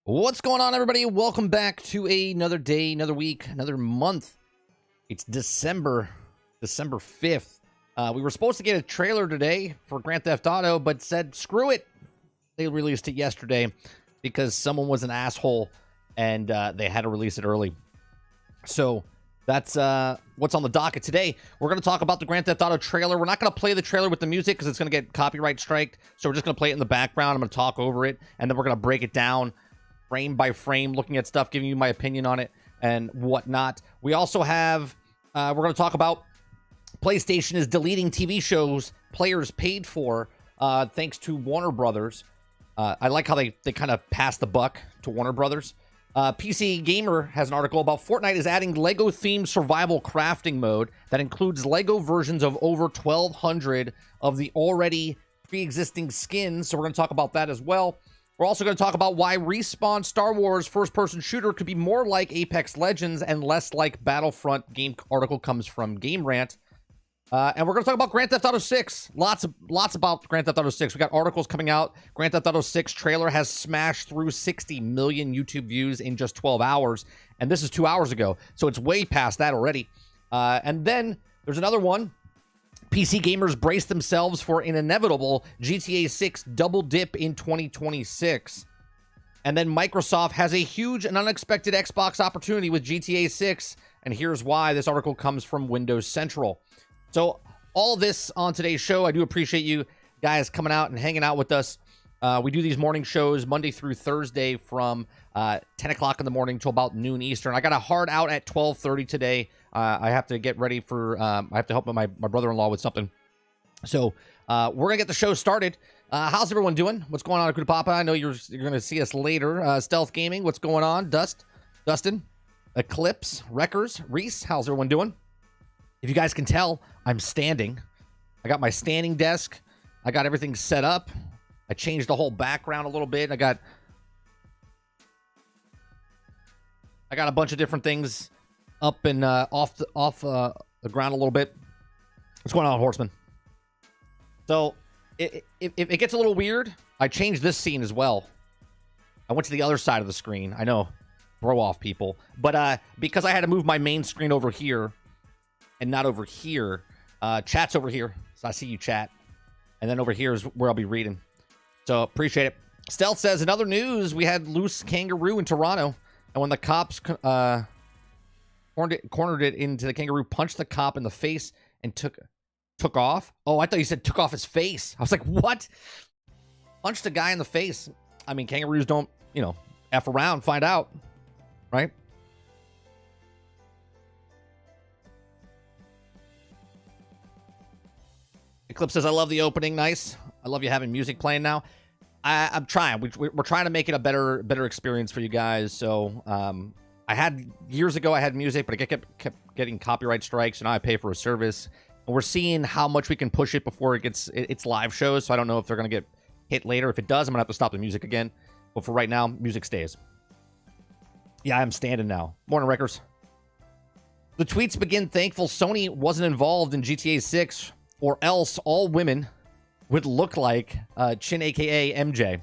What's going on, everybody? Welcome back to another day, another week, another month. It's December 5th. We were supposed to get a trailer today for Grand Theft Auto, but said, screw it. They released it yesterday because someone was an asshole and they had to release it early. So that's what's on the docket today. We're going to talk about the Grand Theft Auto trailer. We're not going to play the trailer with the music because it's going to get copyright striked. So we're just going to play it in the background. I'm going to talk over it, and then we're going to break it down frame by frame, looking at stuff, giving you my opinion on it and whatnot. We also have, we're going to talk about PlayStation is deleting TV shows players paid for, thanks to Warner Brothers. I like how they kind of pass the buck to Warner Brothers. PC Gamer has an article about Fortnite is adding Lego-themed survival crafting mode that includes Lego versions of over 1,200 of the already pre-existing skins. So we're going to talk about that as well. We're also going to talk about why Respawn Star Wars first-person shooter could be more like Apex Legends and less like Battlefront. Game article comes from Game Rant. And we're going to talk about Grand Theft Auto 6. Lots about Grand Theft Auto 6. We got articles coming out. Grand Theft Auto 6 trailer has smashed through 60 million YouTube views in just 12 hours. And this is 2 hours ago. So it's way past that already. And then there's another one. PC gamers brace themselves for an inevitable GTA 6 double dip in 2026. And then Microsoft has a huge and unexpected Xbox opportunity with GTA 6. And here's why. This article comes from Windows Central. So all this on today's show. I do appreciate you guys coming out and hanging out with us. We do these morning shows Monday through Thursday from 10 o'clock in the morning till about noon Eastern. I got a hard out at 12:30 today. I have to get ready for, I have to help my brother-in-law with something. So we're going to get the show started. How's everyone doing? What's going on, Akuta Papa? I know you're going to see us later. Stealth Gaming, what's going on? Dustin, Eclipse, Wreckers, Reese, how's everyone doing? If you guys can tell, I'm standing. I got my standing desk. I got everything set up. I changed the whole background a little bit. I got a bunch of different things up and off the ground a little bit. What's going on, Horseman? So if it gets a little weird, I changed this scene as well. I went to the other side of the screen. I know, throw off people, but because I had to move my main screen over here and not over here, chat's over here. So I see you, chat, and then over here is where I'll be reading. So appreciate it. Stealth says, in other news, we had loose kangaroo in Toronto, and when the cops cornered it into the kangaroo, punched the cop in the face and took off. Oh, I thought you said took off his face. I was like, what? Punched a guy in the face. I mean, kangaroos don't, F around, find out, right? Eclipse says, I love the opening. Nice. I love you having music playing now. I'm trying. We're trying to make it a better experience for you guys. So I had years ago I had music, but I kept getting copyright strikes, and now I pay for a service. And we're seeing how much we can push it before it gets it's live shows. So I don't know if they're gonna get hit later. If it does, I'm gonna have to stop the music again. But for right now, music stays. Yeah, I'm standing now. Morning, Wreckers. The tweets begin thankful Sony wasn't involved in GTA 6, or else all women would look like Chin, aka MJ.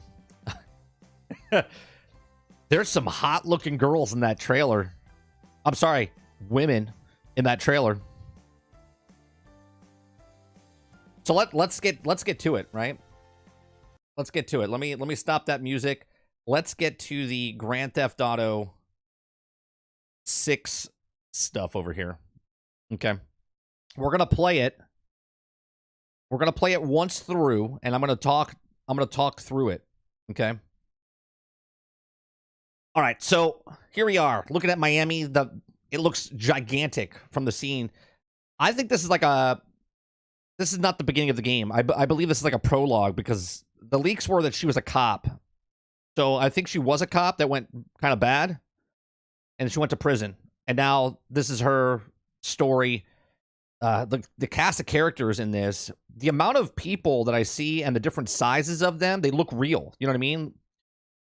There's some hot-looking girls in that trailer. I'm sorry, women in that trailer. So let's get to it, right? Let's get to it. Let me stop that music. Let's get to the Grand Theft Auto 6 stuff over here. Okay, we're gonna play it. We're gonna play it once through, and I'm gonna talk through it. Okay. All right, so here we are looking at Miami. It looks gigantic from the scene. I think this is this is not the beginning of the game. I believe this is like a prologue, because the leaks were that she was a cop. So I think she was a cop that went kind of bad, and she went to prison. And now this is her story. The cast of characters in this, the amount of people that I see and the different sizes of them, they look real. You know what I mean?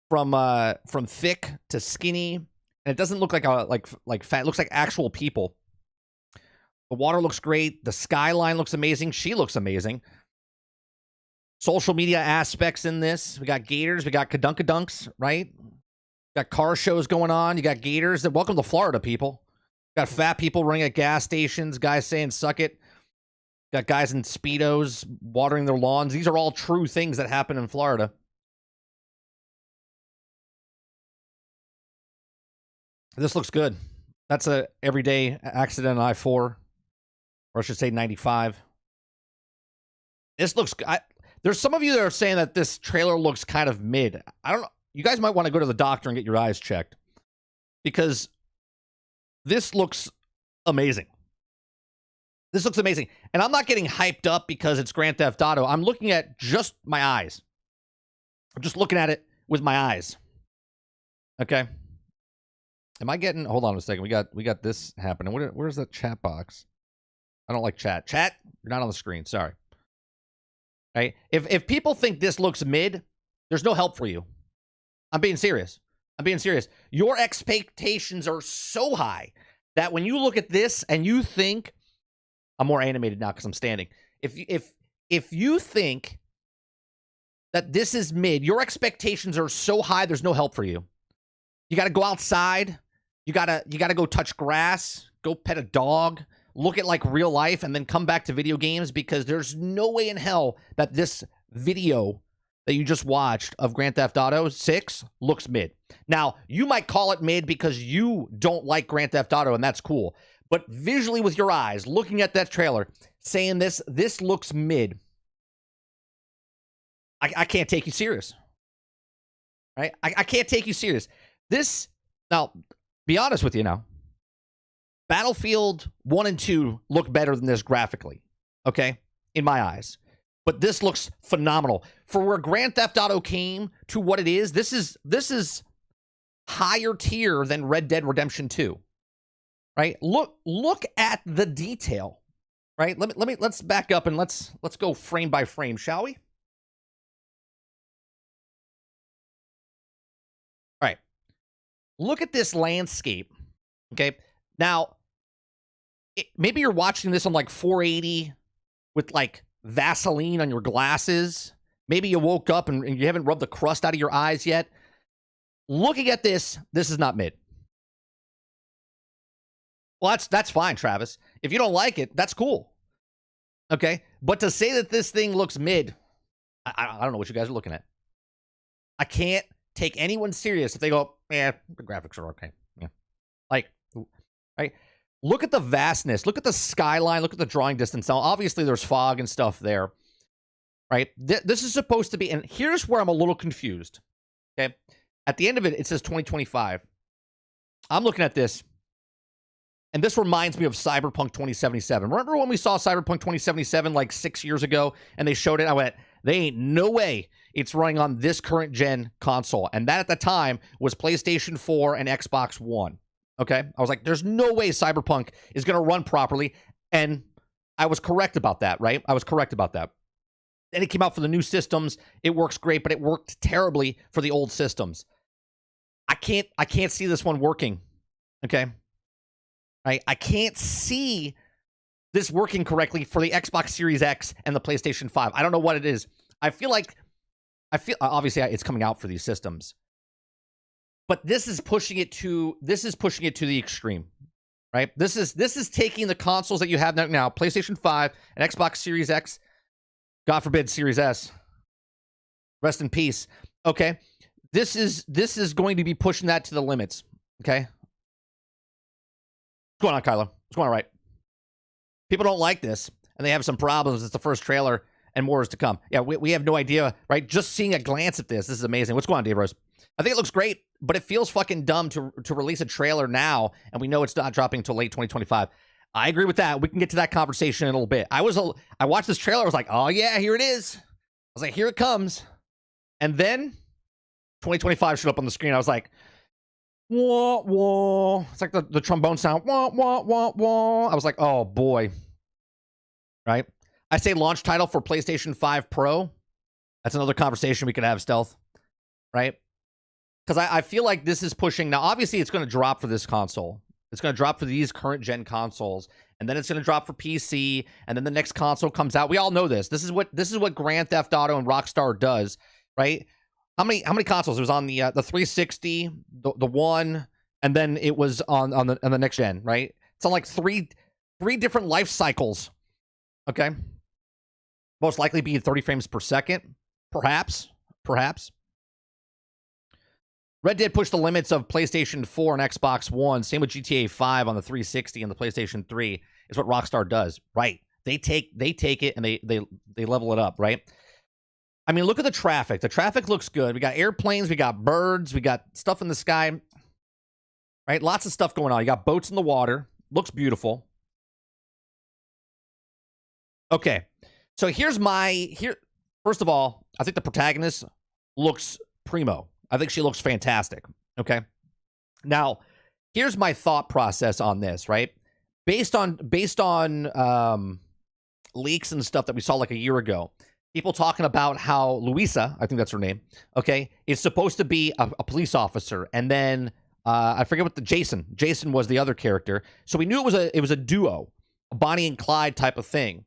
From thick to skinny, and it doesn't look like like fat. It looks like actual people. The water looks great. The skyline looks amazing. She looks amazing. Social media aspects in this. We got gators. We got kadunkadunks, right? Got car shows going on. You got gators. Welcome to Florida, people. Got fat people running at gas stations. Guys saying "suck it." Got guys in Speedos watering their lawns. These are all true things that happen in Florida. This looks good. That's a everyday accident on I-4. Or I should say 95. This looks... there's some of you that are saying that this trailer looks kind of mid. I don't know. You guys might want to go to the doctor and get your eyes checked. Because this looks amazing. This looks amazing. And I'm not getting hyped up because it's Grand Theft Auto. I'm looking at just my eyes. I'm just looking at it with my eyes. Okay. Am I getting... Hold on a second. We got this happening. Where's that chat box? I don't like chat. Chat, you're not on the screen. Sorry. Right? If people think this looks mid, there's no help for you. I'm being serious. I'm being serious. Your expectations are so high that when you look at this and you think... I'm more animated now because I'm standing. If you think that this is mid, your expectations are so high, there's no help for you. You got to go outside. You gotta go touch grass. Go pet a dog. Look at like real life, and then come back to video games, because there's no way in hell that this video that you just watched of Grand Theft Auto 6 looks mid. Now, you might call it mid because you don't like Grand Theft Auto, and that's cool. But visually with your eyes, looking at that trailer, saying this looks mid, I can't take you serious. Right? I can't take you serious. This, now, be honest with you now. Battlefield 1 and 2 look better than this graphically. Okay? In my eyes. But this looks phenomenal. For where Grand Theft Auto came to what it is, this is higher tier than Red Dead Redemption 2. Right? Look at the detail. Right? Let's back up and let's go frame by frame, shall we? All right. Look at this landscape. Okay? Now, maybe you're watching this on like 480 with like Vaseline on your glasses. Maybe you woke up and you haven't rubbed the crust out of your eyes yet. Looking at this is not mid. Well, that's fine, Travis. If you don't like it, that's cool. Okay? But to say that this thing looks mid, I don't know what you guys are looking at. I can't take anyone serious if they go, yeah, the graphics are okay. Yeah. Like, right? Look at the vastness. Look at the skyline. Look at the drawing distance. Now, obviously, there's fog and stuff there. Right? This is supposed to be, and here's where I'm a little confused. Okay? At the end of it, it says 2025. I'm looking at this. And this reminds me of Cyberpunk 2077. Remember when we saw Cyberpunk 2077 like 6 years ago and they showed it? I went, they ain't no way it's running on this current gen console. And that at the time was PlayStation 4 and Xbox One. Okay? I was like, there's no way Cyberpunk is going to run properly. And I was correct about that, right? I was correct about that. Then it came out for the new systems. It works great, but it worked terribly for the old systems. I can't see this one working. Okay? I can't see this working correctly for the Xbox Series X and the PlayStation 5. I don't know what it is. I feel obviously it's coming out for these systems. But this is pushing it to the extreme. Right? This is taking the consoles that you have now, PlayStation 5 and Xbox Series X, God forbid Series S. Rest in peace. Okay? This is going to be pushing that to the limits. Okay? What's going on, Kylo? What's going on, right? People don't like this, and they have some problems. It's the first trailer, and more is to come. Yeah, we have no idea, right? Just seeing a glance at this is amazing. What's going on, Dave Rose? I think it looks great, but it feels fucking dumb to release a trailer now, and we know it's not dropping until late 2025. I agree with that. We can get to that conversation in a little bit. I watched this trailer. I was like, oh, yeah, here it is. I was like, here it comes. And then 2025 showed up on the screen. I was like, wah, wah. It's like the trombone sound. Wah, wah, wah, wah. I was like, oh, boy. Right? I say launch title for PlayStation 5 Pro. That's another conversation we could have, Stealth. Right? Because I feel like this is pushing. Now, obviously, it's going to drop for this console. It's going to drop for these current gen consoles. And then it's going to drop for PC. And then the next console comes out. We all know this. This is what Grand Theft Auto and Rockstar does. Right? How many consoles? It was on the 360, the one, and then it was on the next gen, right? It's on like three different life cycles. Okay. Most likely be 30 frames per second. Perhaps. Red Dead pushed the limits of PlayStation 4 and Xbox One. Same with GTA 5 on the 360 and the PlayStation 3 is what Rockstar does. Right. They take it and they level it up, right? I mean, look at the traffic. The traffic looks good. We got airplanes, we got birds, we got stuff in the sky. Right? Lots of stuff going on. You got boats in the water. Looks beautiful. Okay. So first of all, I think the protagonist looks primo. I think she looks fantastic. Okay. Now, here's my thought process on this, right? Based on leaks and stuff that we saw like a year ago, people talking about how Luisa, I think that's her name, okay, is supposed to be a police officer, and then I forget what Jason was the other character. So we knew it was a duo, a Bonnie and Clyde type of thing.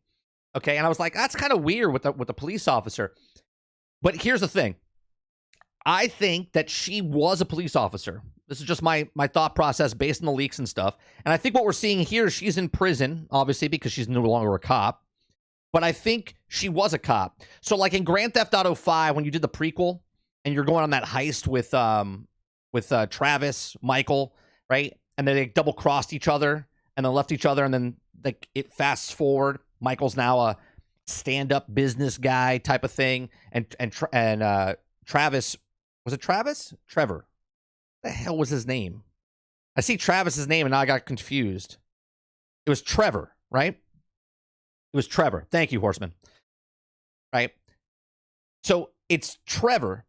Okay, and I was like, that's kind of weird with the police officer. But here's the thing. I think that she was a police officer. This is just my thought process based on the leaks and stuff. And I think what we're seeing here, she's in prison, obviously, because she's no longer a cop. But I think she was a cop. So like in Grand Theft Auto 5, when you did the prequel, and you're going on that heist with Travis, Michael, right? And then they double-crossed each other, and then left each other, and then like it fasts forward. Michael's now a stand-up business guy type of thing, and Travis, was it Travis? Trevor. What the hell was his name? I see Travis's name, and now I got confused. It was Trevor, right? It was Trevor. Thank you, Horseman. Right? So it's Trevor.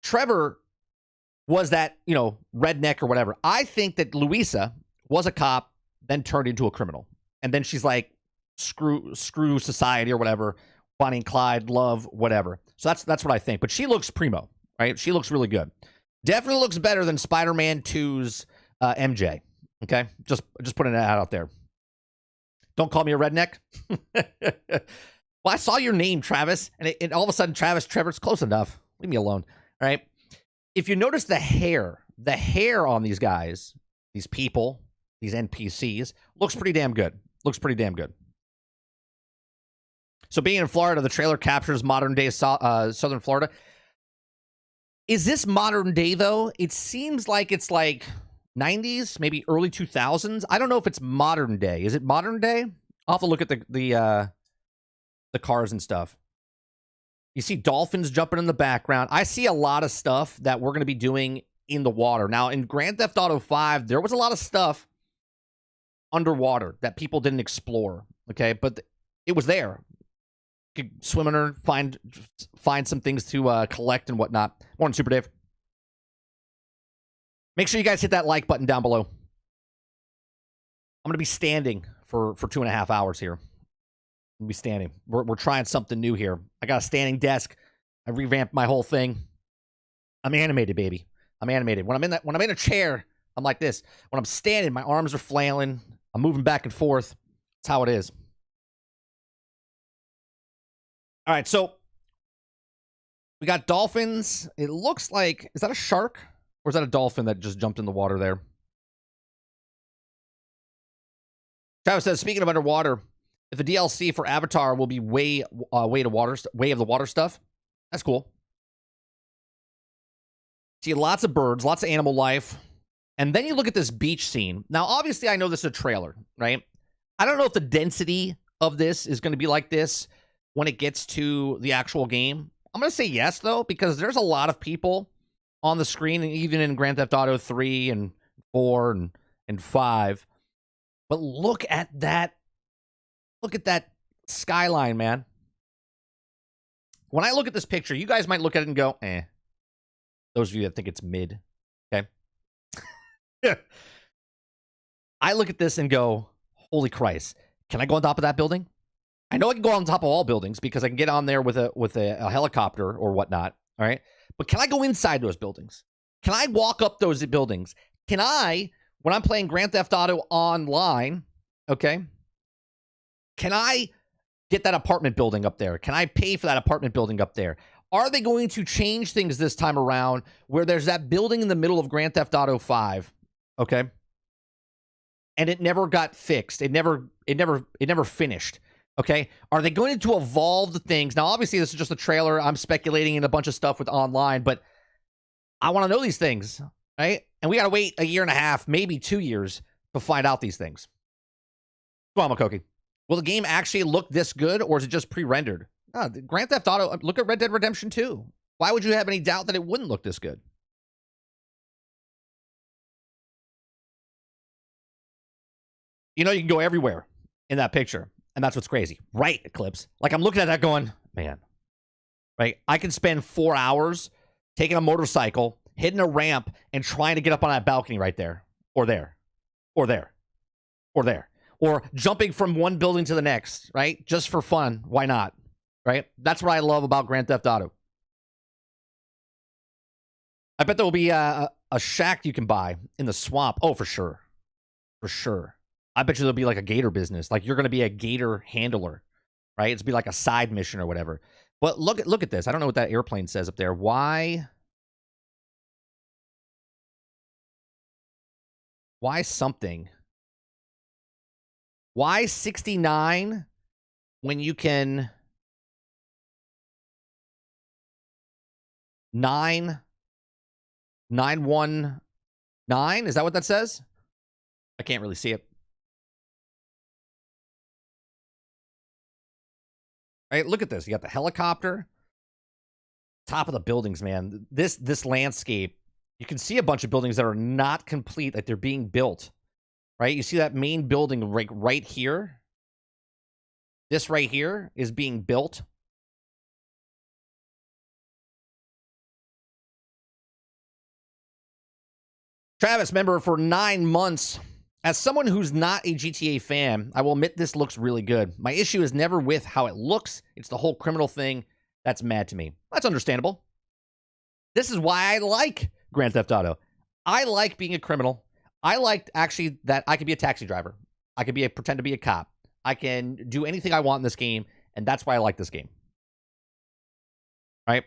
Trevor was that, redneck or whatever. I think that Luisa was a cop, then turned into a criminal. And then she's like, screw society or whatever. Bonnie and Clyde, love, whatever. So that's what I think. But she looks primo, right? She looks really good. Definitely looks better than Spider-Man 2's MJ. Okay? Just putting that out there. Don't call me a redneck. Well, I saw your name, Travis, and all of a sudden, Trevor's close enough. Leave me alone. All right? If you notice the hair on these guys, these people, these NPCs, looks pretty damn good. So being in Florida, the trailer captures modern-day southern Florida. Is this modern day, though? It seems like it's like 90s, maybe early 2000s. I don't know if it's modern day. Is it modern day? I'll have to look at the cars and stuff. You see dolphins jumping in the background. I see a lot of stuff that we're going to be doing in the water. Now, in Grand Theft Auto 5, there was a lot of stuff underwater that people didn't explore, okay? But it was there. You could swim in her, find some things to collect and whatnot. Morning, Super Dave. Make sure you guys hit that like button down below. I'm going to be standing for 2.5 hours here. I'm going to be standing. We're trying something new here. I got a standing desk. I revamped my whole thing. I'm animated, baby. I'm animated. When I'm in a chair, I'm like this. When I'm standing, my arms are flailing. I'm moving back and forth. That's how it is. All right, so we got dolphins. It looks like, is that a shark? Or is that a dolphin that just jumped in the water there? Travis says, speaking of underwater, if the DLC for Avatar will be way of the water stuff, that's cool. See lots of birds, lots of animal life. And then you look at this beach scene. Now, obviously, I know this is a trailer, right? I don't know if the density of this is going to be like this when it gets to the actual game. I'm going to say yes, though, because there's a lot of people on the screen, and even in Grand Theft Auto 3 and 4 and 5. But look at that. Look at that skyline, man. When I look at this picture, you guys might look at it and go, eh. Those of you that think it's mid, okay? I look at this and go, holy Christ. Can I go on top of that building? I know I can go on top of all buildings because I can get on there with a helicopter or whatnot, all right? But can I go inside those buildings? Can I walk up those buildings? Can I, when I'm playing Grand Theft Auto online, okay, can I get that apartment building up there? Can I pay for that apartment building up there? Are they going to change things this time around where there's that building in the middle of Grand Theft Auto 5, okay? And it never got fixed. It never finished. Okay, are they going to evolve the things? Now, obviously, this is just a trailer. I'm speculating in a bunch of stuff with online, but I want to know these things, right? And we got to wait a year and a half, maybe 2 years to find out these things. Go on, Makoki. Will the game actually look this good, or is it just pre-rendered? Grand Theft Auto, look at Red Dead Redemption 2. Why would you have any doubt that it wouldn't look this good? You know, you can go everywhere in that picture. And that's what's crazy. Right, Eclipse. Like, I'm looking at that going, man, right? I can spend 4 hours taking a motorcycle, hitting a ramp, and trying to get up on that balcony right there. Or there. Or there. Or there. Or jumping from one building to the next, right? Just for fun. Why not? Right? That's what I love about Grand Theft Auto. I bet there will be a shack you can buy in the swamp. Oh, for sure. For sure. I bet you there'll be like a gator business. Like, you're going to be a gator handler, right? It's be like a side mission or whatever. But look at this. I don't know what that airplane says up there. Why something? Why 69 when you can 919? Is that what that says? I can't really see it. Right, look at this. You got the helicopter. Top of the buildings, man. This landscape, you can see a bunch of buildings that are not complete, like they're being built. Right? You see that main building right here? This right here is being built. Travis, member for 9 months. As someone who's not a GTA fan, I will admit this looks really good. My issue is never with how it looks. It's the whole criminal thing that's mad to me. That's understandable. This is why I like Grand Theft Auto. I like being a criminal. I like actually that I could be a taxi driver. I could pretend to be a cop. I can do anything I want in this game, and that's why I like this game. Right?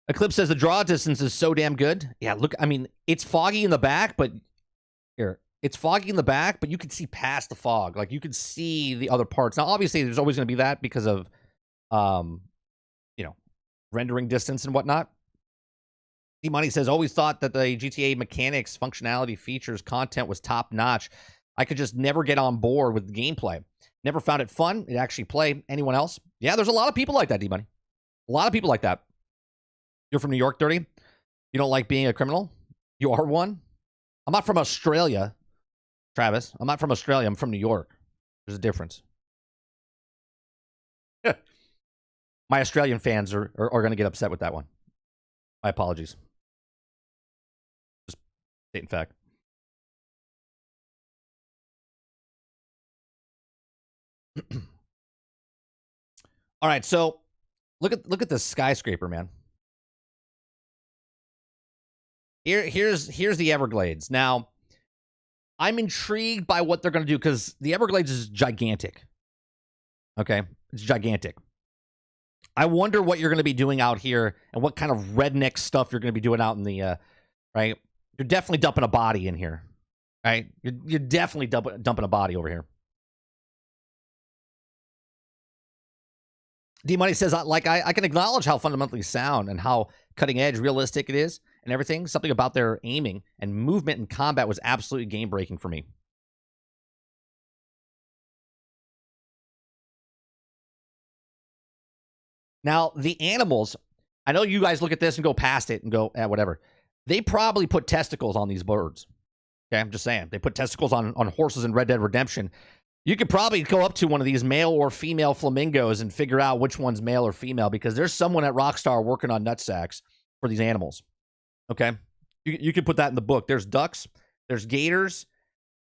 Eclipse says the draw distance is so damn good. Yeah, look, I mean, it's foggy in the back, but here. It's foggy in the back, but you can see past the fog. Like, you can see the other parts. Now, obviously, there's always going to be that because of, rendering distance and whatnot. D-Money says, always thought that the GTA mechanics, functionality, features, content was top-notch. I could just never get on board with the gameplay. Never found it fun. It actually play. Anyone else? Yeah, there's a lot of people like that, D-Money. A lot of people like that. You're from New York, Dirty? You don't like being a criminal? You are one? I'm not from Australia. Travis, I'm not from Australia. I'm from New York. There's a difference. My Australian fans are going to get upset with that one. My apologies. Just stating fact. All right, so look at this skyscraper, man. Here's the Everglades. Now, I'm intrigued by what they're going to do because the Everglades is gigantic. Okay? It's gigantic. I wonder what you're going to be doing out here and what kind of redneck stuff you're going to be doing out in the, right? You're definitely dumping a body in here, right? You're definitely dumping a body over here. D-Money says, I can acknowledge how fundamentally sound and how cutting edge, realistic it is and everything. Something about their aiming and movement and combat was absolutely game-breaking for me. Now, the animals, I know you guys look at this and go past it and go, whatever. They probably put testicles on these birds. Okay, I'm just saying. They put testicles on horses in Red Dead Redemption. You could probably go up to one of these male or female flamingos and figure out which one's male or female because there's someone at Rockstar working on nutsacks for these animals. Okay? You could put that in the book. There's ducks. There's gators.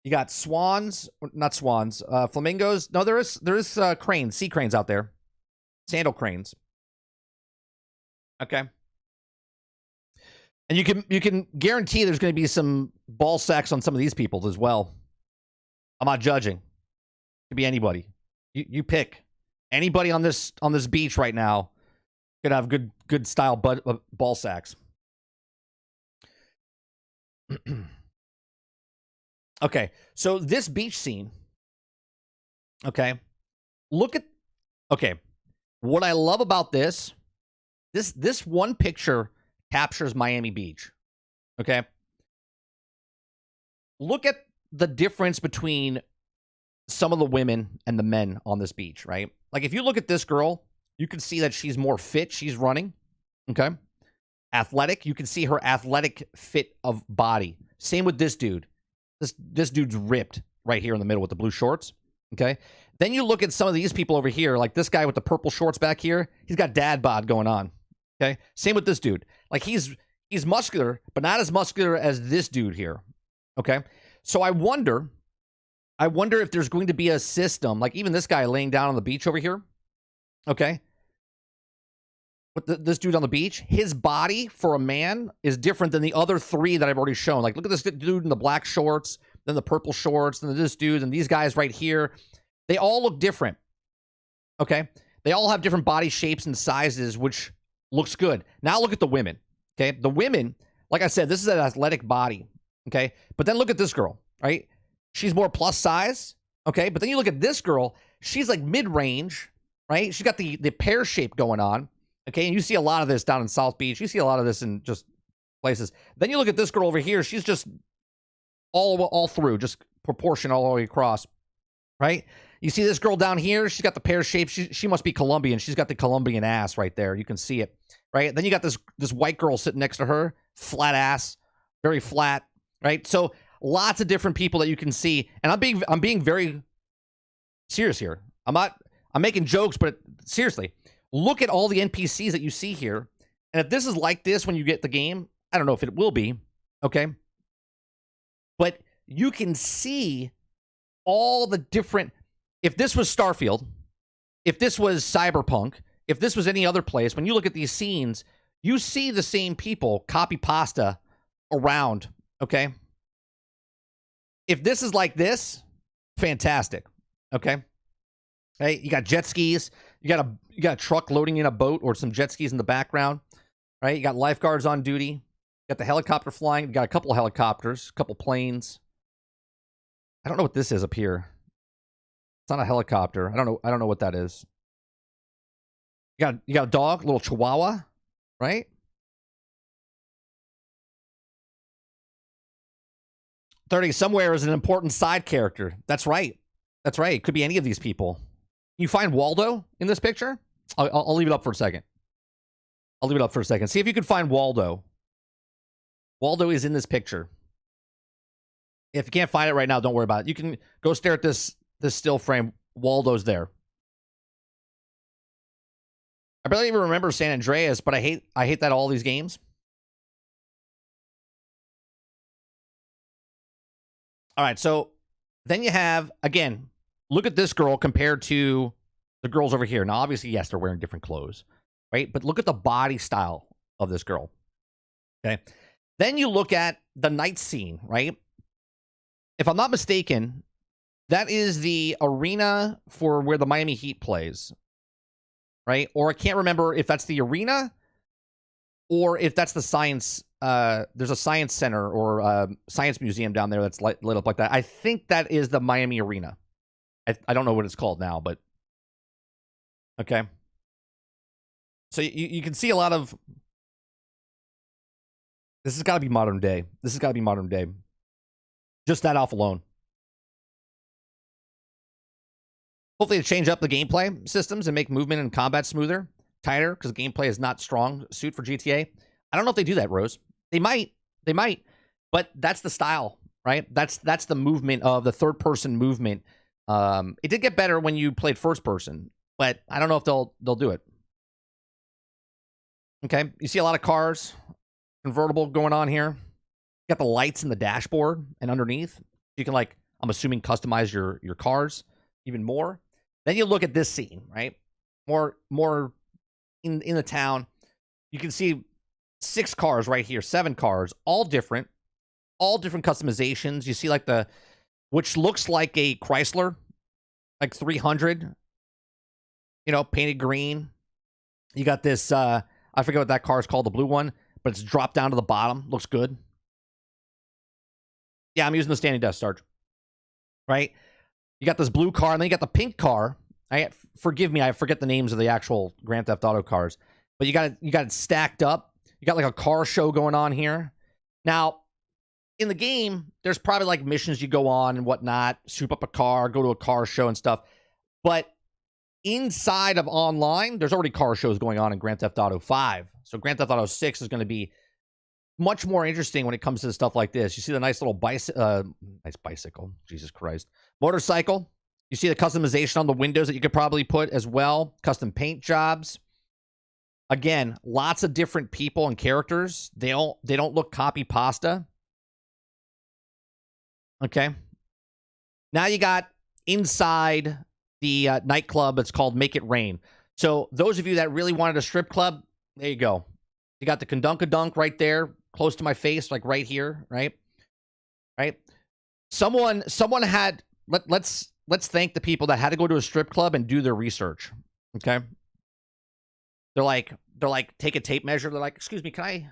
You got swans. Not swans. Flamingos. No, there is cranes. Sea cranes out there. Sandal cranes. Okay? And you can guarantee there's going to be some ball sacks on some of these people as well. I'm not judging. Could be anybody. You pick anybody on this beach right now Gonna have good style ball sacks. Okay, so this beach scene. Okay, look at. Okay, what I love about this one picture captures Miami Beach. Okay, look at the difference between some of the women and the men on this beach, right? Like if you look at this girl, you can see that she's more fit. She's running. Okay. Athletic. You can see her athletic fit of body. Same with this dude. This dude's ripped right here in the middle with the blue shorts. Okay. Then you look at some of these people over here, like this guy with the purple shorts back here. He's got dad bod going on. Okay. Same with this dude. Like he's muscular, but not as muscular as this dude here. Okay. So I wonder if there's going to be a system, like even this guy laying down on the beach over here. Okay. But this dude on the beach, his body for a man is different than the other three that I've already shown. Like, look at this dude in the black shorts, then the purple shorts, then this dude, and these guys right here. They all look different. Okay. They all have different body shapes and sizes, which looks good. Now look at the women. Okay. The women, like I said, this is an athletic body. Okay. But then look at this girl, right? She's more plus size. Okay. But then you look at this girl, she's like mid-range, right? She's got the pear shape going on. Okay. And you see a lot of this down in South Beach. You see a lot of this in just places. Then you look at this girl over here. She's just all through, just proportion all the way across, right? You see this girl down here. She's got the pear shape. She must be Colombian. She's got the Colombian ass right there. You can see it, right? Then you got this white girl sitting next to her, flat ass, very flat, right? So lots of different people that you can see. And I'm being very serious here. I'm making jokes, but seriously, look at all the NPCs that you see here. And if this is like this when you get the game, I don't know if it will be, okay? But you can see all the different... If this was Starfield, if this was Cyberpunk, if this was any other place, when you look at these scenes, you see the same people copy pasta around, okay? If this is like this, fantastic, okay? Hey, you got jet skis, you got a truck loading in a boat or some jet skis in the background, right? You got lifeguards on duty, you got the helicopter flying, you got a couple of helicopters, a couple planes. I don't know what this is up here. It's not a helicopter. I don't know what that is. You got a dog, a little chihuahua, right? 30 somewhere is an important side character. That's right. That's right. It could be any of these people. You find Waldo in this picture? I'll leave it up for a second. I'll leave it up for a second. See if you can find Waldo. Waldo is in this picture. If you can't find it right now, don't worry about it. You can go stare at this still frame. Waldo's there. I barely even remember San Andreas, but I hate that all these games. All right, so then you have, again, look at this girl compared to the girls over here. Now, obviously, yes, they're wearing different clothes, right? But look at the body style of this girl, okay? Then you look at the night scene, right? If I'm not mistaken, that is the arena for where the Miami Heat plays, right? Or I can't remember if that's the arena or if that's the science. There's a science center or science museum down there that's lit up like that. I think that is the Miami Arena. I don't know what it's called now, but okay. So you can see a lot of. This has got to be modern day. This has got to be modern day. Just that off alone. Hopefully, to change up the gameplay systems and make movement and combat smoother, tighter, because gameplay is not strong suit for GTA. I don't know if they do that, Rose. They might, but that's the style, right? That's the movement of the third person movement. It did get better when you played first person, but I don't know if they'll do it. Okay, you see a lot of cars, convertible going on here. You got the lights in the dashboard and underneath. You can, like, I'm assuming, customize your cars even more. Then you look at this scene, right? More in the town. You can see 6 cars right here, 7 cars, all different customizations. You see like which looks like a Chrysler, like 300, painted green. You got this, I forget what that car is called, the blue one, but it's dropped down to the bottom. Looks good. Yeah, I'm using the standing desk, Sarge. Right? You got this blue car, and then you got the pink car. Forgive me, I forget the names of the actual Grand Theft Auto cars. But you got it stacked up. You got like a car show going on here. Now, in the game, there's probably like missions you go on and whatnot, soup up a car, go to a car show and stuff. But inside of online, there's already car shows going on in Grand Theft Auto 5. So Grand Theft Auto 6 is going to be much more interesting when it comes to stuff like this. You see the nice little nice bicycle, Jesus Christ, motorcycle. You see the customization on the windows that you could probably put as well. Custom paint jobs. Again, lots of different people and characters. They don't look copy pasta. Okay. Now you got inside the nightclub. It's called Make It Rain. So those of you that really wanted a strip club, there you go. You got the Kundunk right there, close to my face, like right here, right? Right? Someone had, let's thank the people that had to go to a strip club and do their research. Okay? They're like, take a tape measure. They're like, excuse me, can I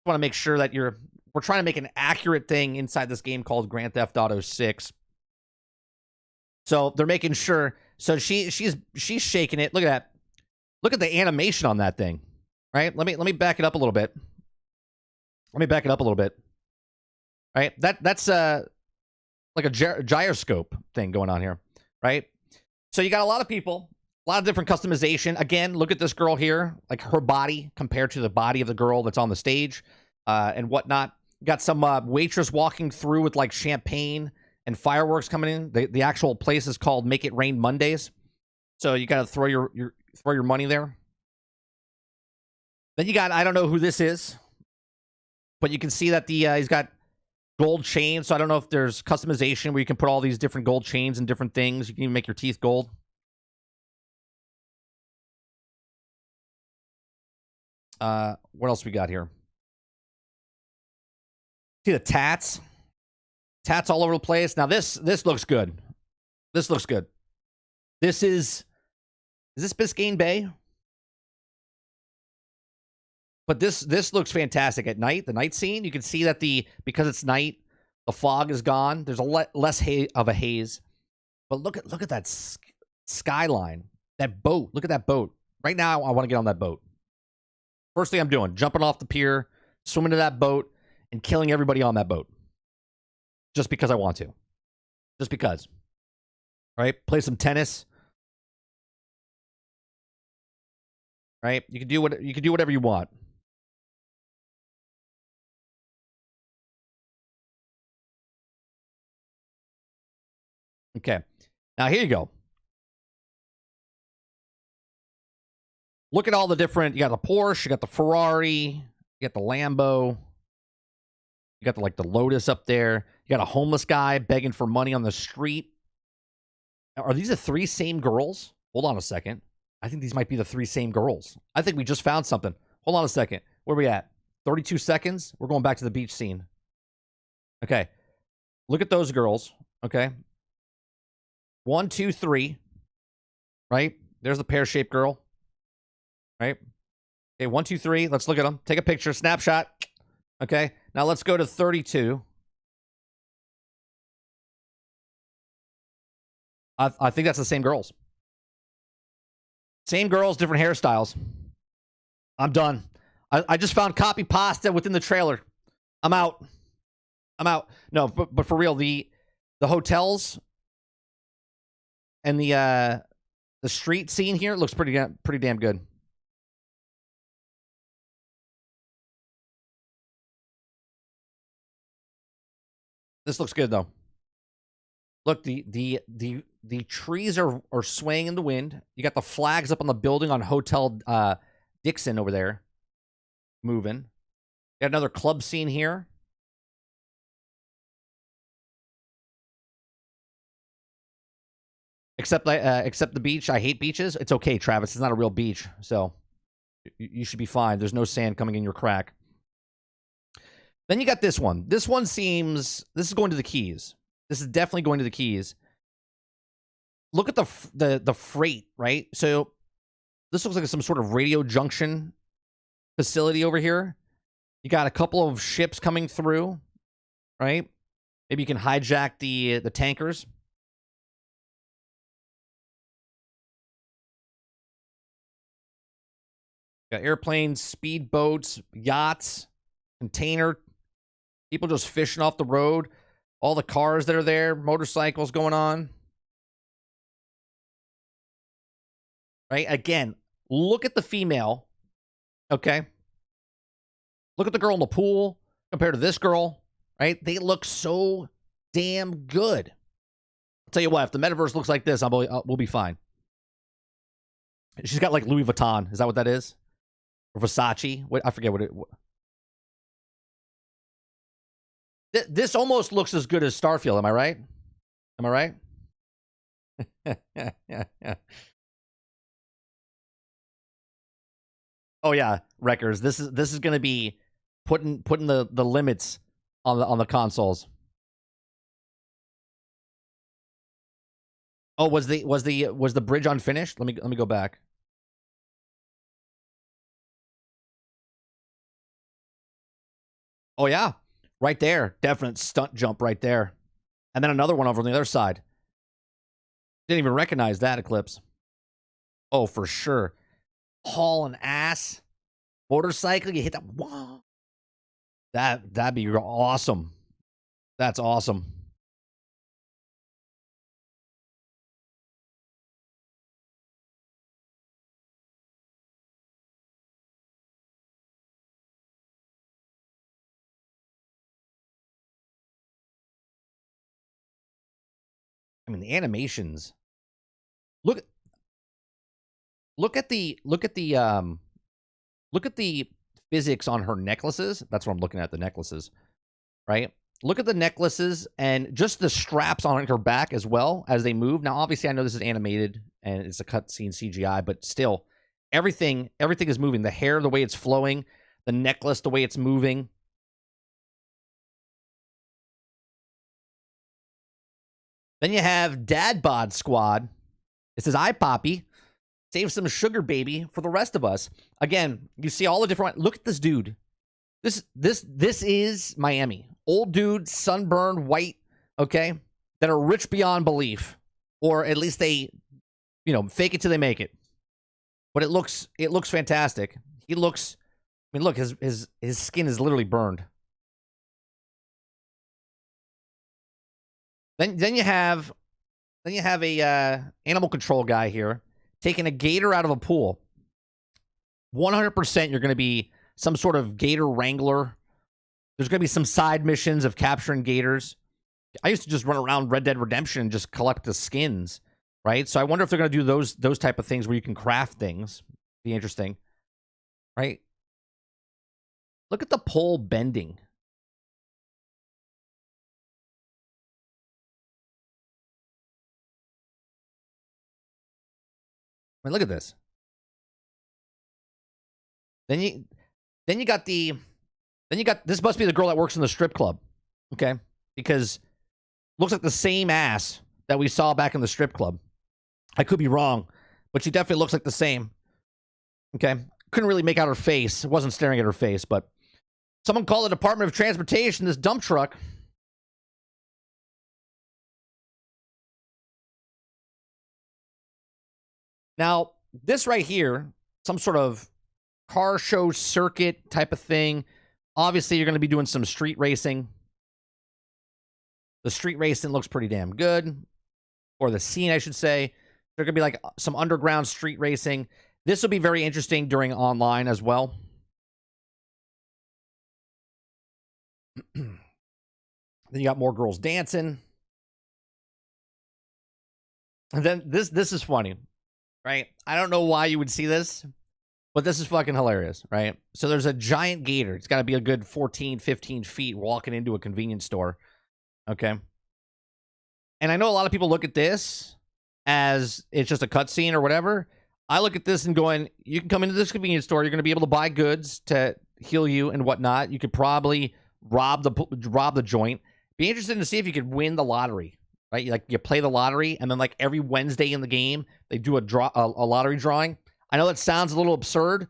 want to make sure that we're trying to make an accurate thing inside this game called Grand Theft Auto 6. So they're making sure. So she's shaking it. Look at that. Look at the animation on that thing. Right? Let me back it up a little bit. Right? That's like a gyroscope thing going on here, right? So you got a lot of people, a lot of different customization. Again, look at this girl here, like her body compared to the body of the girl that's on the stage, and whatnot. You got some waitress walking through with like champagne and fireworks coming in. The actual place is called Make It Rain Mondays. So you got to throw your money there. Then you got, I don't know who this is, but you can see that he's got gold chains. So I don't know if there's customization where you can put all these different gold chains and different things. You can even make your teeth gold. What else we got here? See the tats? Tats all over the place. Now this looks good. This looks good. Is this Biscayne Bay? But this looks fantastic at night. The night scene, you can see that because it's night, the fog is gone. There's a less of a haze. But look at that skyline, that boat. Look at that boat. Right now, I want to get on that boat. First thing I'm doing, jumping off the pier, swimming to that boat, and killing everybody on that boat. Just because I want to. Just because. All right? Play some tennis. Right? You can do whatever you want. Okay. Now here you go. Look at all the different, you got the Porsche, you got the Ferrari, you got the Lambo, you got the Lotus up there. You got a homeless guy begging for money on the street. Are these the three same girls? Hold on a second. I think these might be the three same girls. I think we just found something. Hold on a second. Where are we at? 32 seconds? We're going back to the beach scene. Okay. Look at those girls. Okay. 1, 2, 3. Right? There's the pear-shaped girl. Right? Okay, 1, 2, 3. Let's look at them. Take a picture. Snapshot. Okay. Now let's go to 32. I think that's the same girls. Same girls, different hairstyles. I'm done. I just found copy pasta within the trailer. I'm out. No, but for real, the hotels and the street scene here looks pretty damn good. This looks good though. Look, the trees are swaying in the wind. You got the flags up on the building on Hotel Dixon over there. Moving. Got another club scene here. Except the beach. I hate beaches. It's okay, Travis. It's not a real beach, so you should be fine. There's no sand coming in your crack. Then you got this one. This one seems... This is going to the Keys. This is definitely going to the Keys. Look at the freight, right? So This looks like some sort of radio junction facility over here. You got a couple of ships coming through, right? Maybe you can hijack the tankers. Got airplanes, speedboats, yachts, container, people just fishing off the road, all the cars that are there, motorcycles going on. Right? Again, look at the female, okay? Look at the girl in the pool compared to this girl, right? They look so damn good. I'll tell you what, if the metaverse looks like this, we'll be fine. She's got like Louis Vuitton. Is that what that is? Or Versace? What, I forget what it... This almost looks as good as Starfield, am I right? Am I right? Oh yeah, Wreckers. This is going to be putting the limits on the consoles. Oh, was the bridge unfinished? Let me go back. Oh yeah, right there. Definite stunt jump right there. And then another one over on the other side. Didn't even recognize that, Eclipse. Oh, for sure. Hauling ass. Motorcycle, you hit that. Wow. That'd be awesome. That's awesome. I mean, the animations. Look at the physics on her necklaces. That's what I'm looking at, the necklaces, right? Look at the necklaces and just the straps on her back as well as they move. Now, obviously, I know this is animated and it's a cutscene CGI, but still, everything is moving. The hair, the way it's flowing, the necklace, the way it's moving. Then you have Dad Bod Squad. It says, "I Poppy. Save some sugar, baby, for the rest of us." Again, you see all the different... Look at this dude. This is Miami. Old dude, sunburned, white, okay? That are rich beyond belief. Or at least they, fake it till they make it. But it looks fantastic. He looks... I mean, look, his skin is literally burned. Then you have a animal control guy here taking a gator out of a pool. 100% you're going to be some sort of gator wrangler. There's going to be some side missions of capturing gators. I used to just run around Red Dead Redemption and just collect the skins, right? So I wonder if they're going to do those type of things where you can craft things. Be interesting, right? Look at the pole bending. I mean, look at this. Then you got this must be the girl that works in the strip club, okay? Because looks like the same ass that we saw back in the strip club. I could be wrong, but she definitely looks like the same. Okay, couldn't really make out her face. It wasn't staring at her face, but someone called the Department of Transportation this dump truck. Now, this right here, some sort of car show circuit type of thing. Obviously, you're going to be doing some street racing. The street racing looks pretty damn good. Or the scene, I should say. There's going to be like some underground street racing. This will be very interesting during online as well. Then you got more girls dancing. And then this is funny. Right? I don't know why you would see this, but this is fucking hilarious, right? So there's a giant gator. It's got to be a good 14, 15 feet walking into a convenience store, okay? And I know a lot of people look at this as it's just a cutscene or whatever. I look at this and going, you can come into this convenience store. You're going to be able to buy goods to heal you and whatnot. You could probably rob the joint. Be interested to see if you could win the lottery. Right, like you play the lottery, and then like every Wednesday in the game, they do a lottery drawing. I know that sounds a little absurd,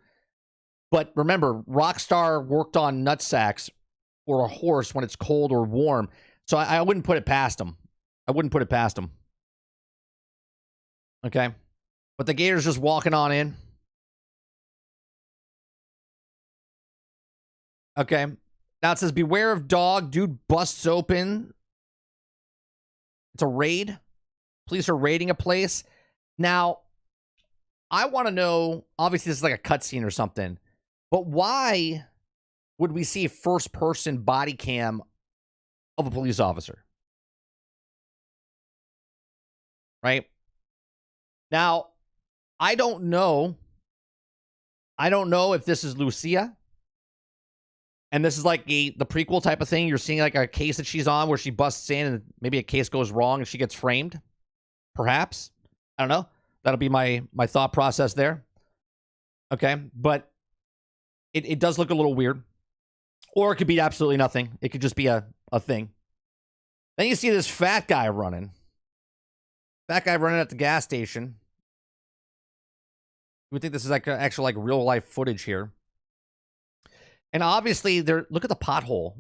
but remember, Rockstar worked on nutsacks for a horse when it's cold or warm. So I wouldn't put it past them. I wouldn't put it past them. Okay. But the gator's just walking on in. Okay. Now it says, beware of dog. Dude busts open. It's a raid. Police are raiding a place. Now, I want to know, obviously this is like a cutscene or something, but why would we see a first-person body cam of a police officer? Right? Now, I don't know. I don't know if this is Lucia. And this is like the prequel type of thing. You're seeing like a case that she's on where she busts in and maybe a case goes wrong and she gets framed. Perhaps. I don't know. That'll be my thought process there. Okay. But it does look a little weird. Or it could be absolutely nothing. It could just be a thing. Then you see this fat guy running. Fat guy running at the gas station. You would think this is like actual like real life footage here. And obviously, look at the pothole.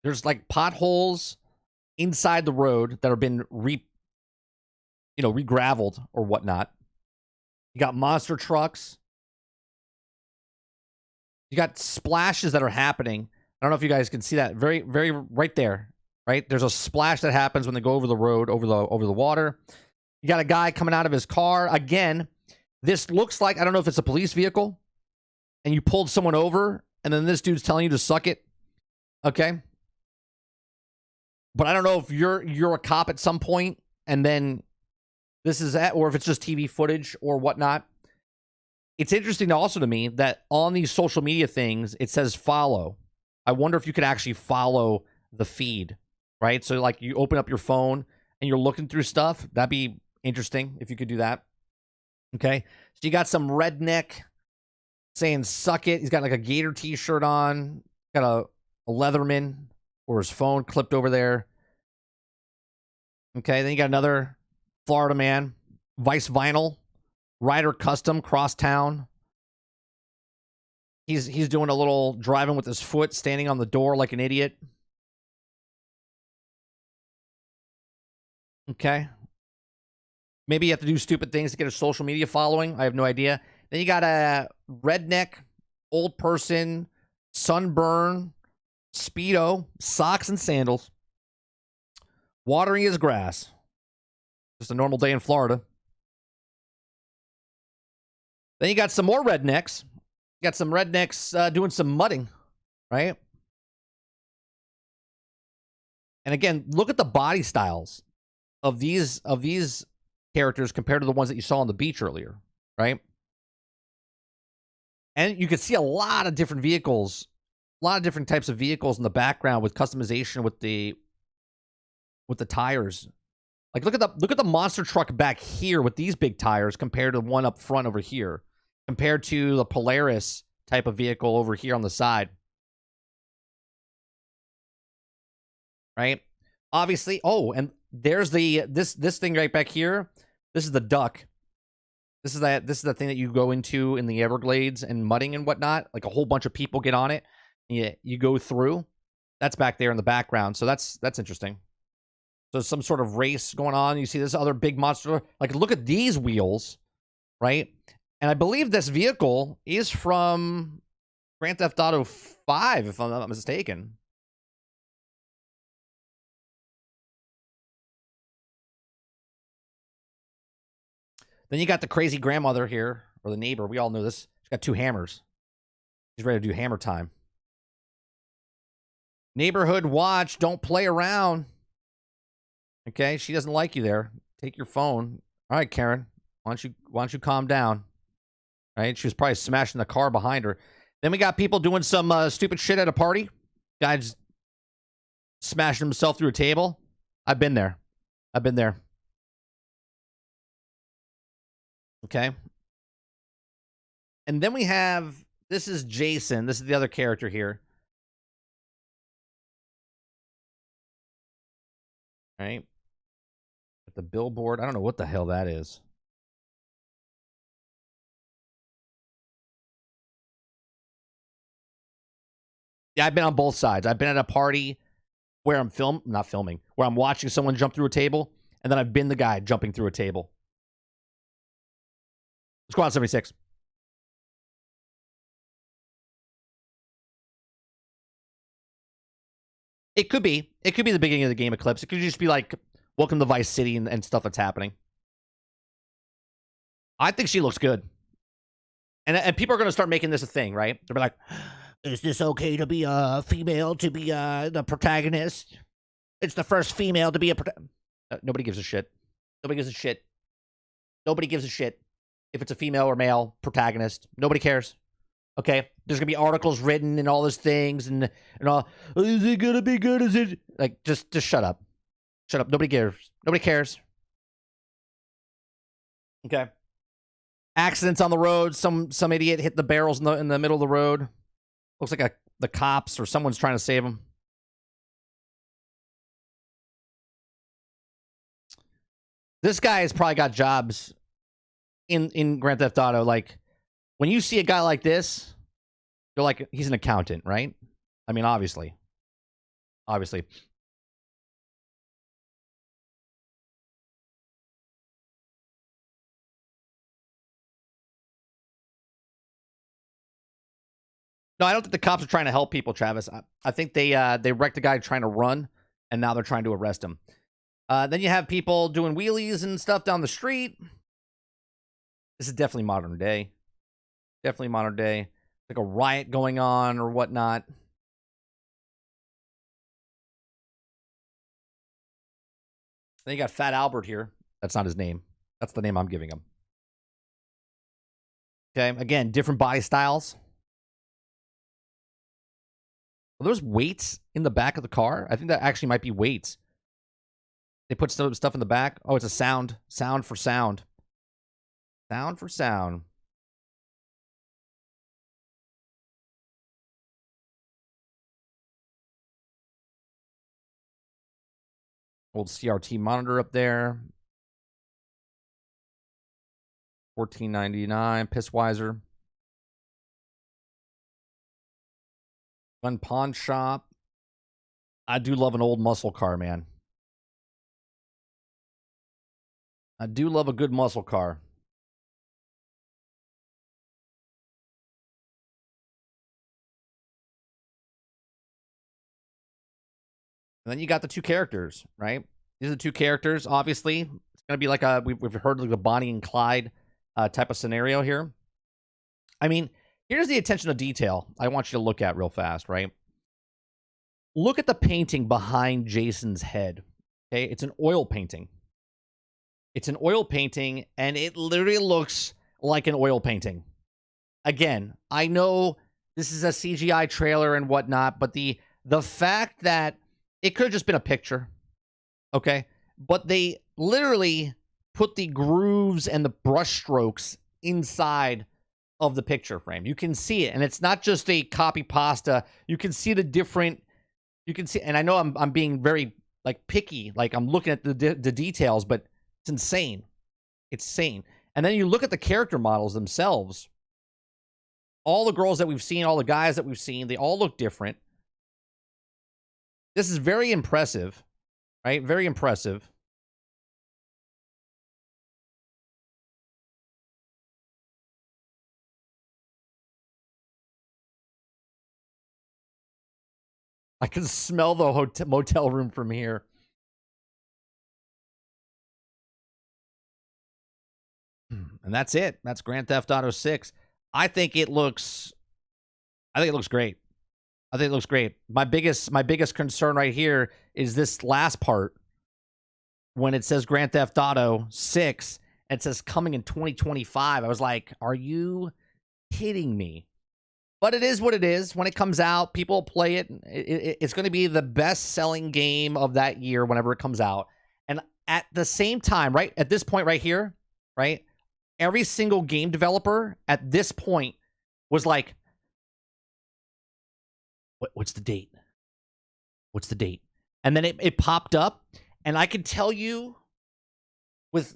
There's like potholes inside the road that have been re-graveled or whatnot. You got monster trucks. You got splashes that are happening. I don't know if you guys can see that. Very, very right there. Right? There's a splash that happens when they go over the road, over the water. You got a guy coming out of his car. Again, this looks like, I don't know if it's a police vehicle, and you pulled someone over, and then this dude's telling you to suck it. Okay. But I don't know if you're a cop at some point, and then this is or if it's just TV footage or whatnot. It's interesting also to me that on these social media things, it says follow. I wonder if you could actually follow the feed, right? So like you open up your phone and you're looking through stuff. That'd be interesting if you could do that. Okay. So you got some redneck saying suck it. He's got like a Gator t-shirt on. Got a Leatherman or his phone clipped over there. Okay, then you got another Florida man. Vice Vinyl. Rider Custom Crosstown. He's doing a little driving with his foot, standing on the door like an idiot. Okay. Maybe you have to do stupid things to get a social media following. I have no idea. Then you got a redneck, old person, sunburn, Speedo, socks and sandals, watering his grass. Just a normal day in Florida. Then you got some more rednecks. You got some rednecks doing some mudding, right? And again, look at the body styles of these characters compared to the ones that you saw on the beach earlier, right? And you can see a lot of different vehicles, a lot of different types of vehicles in the background with customization with the tires. Like look at the monster truck back here with these big tires compared to the one up front over here, compared to the Polaris type of vehicle over here on the side. Right? Obviously, oh, and there's this thing right back here. This is the duck. This is the thing that you go into in the Everglades and mudding and whatnot. Like a whole bunch of people get on it. And you go through. That's back there in the background. So that's interesting. So some sort of race going on. You see this other big monster. Like look at these wheels, right? And I believe this vehicle is from Grand Theft Auto 5, if I'm not mistaken. Then you got the crazy grandmother here, or the neighbor. We all know this. She's got 2 hammers. She's ready to do hammer time. Neighborhood watch. Don't play around. Okay, she doesn't like you there. Take your phone. All right, Karen. Why don't you calm down? Right? She was probably smashing the car behind her. Then we got people doing some stupid shit at a party. Guys smashing himself through a table. I've been there. I've been there. Okay. And then we have, this is Jason. This is the other character here. Right? At the billboard. I don't know what the hell that is. Yeah, I've been on both sides. I've been at a party where I'm not filming, where I'm watching someone jump through a table, and then I've been the guy jumping through a table. Squad 76. It could be. It could be the beginning of the game Eclipse. It could just be like, welcome to Vice City and stuff that's happening. I think she looks good. And people are going to start making this a thing, right? They'll be like, is this okay to be a female, to be the protagonist? It's the first female to be a protagonist. Nobody gives a shit. Nobody gives a shit. Nobody gives a shit if it's a female or male protagonist. Nobody cares. Okay? There's going to be articles written and all those things and all. Is it going to be good? Is it? Like, just shut up. Shut up. Nobody cares. Nobody cares. Okay? Accidents on the road. Some idiot hit the barrels in the middle of the road. Looks like the cops or someone's trying to save him. This guy has probably got jobs in Grand Theft Auto. Like, when you see a guy like this, you're like, he's an accountant, right? I mean, obviously. Obviously. No, I don't think the cops are trying to help people, Travis. I think they wrecked a guy trying to run, and now they're trying to arrest him. Then you have people doing wheelies and stuff down the street. This is definitely modern day. Definitely modern day. Like a riot going on or whatnot. Then you got Fat Albert here. That's not his name. That's the name I'm giving him. Okay, again, different body styles. Are those weights in the back of the car? I think that actually might be weights. They put stuff in the back. Oh, it's a sound. Sound for sound. Sound for sound. Old CRT monitor up there. $14.99. Pissweiser. Gun pawn shop. I do love an old muscle car, man. I do love a good muscle car. And then you got the two characters, right? These are the two characters. Obviously, it's going to be like we've heard like the Bonnie and Clyde type of scenario here. I mean, here's the attention to detail I want you to look at real fast, right? Look at the painting behind Jason's head. Okay, it's an oil painting. It's an oil painting, and it literally looks like an oil painting. Again, I know this is a CGI trailer and whatnot, but the fact that it could have just been a picture, okay? But they literally put the grooves and the brush strokes inside of the picture frame. You can see it, and it's not just a copy pasta. You can see the different. You can see, and I know I'm being very like picky, like I'm looking at the details, but it's insane. It's insane. And then you look at the character models themselves. All the girls that we've seen, all the guys that we've seen, they all look different. This is very impressive, right? Very impressive. I can smell the motel room from here. And that's it. That's Grand Theft Auto 6. I think it looks great. I think it looks great. My biggest concern right here is this last part when it says Grand Theft Auto 6 and it says coming in 2025. I was like, are you kidding me? But it is what it is. When it comes out, people play it. It's going to be the best-selling game of that year whenever it comes out. And at the same time, right, at this point right here, right, every single game developer at this point was like, what's the date? What's the date? And then it popped up, and I can tell you with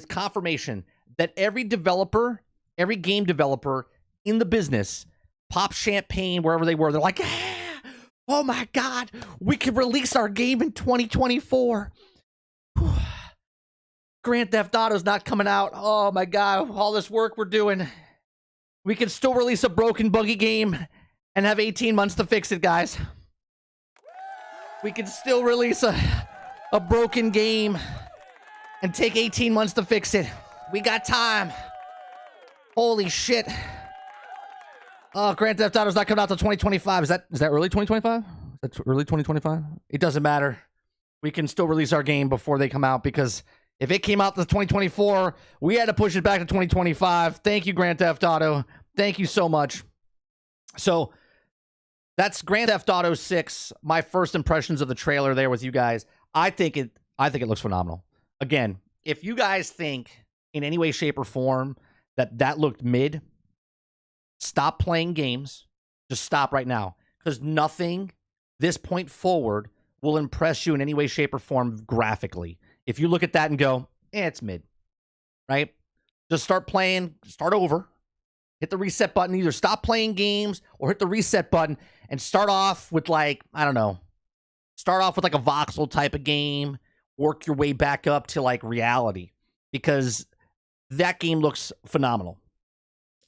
confirmation that every developer, every game developer in the business, pop champagne wherever they were, they're like, Oh my God, we can release our game in 2024. Grand Theft Auto's not coming out. Oh my God, all this work we're doing. We can still release a broken, buggy game and have 18 months to fix it, guys. We can still release a broken game and take 18 months to fix it. We got time. Holy shit. Oh, Grand Theft Auto's not coming out till 2025. Is that early 2025? That's early 2025? It doesn't matter. We can still release our game before they come out, because if it came out to 2024, we had to push it back to 2025. Thank you, Grand Theft Auto. Thank you so much. So that's Grand Theft Auto 6. My first impressions of the trailer there with you guys. I think it looks phenomenal. Again, if you guys think in any way, shape, or form that looked mid, stop playing games. Just stop right now, because nothing this point forward will impress you in any way, shape, or form graphically. If you look at that and go, it's mid, right? Just start playing, start over, hit the reset button, either stop playing games or hit the reset button and start off with, like, I don't know, start off with like a voxel type of game, work your way back up to like reality, because that game looks phenomenal.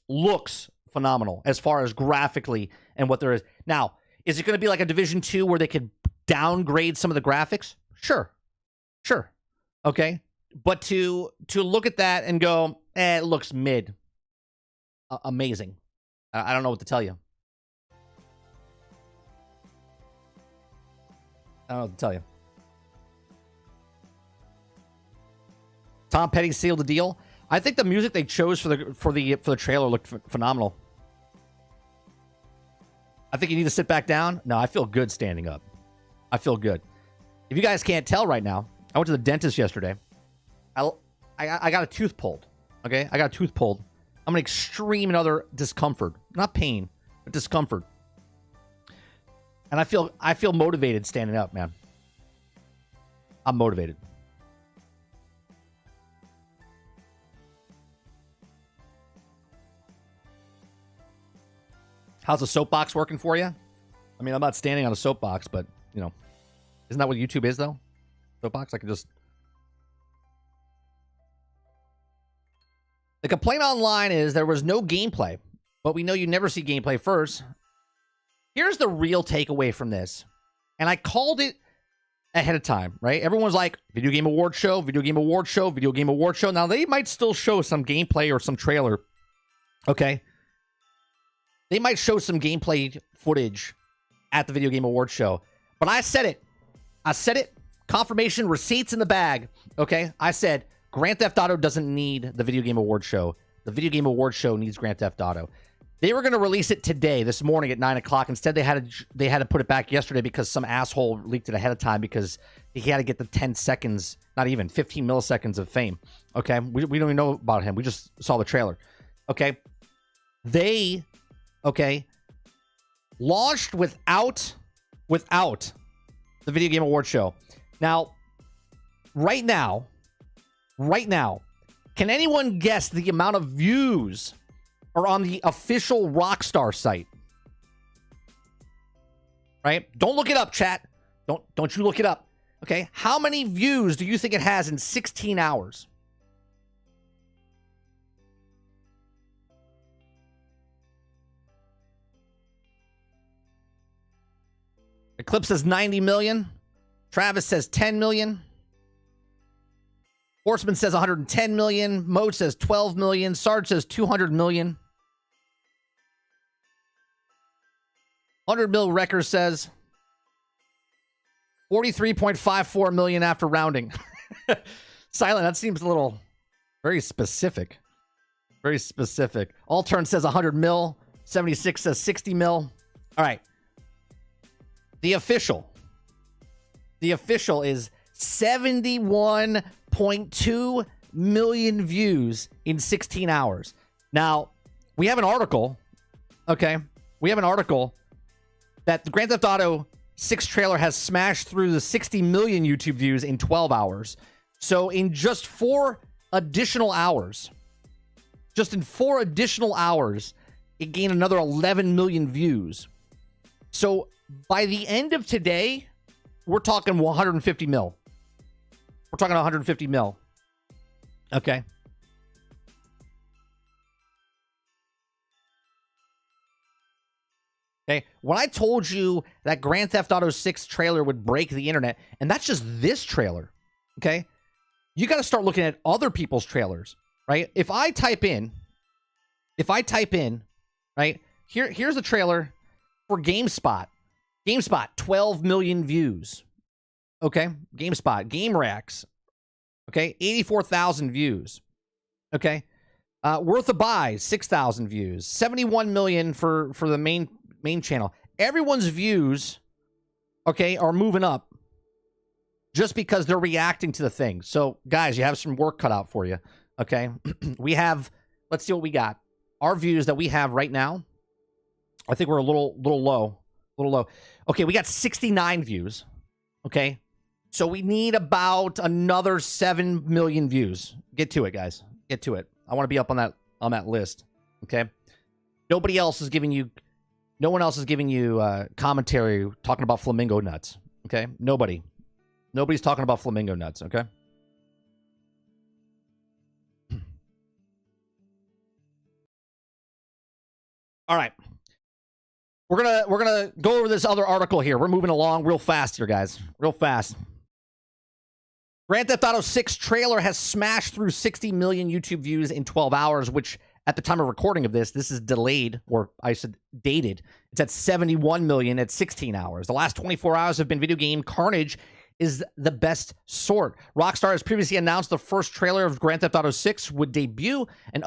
Looks phenomenal as far as graphically and what there is. Now, is it going to be like a Division 2 where they could downgrade some of the graphics? Sure. Okay. But to look at that and go, it looks mid. Amazing. I don't know what to tell you. Tom Petty sealed the deal. I think the music they chose for the trailer looked phenomenal. I think you need to sit back down. No, I feel good standing up. I feel good. If you guys can't tell right now, I went to the dentist yesterday. I got a tooth pulled. Okay, I got a tooth pulled. I'm in extreme and other discomfort, not pain, but discomfort. And I feel motivated standing up, man. I'm motivated. How's the soapbox working for you? I mean, I'm not standing on a soapbox, but, you know, isn't that what YouTube is, though? Soapbox? I can just... The complaint online is there was no gameplay, but we know you never see gameplay first. Here's the real takeaway from this, and I called it ahead of time, right? Everyone's like, video game award show, video game award show, video game award show. Now, they might still show some gameplay or some trailer, okay? They might show some gameplay footage at the video game award show, but I said it. Confirmation, receipts in the bag, okay? I said, Grand Theft Auto doesn't need the video game award show. The video game award show needs Grand Theft Auto. They were going to release it today, this morning at 9 o'clock. Instead, they had to put it back yesterday because some asshole leaked it ahead of time because he had to get the 10 seconds, not even 15 milliseconds of fame. Okay, we don't even know about him. We just saw the trailer. Okay, they launched without the video game award show. Now, right now, can anyone guess the amount of views are on the official Rockstar site? Right? Don't look it up, chat. Don't you look it up. Okay? How many views do you think it has in 16 hours? Eclipse says 90 million. Travis says 10 million. Horseman says 110 million. Mode says 12 million. Sarge says 200 million. 100 mil Wrecker says 43.54 million after rounding. Silent, that seems a little very specific. Very specific. Allturn says 100 mil. 76 says 60 mil. All right. The official is 71.2 million views in 16 hours. Now, we have an article, okay? We have an article that the Grand Theft Auto 6 trailer has smashed through the 60 million YouTube views in 12 hours. So in just 4 additional hours, it gained another 11 million views. So by the end of today, we're talking 150 mil. We're talking 150 mil. Okay. Okay. When I told you that Grand Theft Auto 6 trailer would break the internet, and that's just this trailer. Okay. You got to start looking at other people's trailers, right? If I type in, right, here's a trailer for GameSpot. GameSpot, 12 million views. Okay. GameSpot, GameRacks. Okay. 84,000 views. Okay. Worth a Buy, 6,000 views. 71 million for the main channel. Everyone's views, okay, are moving up just because they're reacting to the thing. So, guys, you have some work cut out for you, okay? We have, let's see what we got. Our views that we have right now, I think we're a little low. Okay, we got 69 views, okay? So we need about another 7 million views. Get to it, guys. Get to it. I want to be up on that list, okay? No one else is giving you commentary talking about flamingo nuts, okay? Nobody's talking about flamingo nuts, okay? All right. We're gonna go over this other article here. We're moving along real fast here, guys. Real fast. Grand Theft Auto 6 trailer has smashed through 60 million YouTube views in 12 hours, which at the time of recording of this is delayed, or I said dated. It's at 71 million at 16 hours. The last 24 hours have been video game carnage is the best sort. Rockstar has previously announced the first trailer of Grand Theft Auto 6 would debut, and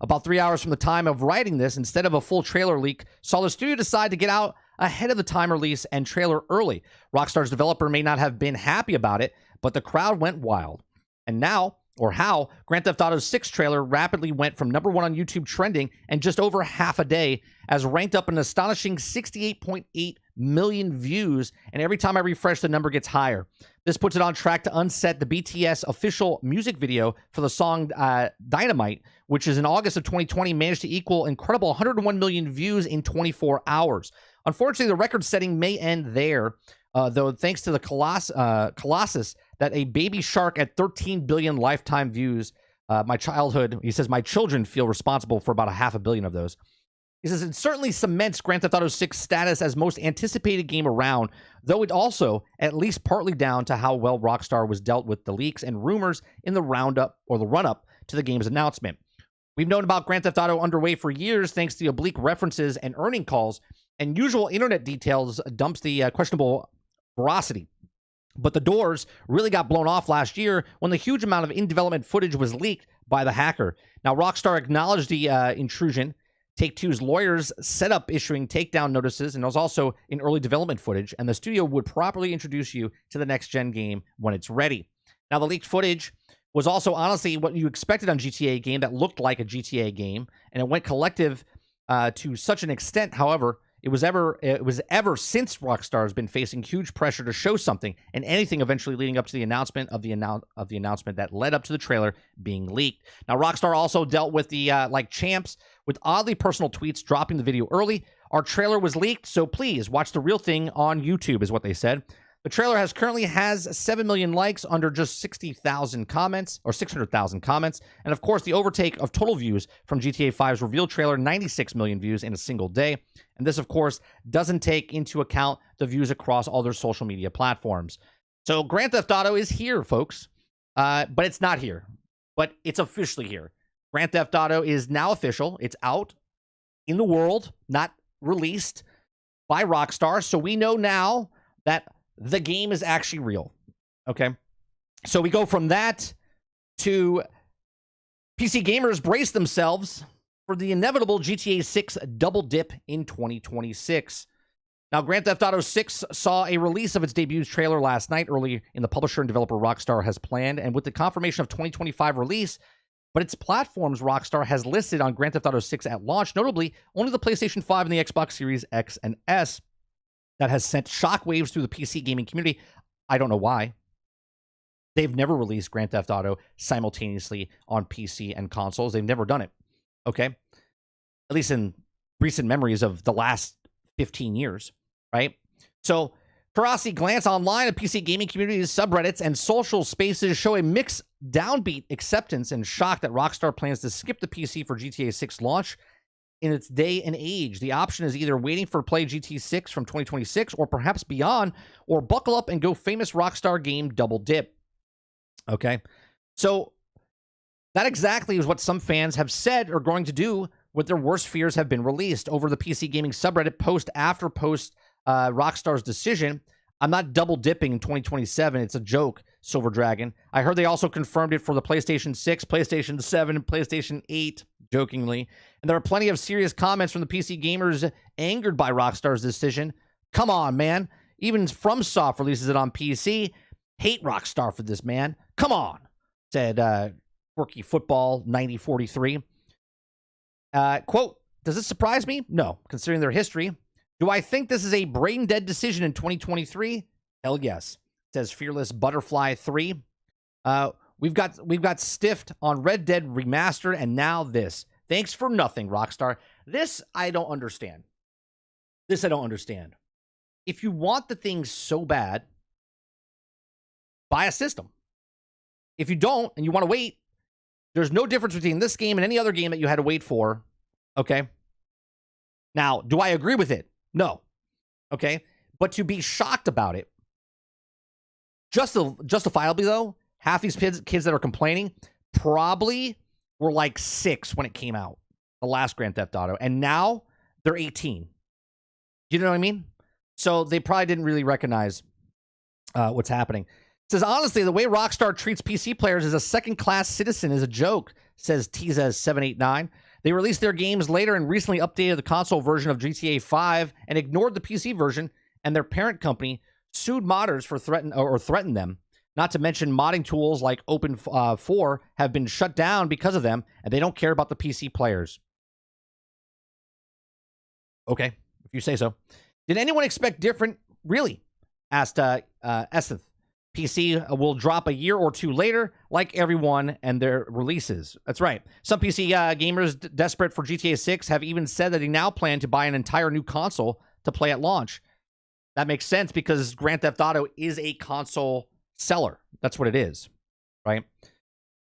about 3 hours from the time of writing this, instead of a full trailer leak, saw the studio decide to get out ahead of the time release and trailer early. Rockstar's developer may not have been happy about it, but the crowd went wild. And now, or how, Grand Theft Auto 6 trailer rapidly went from #1 on YouTube trending in just over half a day, as ranked up an astonishing 68.8 million views, and every time I refresh, the number gets higher. This puts it on track to unset the BTS official music video for the song Dynamite, which is in August of 2020 managed to equal incredible 101 million views in 24 hours. Unfortunately, the record-setting may end there, though thanks to the Colossus that a baby shark at 13 billion lifetime views, my children feel responsible for about 500 million of those. He says, it certainly cements Grand Theft Auto 6 status as most anticipated game around, though it also, at least partly down to how well Rockstar was dealt with the leaks and rumors in the run-up to the game's announcement. We've known about Grand Theft Auto underway for years thanks to the oblique references and earning calls, and usual internet details dumps the questionable veracity. But the doors really got blown off last year when the huge amount of in-development footage was leaked by the hacker. Now, Rockstar acknowledged the intrusion. Take-Two's lawyers set up issuing takedown notices, and it was also in early development footage, and the studio would properly introduce you to the next-gen game when it's ready. Now, the leaked footage was also honestly what you expected on GTA game that looked like a GTA game, and it went collective to such an extent, however, it was ever since Rockstar has been facing huge pressure to show something and anything, eventually leading up to the announcement of the announcement that led up to the trailer being leaked. Now, Rockstar also dealt with the like champs with oddly personal tweets dropping the video early. Our trailer was leaked, so please watch the real thing on YouTube, is what they said. The trailer currently has 7 million likes under just 60,000 comments, or 600,000 comments. And of course, the overtake of total views from GTA 5's reveal trailer, 96 million views in a single day. And this, of course, doesn't take into account the views across all their social media platforms. So Grand Theft Auto is here, folks. But it's not here. But it's officially here. Grand Theft Auto is now official. It's out in the world, not released by Rockstar. So we know now that the game is actually real. Okay. So we go from that to PC gamers brace themselves for the inevitable GTA 6 double dip in 2026. Now, Grand Theft Auto 6 saw a release of its debut trailer last night, early in the publisher and developer Rockstar has planned, and with the confirmation of 2025 release, but its platforms Rockstar has listed on Grand Theft Auto 6 at launch, notably only the PlayStation 5 and the Xbox Series X and S. That has sent shockwaves through the PC gaming community. I don't know why. They've never released Grand Theft Auto simultaneously on PC and consoles. They've never done it. Okay? At least in recent memories of the last 15 years, right? So, Karasi glance online at PC gaming communities, subreddits, and social spaces show a mixed downbeat acceptance and shock that Rockstar plans to skip the PC for GTA 6 launch in its day and age. The option is either waiting for play GT 6 from 2026 or perhaps beyond, or buckle up and go famous Rockstar game double dip. Okay, so that exactly is what some fans have said are going to do when their worst fears have been released over the PC gaming subreddit post after post Rockstar's decision. I'm not double dipping in 2027. It's a joke, Silver Dragon. I heard they also confirmed it for the PlayStation 6, PlayStation 7, and PlayStation 8, jokingly. And there are plenty of serious comments from the PC gamers angered by Rockstar's decision. Come on, man. Even FromSoft releases it on PC. Hate Rockstar for this, man. Come on, said Quirky Football 9043. Quote, does this surprise me? No, considering their history. Do I think this is a brain-dead decision in 2023? Hell yes, says Fearless Butterfly 3. We've got stiffed on Red Dead Remastered, and now this. Thanks for nothing, Rockstar. This I don't understand. If you want the thing so bad, buy a system. If you don't, and you want to wait, there's no difference between this game and any other game that you had to wait for. Okay? Now, do I agree with it? No. Okay? But to be shocked about it, justifiably though, half these kids that are complaining probably were like 6 when it came out, the last Grand Theft Auto, and now they're 18. You know what I mean? So they probably didn't really recognize what's happening. It says, honestly, the way Rockstar treats PC players as a second-class citizen is a joke, says Tizas789. They released their games later and recently updated the console version of GTA 5 and ignored the PC version, and their parent company sued modders for threatened them. Not to mention modding tools like Open4 have been shut down because of them, and they don't care about the PC players. Okay, if you say so. Did anyone expect different? Really? Asked Esseth. PC will drop a year or two later, like everyone and their releases. That's right. Some PC gamers desperate for GTA 6 have even said that they now plan to buy an entire new console to play at launch. That makes sense because Grand Theft Auto is a console seller. That's what it is, right?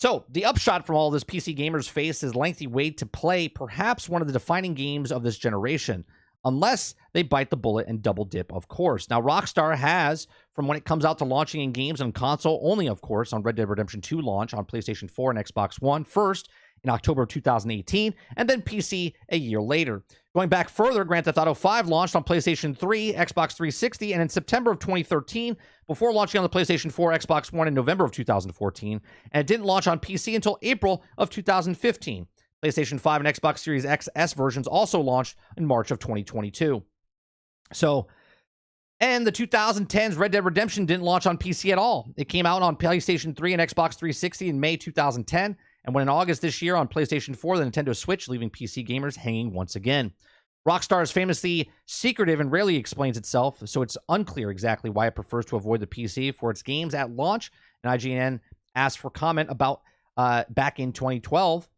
So the upshot from all this PC gamers face is lengthy wait to play perhaps one of the defining games of this generation. Unless they bite the bullet and double dip, of course. Now, Rockstar has, from when it comes out to launching in games on console, only, of course, on Red Dead Redemption 2 launch on PlayStation 4 and Xbox One, first in October of 2018, and then PC a year later. Going back further, Grand Theft Auto 5 launched on PlayStation 3, Xbox 360, and in September of 2013, before launching on the PlayStation 4, Xbox One in November of 2014, and it didn't launch on PC until April of 2015. PlayStation 5 and Xbox Series XS versions also launched in March of 2022. So, and the 2010s Red Dead Redemption didn't launch on PC at all. It came out on PlayStation 3 and Xbox 360 in May 2010, and went in August this year on PlayStation 4, the Nintendo Switch, leaving PC gamers hanging once again. Rockstar is famously secretive and rarely explains itself, so it's unclear exactly why it prefers to avoid the PC for its games at launch, and IGN asked for comment about back in 2012.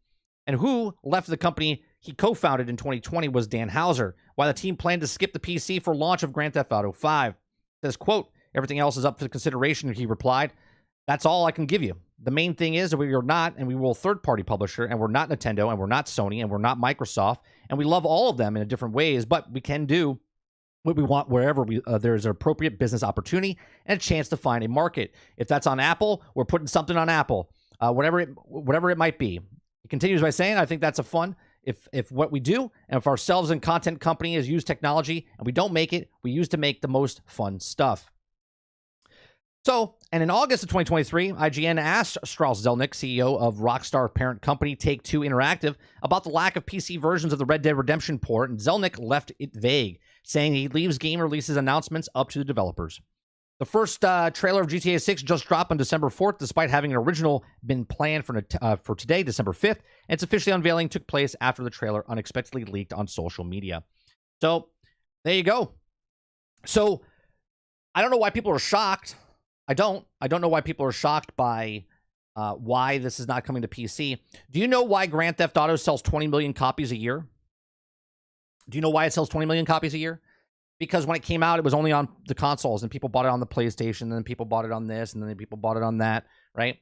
And who left the company he co-founded in 2020 was Dan Houser, while the team planned to skip the PC for launch of Grand Theft Auto 5. It says, quote, everything else is up for consideration, he replied. That's all I can give you. The main thing is that we are not, and we will third-party publisher, and we're not Nintendo, and we're not Sony, and we're not Microsoft, and we love all of them in different ways, but we can do what we want wherever there's an appropriate business opportunity and a chance to find a market. If that's on Apple, we're putting something on Apple, whatever it might be. He continues by saying, I think that's a fun, if what we do, and if ourselves and content company is use technology, and we don't make it, we use to make the most fun stuff. So, and in August of 2023, IGN asked Strauss Zelnick, CEO of Rockstar parent company Take-Two Interactive, about the lack of PC versions of the Red Dead Redemption port, and Zelnick left it vague, saying he leaves game releases announcements up to the developers. The first trailer of GTA 6 just dropped on December 4th, despite having an original been planned for today, December 5th, and its officially unveiling took place after the trailer unexpectedly leaked on social media. So, there you go. So, I don't know why people are shocked. I don't know why people are shocked by why this is not coming to PC. Do you know why Grand Theft Auto sells 20 million copies a year? Do you know why it sells 20 million copies a year? because when it came out, it was only on the consoles, and people bought it on the PlayStation, and then people bought it on this, and then people bought it on that, right?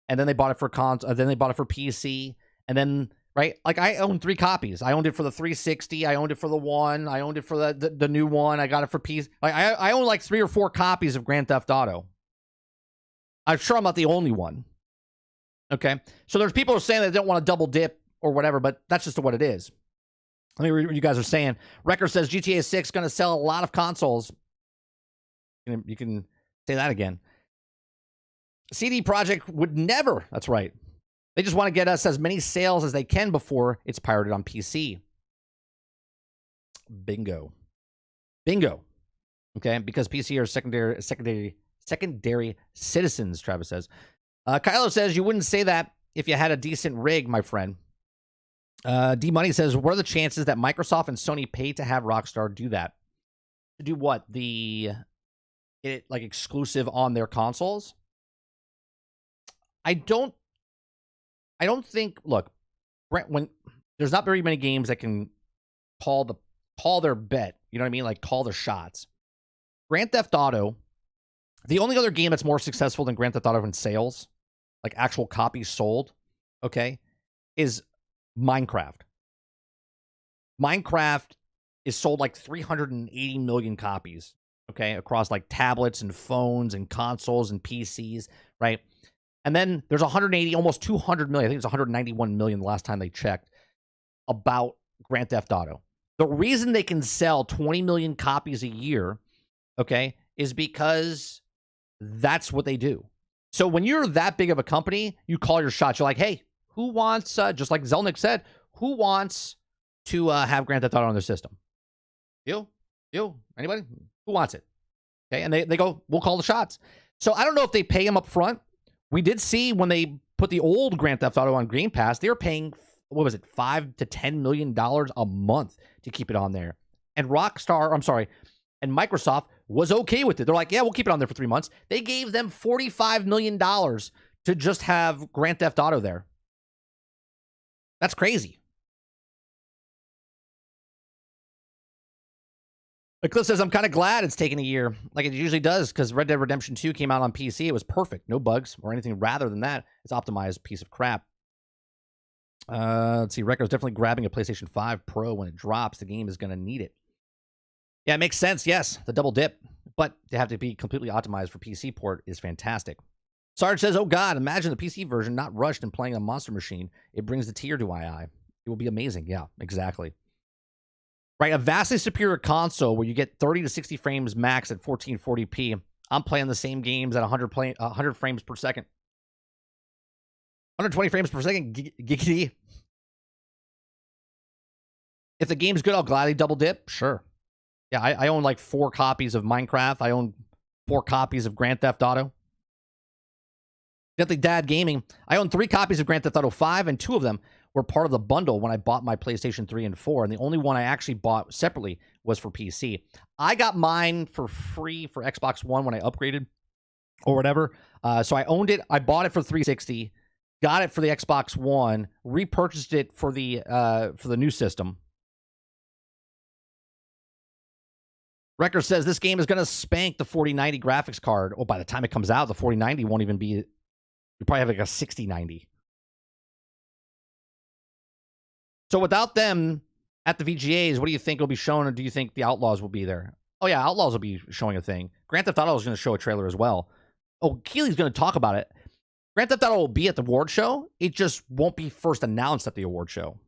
And then they bought it for then they bought it for PC, and then right, like I owned 3 copies. I owned it for the 360, I owned it for the One, I owned it for the new one. I got it for PC. Like I own like 3 or 4 copies of Grand Theft Auto. I'm sure I'm not the only one. Okay, so there's people who are saying they don't want to double dip or whatever, but that's just what it is. Let me read what you guys are saying. Wrecker says GTA 6 going to sell a lot of consoles. You can say that again. CD Projekt would never. That's right. They just want to get us as many sales as they can before it's pirated on PC. Bingo. Bingo. Okay, because PC are secondary citizens, Travis says. Kylo says you wouldn't say that if you had a decent rig, my friend. D Money says, what are the chances that Microsoft and Sony pay to have Rockstar do that? To do what? Like exclusive on their consoles? I don't think, look, when there's not very many games that can call their bet, you know what I mean? Like call their shots. Grand Theft Auto, the only other game that's more successful than Grand Theft Auto in sales, like actual copies sold, okay, is Minecraft. Minecraft is sold like 380 million copies, okay, across like tablets and phones and consoles and PCs, right? And then there's 180, almost 200 million. I think it's 191 million the last time they checked about Grand Theft Auto. The reason they can sell 20 million copies a year, okay, is because that's what they do. So when you're that big of a company, you call your shots. You're like, hey, who wants, just like Zelnick said, who wants to have Grand Theft Auto on their system? You? Anybody? Who wants it? Okay, and they go, we'll call the shots. So I don't know if they pay them up front. We did see when they put the old Grand Theft Auto on Game Pass, they were paying, what was it, $5 to $10 million a month to keep it on there. And and Microsoft was okay with it. They're like, yeah, we'll keep it on there for 3 months. They gave them $45 million to just have Grand Theft Auto there. That's crazy. Cliff says, I'm kind of glad it's taken a year, like it usually does, because Red Dead Redemption 2 came out on PC. It was perfect. No bugs or anything rather than that. It's optimized piece of crap. Let's see. Recco's definitely grabbing a PlayStation 5 Pro when it drops. The game is going to need it. Yeah, it makes sense. Yes, the double dip. But to have to be completely optimized for PC port is fantastic. Sarge says, oh God, imagine the PC version not rushed and playing a Monster Machine. It brings the tear to my eye. It will be amazing. Yeah, exactly. Right, a vastly superior console where you get 30 to 60 frames max at 1440p. I'm playing the same games at 100 frames per second. 120 frames per second, giggity. If the game's good, I'll gladly double dip. Sure. Yeah, I own like 4 copies of Minecraft. I own 4 copies of Grand Theft Auto. Deadly Dad Gaming. I own 3 copies of Grand Theft Auto 5, and 2 of them were part of the bundle when I bought my PlayStation 3 and 4, and the only one I actually bought separately was for PC. I got mine for free for Xbox One when I upgraded or whatever. So I owned it. I bought it for 360, got it for the Xbox One, repurchased it for the new system. Wrecker says this game is going to spank the 4090 graphics card. Oh, by the time it comes out, the 4090 won't even be... You probably have like a 6090. So without them at the VGAs, what do you think will be shown, or do you think the Outlaws will be there? Oh yeah, Outlaws will be showing a thing. Grand Theft Auto is going to show a trailer as well. Oh, Keely's going to talk about it. Grand Theft Auto will be at the award show. It just won't be first announced at the award show.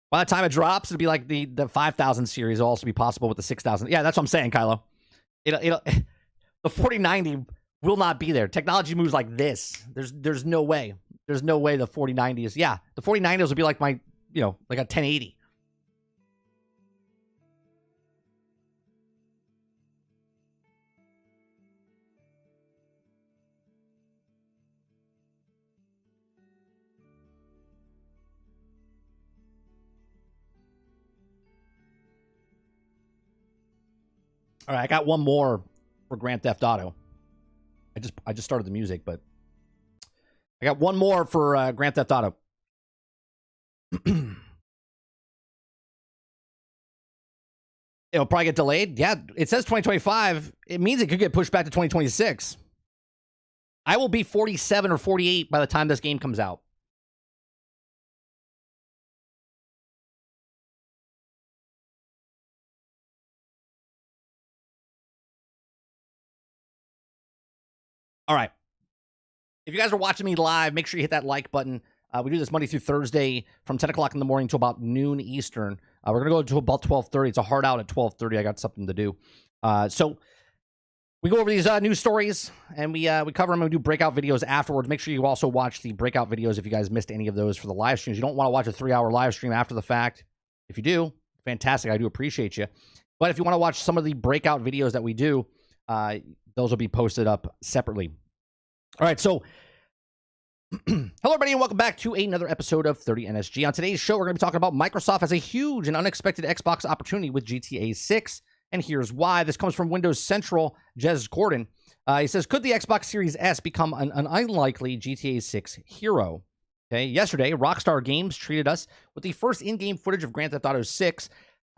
By the time it drops, it'll be like the 5000 series will also be possible with the 6000. Yeah, that's what I'm saying, Kylo. It'll the 4090 will not be there. Technology moves like this. There's no way. There's no way the 4090 is. Yeah, the 4090s will be like my, like a 1080. All right, I got one more for Grand Theft Auto. I just started the music, but I got one more for Grand Theft Auto. It'll probably get delayed. Yeah, it says 2025. It means it could get pushed back to 2026. I will be 47 or 48 by the time this game comes out. All right. If you guys are watching me live, make sure you hit that like button. We do this Monday through Thursday from 10 o'clock in the morning to about noon Eastern. We're going to go to about 12:30. It's a hard out at 12:30. I got something to do. So we go over these news stories, and we cover them, and we do breakout videos afterwards. Make sure you also watch the breakout videos if you guys missed any of those for the live streams. You don't want to watch a 3-hour live stream after the fact. If you do, fantastic. I do appreciate you. But if you want to watch some of the breakout videos that we do, those will be posted up separately. All right, so hello, everybody, and welcome back to another episode of 30 NSG. On today's show, we're going to be talking about Microsoft has a huge and unexpected Xbox opportunity with GTA 6, and here's why. This comes from Windows Central, Jez Gordon. He says, could the Xbox Series S become an unlikely GTA 6 hero? Okay, yesterday, Rockstar Games treated us with the first in-game footage of Grand Theft Auto 6.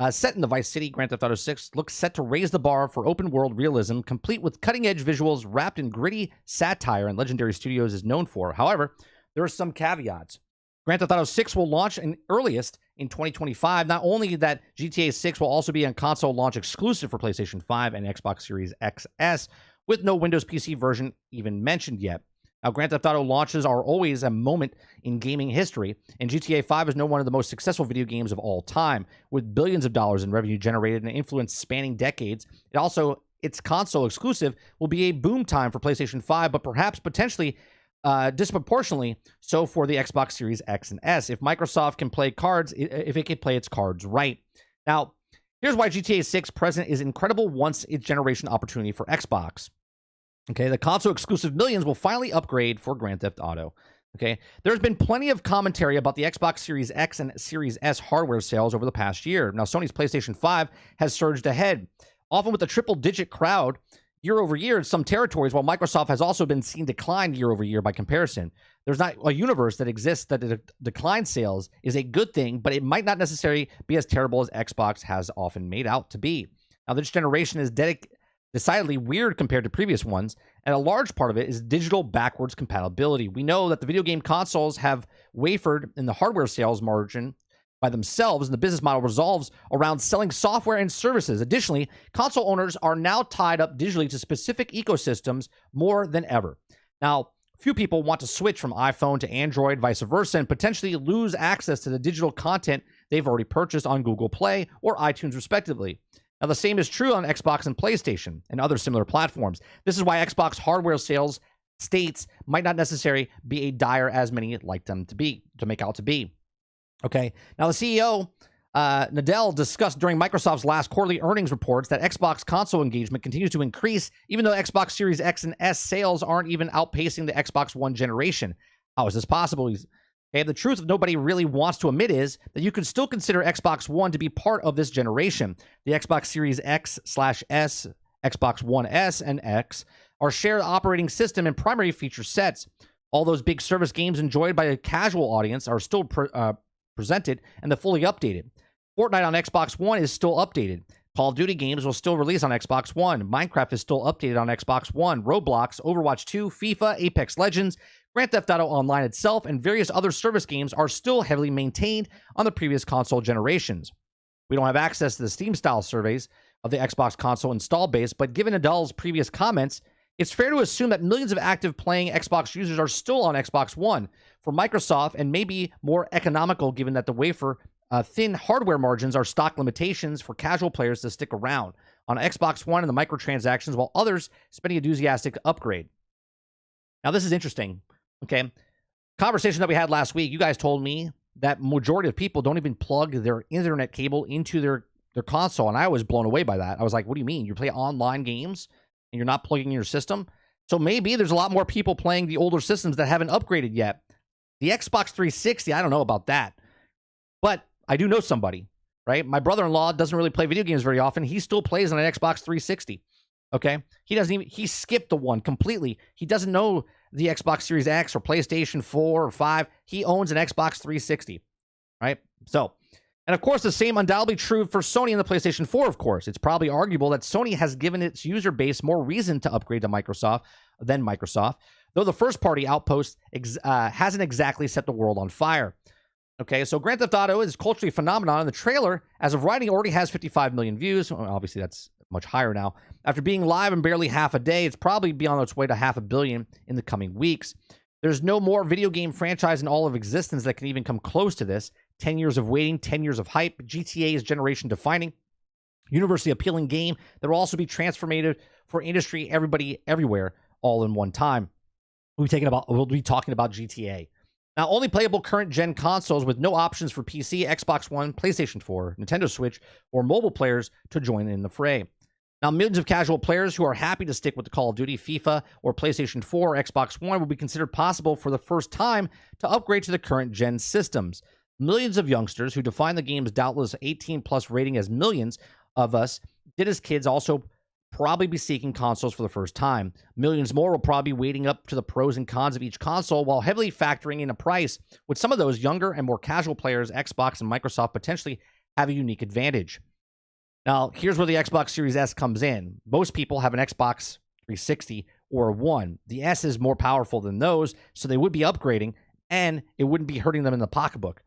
Set in the Vice City, Grand Theft Auto 6 looks set to raise the bar for open-world realism, complete with cutting-edge visuals wrapped in gritty satire and Legendary Studios is known for. However, there are some caveats. Grand Theft Auto 6 will launch in earliest in 2025. Not only that, GTA 6 will also be a console launch exclusive for PlayStation 5 and Xbox Series XS, with no Windows PC version even mentioned yet. Now, Grand Theft Auto launches are always a moment in gaming history, and GTA 5 is now one of the most successful video games of all time, with billions of dollars in revenue generated and influence spanning decades. Its console exclusive will be a boom time for PlayStation 5, but perhaps potentially disproportionately so for the Xbox Series X and S, if Microsoft can play cards, if it can play its cards right. Now, here's why GTA 6 present is incredible once-in-generation opportunity for Xbox. Okay, the console exclusive millions will finally upgrade for Grand Theft Auto. Okay, there's been plenty of commentary about the Xbox Series X and Series S hardware sales over the past year. Now, Sony's PlayStation 5 has surged ahead, often with a triple-digit crowd year over year in some territories, while Microsoft has also been seen decline year over year by comparison. There's not a universe that exists that decline sales is a good thing, but it might not necessarily be as terrible as Xbox has often made out to be. Now, this generation is decidedly weird compared to previous ones, and a large part of it is digital backwards compatibility. We know that the video game consoles have wavered in the hardware sales margin by themselves, and the business model revolves around selling software and services. Additionally, console owners are now tied up digitally to specific ecosystems more than ever. Now, few people want to switch from iPhone to Android, vice versa, and potentially lose access to the digital content they've already purchased on Google Play or iTunes, respectively. Now, the same is true on Xbox and PlayStation and other similar platforms. This is why Xbox hardware sales states might not necessarily be as dire as many like them to make out to be. Okay. Now, the CEO, Nadell, discussed during Microsoft's last quarterly earnings reports that Xbox console engagement continues to increase, even though Xbox Series X and S sales aren't even outpacing the Xbox One generation. How is this possible? Okay, the truth nobody really wants to admit is that you can still consider Xbox One to be part of this generation. The Xbox Series X/S, Xbox One S, and X are shared operating system and primary feature sets. All those big service games enjoyed by a casual audience are still presented and they're fully updated. Fortnite on Xbox One is still updated. Call of Duty games will still release on Xbox One. Minecraft is still updated on Xbox One. Roblox, Overwatch 2, FIFA, Apex Legends, Grand Theft Auto Online itself, and various other service games are still heavily maintained on the previous console generations. We don't have access to the Steam-style surveys of the Xbox console install base, but given Adele's previous comments, it's fair to assume that millions of active playing Xbox users are still on Xbox One. For Microsoft, and maybe more economical given that the wafer thin hardware margins are stock limitations for casual players to stick around on Xbox One and the microtransactions, while others spending enthusiastic upgrade. Now, this is interesting. Okay, conversation that we had last week, you guys told me that majority of people don't even plug their internet cable into their console, and I was blown away by that. I was like, what do you mean? You play online games and you're not plugging in your system? So maybe there's a lot more people playing the older systems that haven't upgraded yet. The Xbox 360, I don't know about that, but I do know somebody, right? My brother-in-law doesn't really play video games very often. He still plays on an Xbox 360. Okay, he skipped the one completely. He doesn't know the Xbox Series X or PlayStation 4 or 5. He owns an Xbox 360. right? So, and of course, the same undoubtedly true for Sony and the PlayStation 4, of course. It's probably arguable that Sony has given its user base more reason to upgrade to Microsoft than Microsoft, though the first-party Outpost hasn't exactly set the world on fire. Okay, so Grand Theft Auto is culturally a phenomenon, and the trailer, as of writing, already has 55 million views. Well, obviously, that's much higher now. After being live in barely half a day, it's probably be on its way to 500 million in the coming weeks. There's no more video game franchise in all of existence that can even come close to this. 10 years of waiting, 10 years of hype. GTA is generation-defining, universally appealing game that will also be transformative for industry, everybody, everywhere, all in one time. We'll be talking about GTA. Now, only playable current-gen consoles with no options for PC, Xbox One, PlayStation 4, Nintendo Switch, or mobile players to join in the fray. Now, millions of casual players who are happy to stick with the Call of Duty, FIFA, or PlayStation 4 or Xbox One will be considered possible for the first time to upgrade to the current-gen systems. Millions of youngsters who define the game's doubtless 18-plus rating as millions of us did as kids also probably be seeking consoles for the first time. Millions more will probably be weighing up to the pros and cons of each console while heavily factoring in a price, with some of those younger and more casual players, Xbox and Microsoft, potentially have a unique advantage. Now, here's where the Xbox Series S comes in. Most people have an Xbox 360 or a One. The S is more powerful than those, so they would be upgrading, and it wouldn't be hurting them in the pocketbook.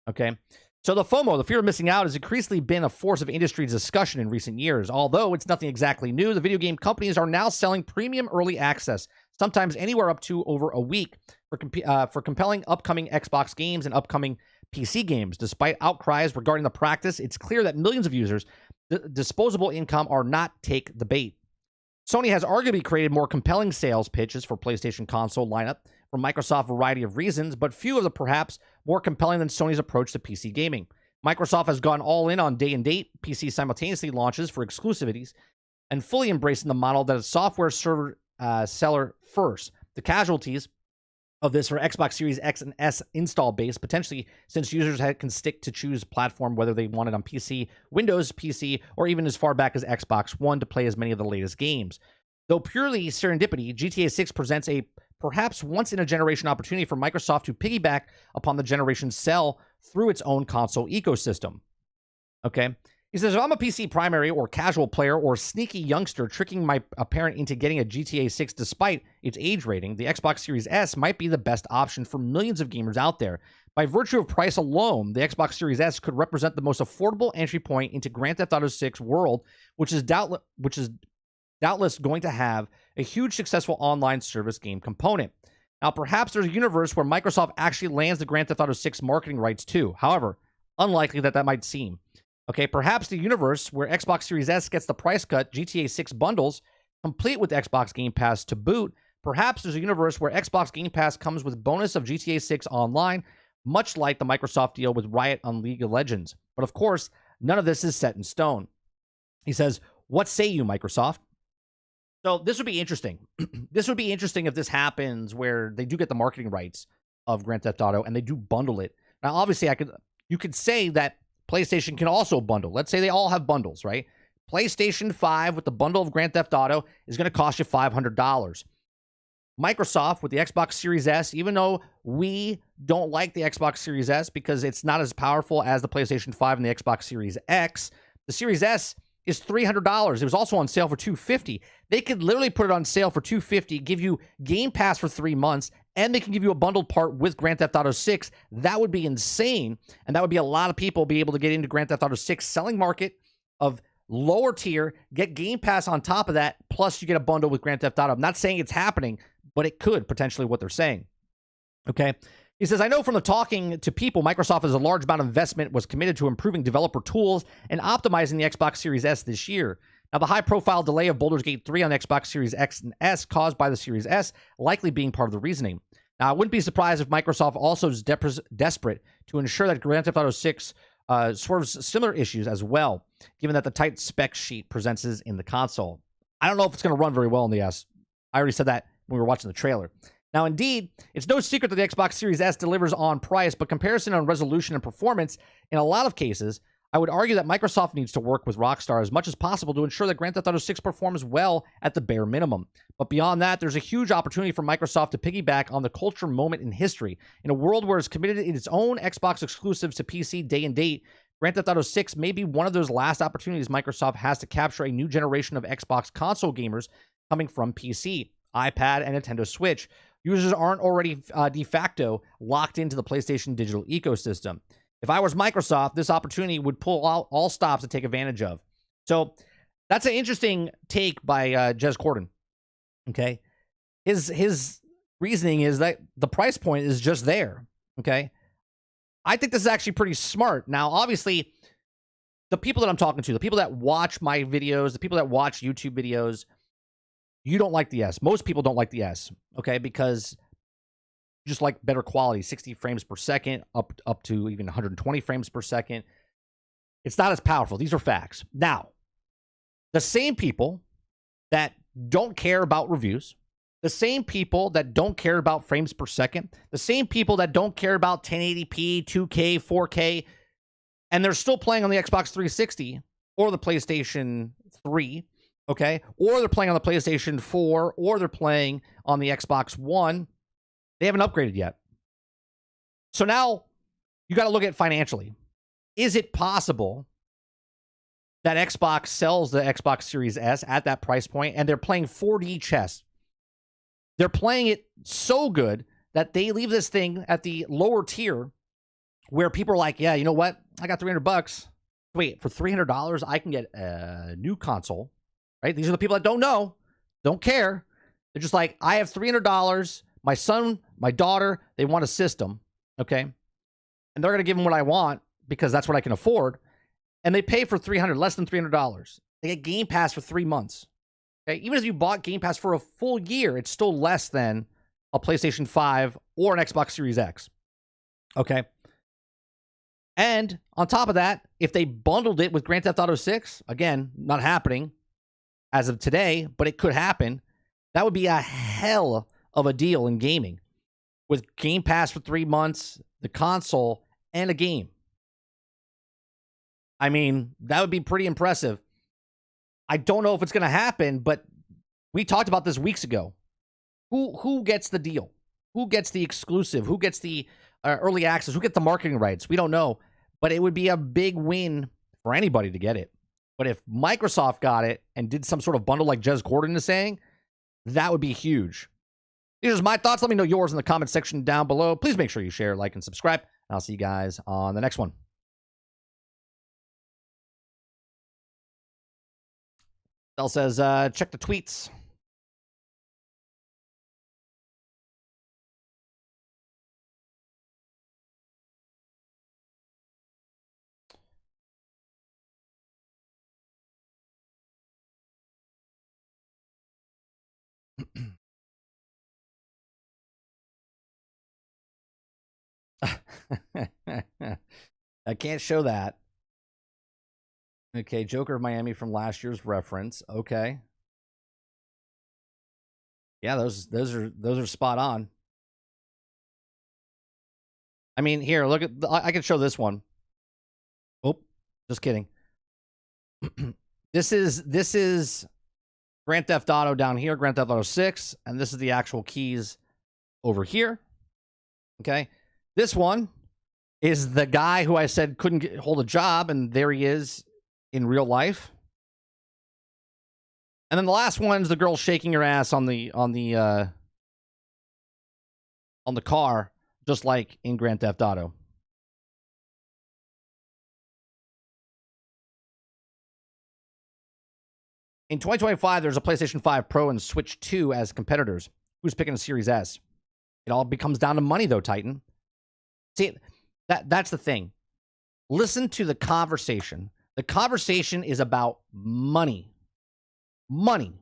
Okay? So the FOMO, the fear of missing out, has increasingly been a force of industry discussion in recent years. Although it's nothing exactly new, the video game companies are now selling premium early access, sometimes anywhere up to over a week, for compelling upcoming Xbox games and upcoming PC games. Despite outcries regarding the practice, it's clear that millions of users' disposable income are not take the bait. Sony has arguably created more compelling sales pitches for PlayStation console lineup for Microsoft, a variety of reasons, but few of them perhaps more compelling than Sony's approach to PC gaming. Microsoft has gone all in on day-and-date PC simultaneously launches for exclusivities and fully embracing the model that is software server seller first. The casualties of this for Xbox Series X and S install base, potentially since users can stick to choose platform whether they want it on PC, Windows PC, or even as far back as Xbox One to play as many of the latest games. Though purely serendipity, GTA 6 presents a perhaps once-in-a-generation opportunity for Microsoft to piggyback upon the generation's sell through its own console ecosystem. Okay? He says, if I'm a PC primary or casual player or sneaky youngster tricking my parent into getting a GTA 6 despite its age rating, the Xbox Series S might be the best option for millions of gamers out there. By virtue of price alone, the Xbox Series S could represent the most affordable entry point into Grand Theft Auto 6 world, which is doubtless going to have a huge successful online service game component. Now, perhaps there's a universe where Microsoft actually lands the Grand Theft Auto 6 marketing rights too. However, unlikely that might seem. Okay, perhaps the universe where Xbox Series S gets the price cut GTA 6 bundles, complete with Xbox Game Pass to boot. Perhaps there's a universe where Xbox Game Pass comes with bonus of GTA 6 online, much like the Microsoft deal with Riot on League of Legends. But of course, none of this is set in stone. He says, what say you, Microsoft? So this would be interesting. This would be interesting if this happens where they do get the marketing rights of Grand Theft Auto and they do bundle it. Now, obviously, you could say that PlayStation can also bundle. Let's say they all have bundles, right? PlayStation 5 with the bundle of Grand Theft Auto is going to cost you $500. Microsoft with the Xbox Series S, even though we don't like the Xbox Series S because it's not as powerful as the PlayStation 5 and the Xbox Series X, the Series S is $300. It was also on sale for $250. They could literally put it on sale for $250, give you Game Pass for 3 months, and they can give you a bundled part with Grand Theft Auto 6. That would be insane, and that would be a lot of people be able to get into Grand Theft Auto 6 selling market of lower tier, get Game Pass on top of that, plus you get a bundle with Grand Theft Auto. I'm not saying it's happening, but it could potentially what they're saying. Okay? He says, I know from the talking to people, Microsoft has a large amount of investment was committed to improving developer tools and optimizing the Xbox Series S this year. Now, the high-profile delay of Baldur's Gate 3 on Xbox Series X and S caused by the Series S likely being part of the reasoning. Now, I wouldn't be surprised if Microsoft also is desperate to ensure that Grand Theft Auto 6 swerves similar issues as well, given that the tight spec sheet presents in the console. I don't know if it's going to run very well in the S. I already said that when we were watching the trailer. Now, indeed, it's no secret that the Xbox Series S delivers on price, but comparison on resolution and performance, in a lot of cases, I would argue that Microsoft needs to work with Rockstar as much as possible to ensure that Grand Theft Auto 6 performs well at the bare minimum. But beyond that, there's a huge opportunity for Microsoft to piggyback on the culture moment in history. In a world where it's committed in its own Xbox exclusives to PC day and date, Grand Theft Auto 6 may be one of those last opportunities Microsoft has to capture a new generation of Xbox console gamers coming from PC, iPad, and Nintendo Switch. Users aren't already de facto locked into the PlayStation digital ecosystem. If I was Microsoft, this opportunity would pull out all stops to take advantage of. So that's an interesting take by Jez Corden. Okay. His reasoning is that the price point is just there. Okay. I think this is actually pretty smart. Now, obviously, the people that I'm talking to, the people that watch my videos, the people that watch YouTube videos, you don't like the S. Most people don't like the S. Okay. Because just like better quality, 60 frames per second, up to even 120 frames per second. It's not as powerful. These are facts. Now, the same people that don't care about reviews, the same people that don't care about frames per second, the same people that don't care about 1080p, 2K, 4K, and they're still playing on the Xbox 360 or the PlayStation 3, okay? Or they're playing on the PlayStation 4, or they're playing on the Xbox One. They haven't upgraded yet. So now you got to look at it financially. Is it possible that Xbox sells the Xbox Series S at that price point and they're playing 4D chess? They're playing it so good that they leave this thing at the lower tier where people are like, yeah, you know what? I got $300. Wait, for $300, I can get a new console, right? These are the people that don't know, don't care. They're just like, I have $300. My son, my daughter, they want a system, okay? And they're going to give them what I want because that's what I can afford. And they pay for $300, less than $300. They get Game Pass for 3 months. Okay? Even if you bought Game Pass for a full year, it's still less than a PlayStation 5 or an Xbox Series X. Okay? And on top of that, if they bundled it with Grand Theft Auto 6, again, not happening as of today, but it could happen, that would be a hell of a deal in gaming with Game Pass for 3 months, the console, and a game. I mean, that would be pretty impressive. I don't know if it's going to happen, but we talked about this weeks ago. Who gets the deal? Who gets the exclusive? Who gets the early access? Who gets the marketing rights? We don't know, but it would be a big win for anybody to get it. But if Microsoft got it and did some sort of bundle like Jez Corden is saying, that would be huge. These are my thoughts. Let me know yours in the comment section down below. Please make sure you share, like, and subscribe. And I'll see you guys on the next one. Bell says, check the tweets. I can't show that. Okay, Joker of Miami from last year's reference. Okay. Yeah, those are spot on. I mean, here, look at I can show this one. Oh, just kidding. This is Grand Theft Auto down here, Grand Theft Auto 6, and this is the actual keys over here. Okay. This one is the guy who I said couldn't hold a job, and there he is in real life. And then the last one's the girl shaking her ass on the car, just like in Grand Theft Auto. In 2025, there's a PlayStation 5 Pro and Switch 2 as competitors. Who's picking a Series S? It all becomes down to money, though, Titan. See, that's the thing. Listen to the conversation. The conversation is about money. Money.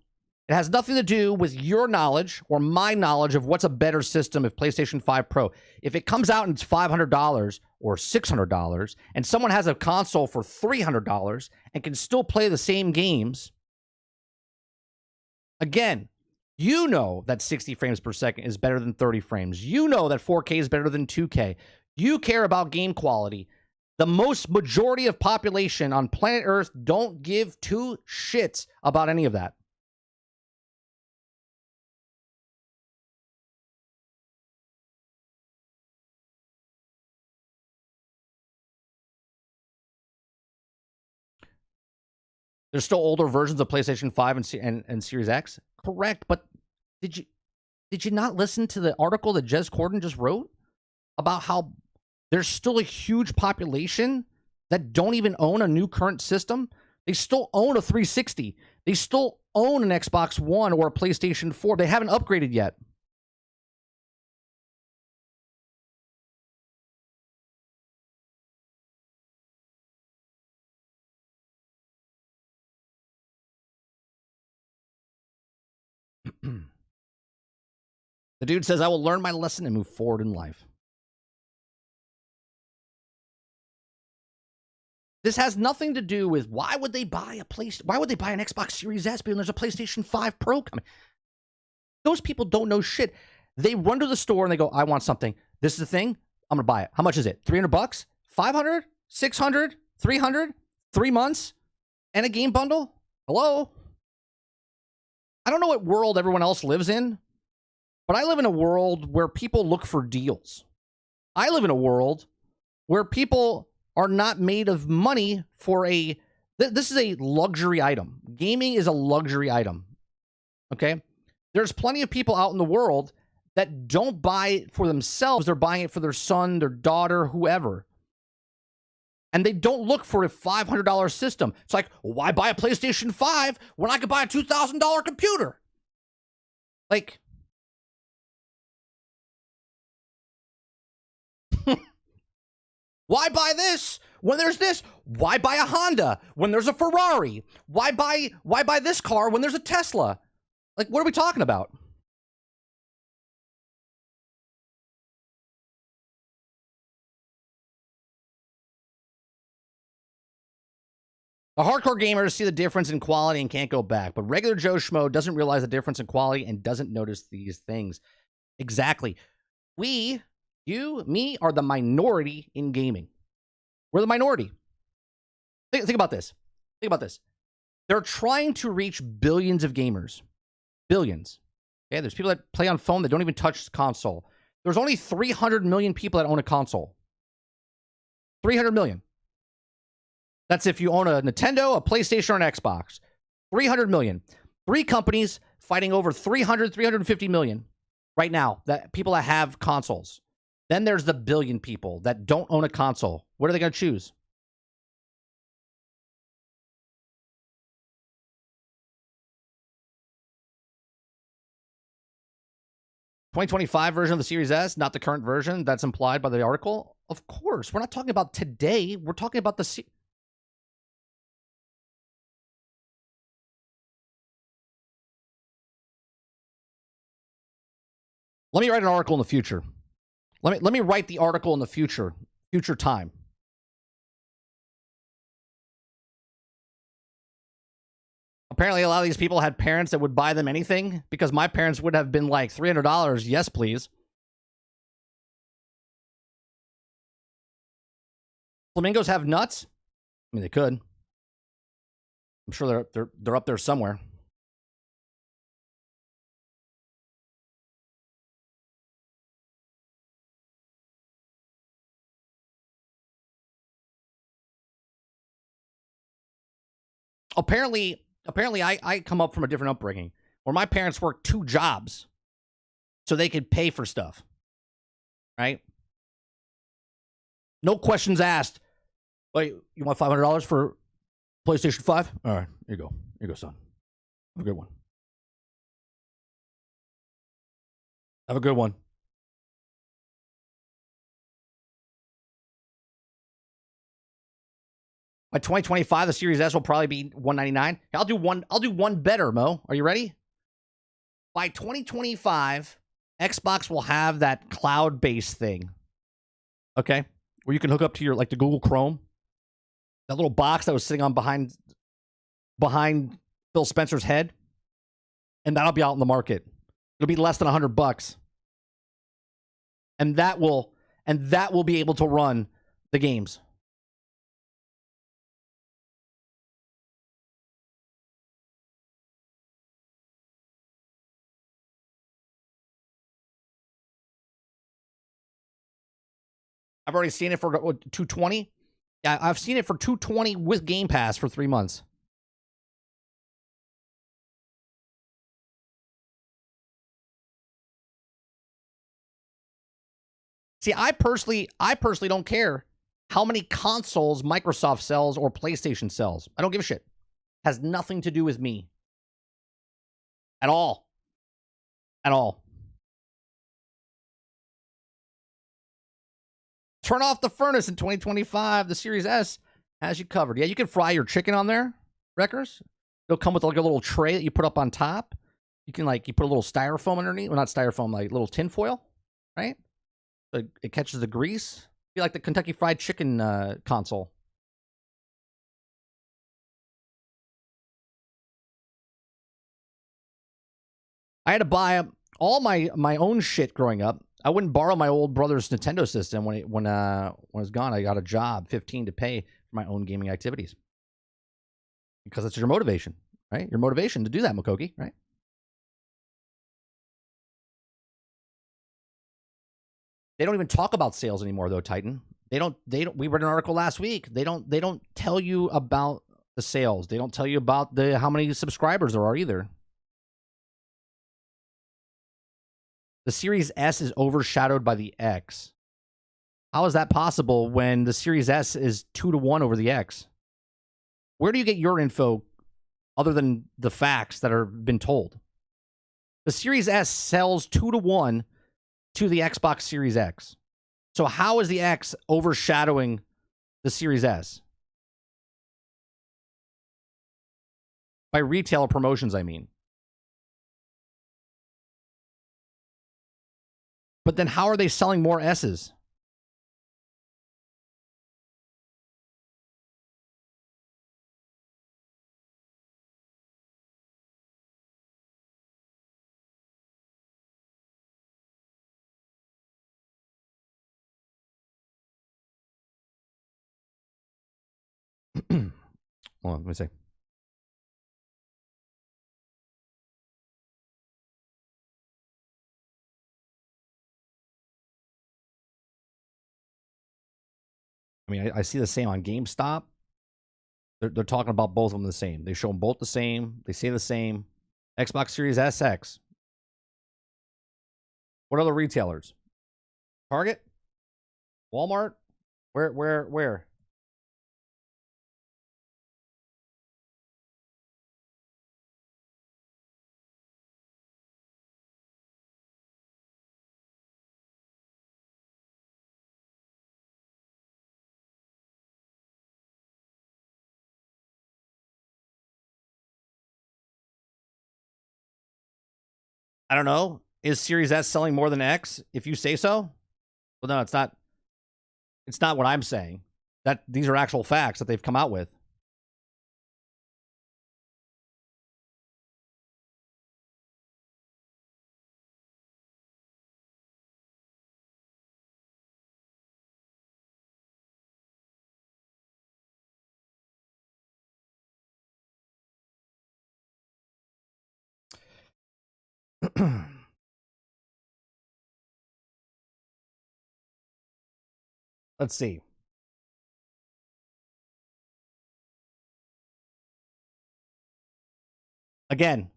It has nothing to do with your knowledge or my knowledge of what's a better system if PlayStation 5 Pro. If it comes out and it's $500 or $600 and someone has a console for $300 and can still play the same games, again, you know that 60 frames per second is better than 30 frames. You know that 4K is better than 2K. You care about game quality. The most majority of population on planet Earth don't give two shits about any of that. There's still older versions of PlayStation 5 and Series X. Correct, but did you not listen to the article that Jez Corden just wrote about how there's still a huge population that don't even own a new current system? They still own a 360. They still own an Xbox One or a PlayStation 4. They haven't upgraded yet. The dude says, I will learn my lesson and move forward in life. This has nothing to do with why would they buy an Xbox Series S when there's a PlayStation 5 Pro coming? Those people don't know shit. They run to the store and they go, I want something. This is the thing. I'm going to buy it. How much is it? $300? 500? 600? 300? 3 months? And a game bundle? Hello? I don't know what world everyone else lives in, but I live in a world where people look for deals. I live in a world where people are not made of money for this is a luxury item. Gaming is a luxury item. Okay? There's plenty of people out in the world that don't buy it for themselves. They're buying it for their son, their daughter, whoever. And they don't look for a $500 system. It's like, why buy a PlayStation 5 when I could buy a $2,000 computer? Like, why buy this when there's this? Why buy a Honda when there's a Ferrari? Why buy this car when there's a Tesla? Like, what are we talking about? The hardcore gamers see the difference in quality and can't go back, but regular Joe Schmo doesn't realize the difference in quality and doesn't notice these things. Exactly. You, me, are the minority in gaming. We're the minority. Think about this. Think about this. They're trying to reach billions of gamers. Billions. Okay, there's people that play on phone that don't even touch the console. There's only 300 million people that own a console. 300 million. That's if you own a Nintendo, a PlayStation, or an Xbox. 300 million. 3 companies fighting over 350 million right now. That people that have consoles. Then there's the billion people that don't own a console. What are they going to choose? $2025 version of the Series S, not the current version that's implied by the article? Of course. We're not talking about today. We're talking about the... Let me write an article in the future. Let me write the article in the future time. Apparently, a lot of these people had parents that would buy them anything because my parents would have been like $300. Yes, please. Flamingos have nuts? I mean, they could. I'm sure they're up there somewhere. Apparently I come up from a different upbringing where my parents worked 2 jobs so they could pay for stuff. Right? No questions asked. Wait, you want $500 for PlayStation 5? All right, here you go. Here you go, son. Have a good one. Have a good one. By 2025, the Series S will probably be $199. I'll do one better, Mo. Are you ready? By 2025, Xbox will have that cloud-based thing. Okay? Where you can hook up to your, like, the Google Chrome. That little box that was sitting on behind Phil Spencer's head. And that'll be out in the market. It'll be less than $100. And that will be able to run the games. I've already seen it for 220. Yeah, I've seen it for 220 with Game Pass for 3 months. See, I personally don't care how many consoles Microsoft sells or PlayStation sells. I don't give a shit. Has nothing to do with me. At all. At all. Turn off the furnace in 2025. The Series S has you covered. Yeah, you can fry your chicken on there, Wreckers. It'll come with like a little tray that you put up on top. You can you put a little styrofoam underneath. Well, not styrofoam, like little tin foil, right? So it catches the grease. Be like the Kentucky Fried Chicken console. I had to buy all my own shit growing up. I wouldn't borrow my old brother's Nintendo system when it was gone. I got a job, 15 to pay for my own gaming activities. Because it's your motivation, right? Your motivation to do that, Mokoki, right? They don't even talk about sales anymore, though, Titan. They don't. We read an article last week. They don't tell you about the sales. They don't tell you about how many subscribers there are either. The Series S is overshadowed by the X. How is that possible when the Series S is 2-to-1 over the X? Where do you get your info other than the facts that are been told? The Series S sells 2-to-1 to the Xbox Series X. So how is the X overshadowing the Series S? By retailer promotions, I mean. But then how are they selling more S's? Hold on, let me see. I mean, I see the same on GameStop. They're talking about both of them the same. They show them both the same. They say the same. Xbox Series SX. What other retailers? Target? Walmart? Where? I don't know. Is Series S selling more than X? If you say so? Well, no, it's not. It's not what I'm saying. That these are actual facts that they've come out with. Let's see. Again,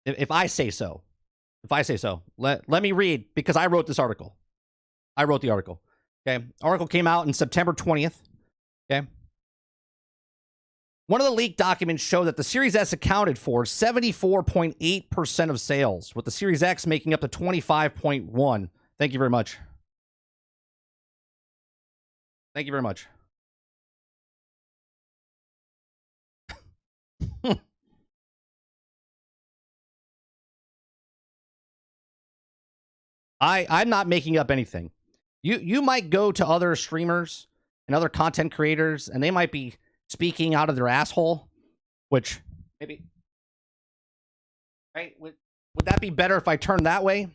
if I say so, let me read because I wrote this article. I wrote the article. Okay. Article came out in September 20th. Okay. One of the leaked documents showed that the Series S accounted for 74.8% of sales, with the Series X making up to 25.1%. Thank you very much. Thank you very much. I'm not making up anything. You might go to other streamers and other content creators, and they might be speaking out of their asshole, which maybe, right? Would that be better if I turned that way?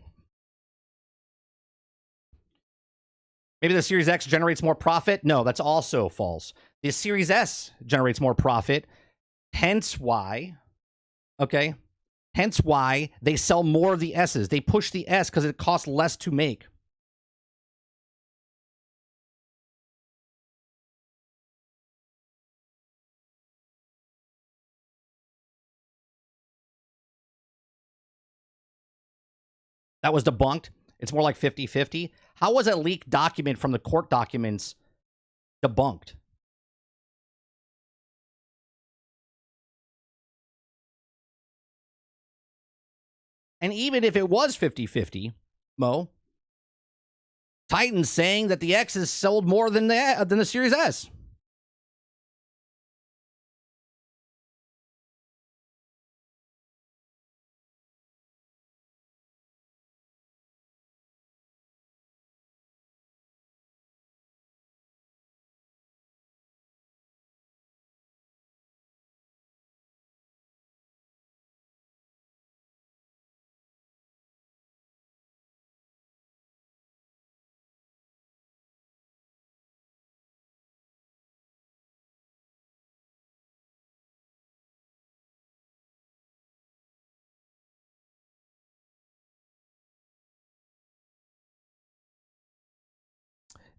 Maybe the Series X generates more profit. No, that's also false. The Series S generates more profit. Hence why, okay? Hence why they sell more of the S's. They push the S because it costs less to make. That was debunked. It's more like 50-50. How was a leaked document from the court documents debunked? And even if it was 50-50, Mo, Titan's saying that the X is sold more than the Series S.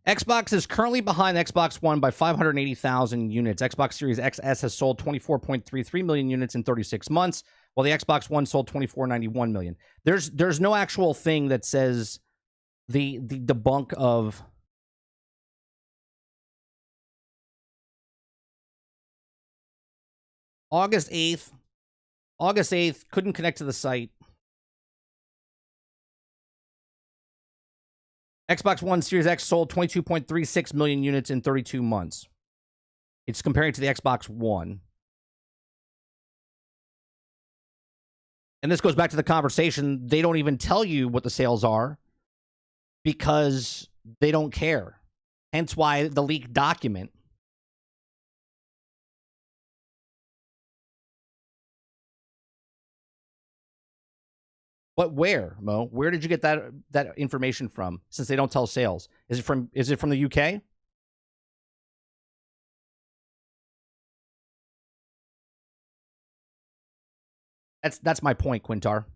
Xbox is currently behind Xbox One by 580,000 units. Xbox Series XS has sold 24.33 million units in 36 months, while the Xbox One sold 24.91 million. There's no actual thing that says the debunk of August 8th. August 8th, couldn't connect to the site. Xbox One Series X sold 22.36 million units in 32 months. It's comparing to the Xbox One. And this goes back to the conversation. They don't even tell you what the sales are because they don't care. Hence why the leaked document. But where, Mo? Where did you get that information from? Since they don't tell sales, is it from the UK? That's my point, Quintar.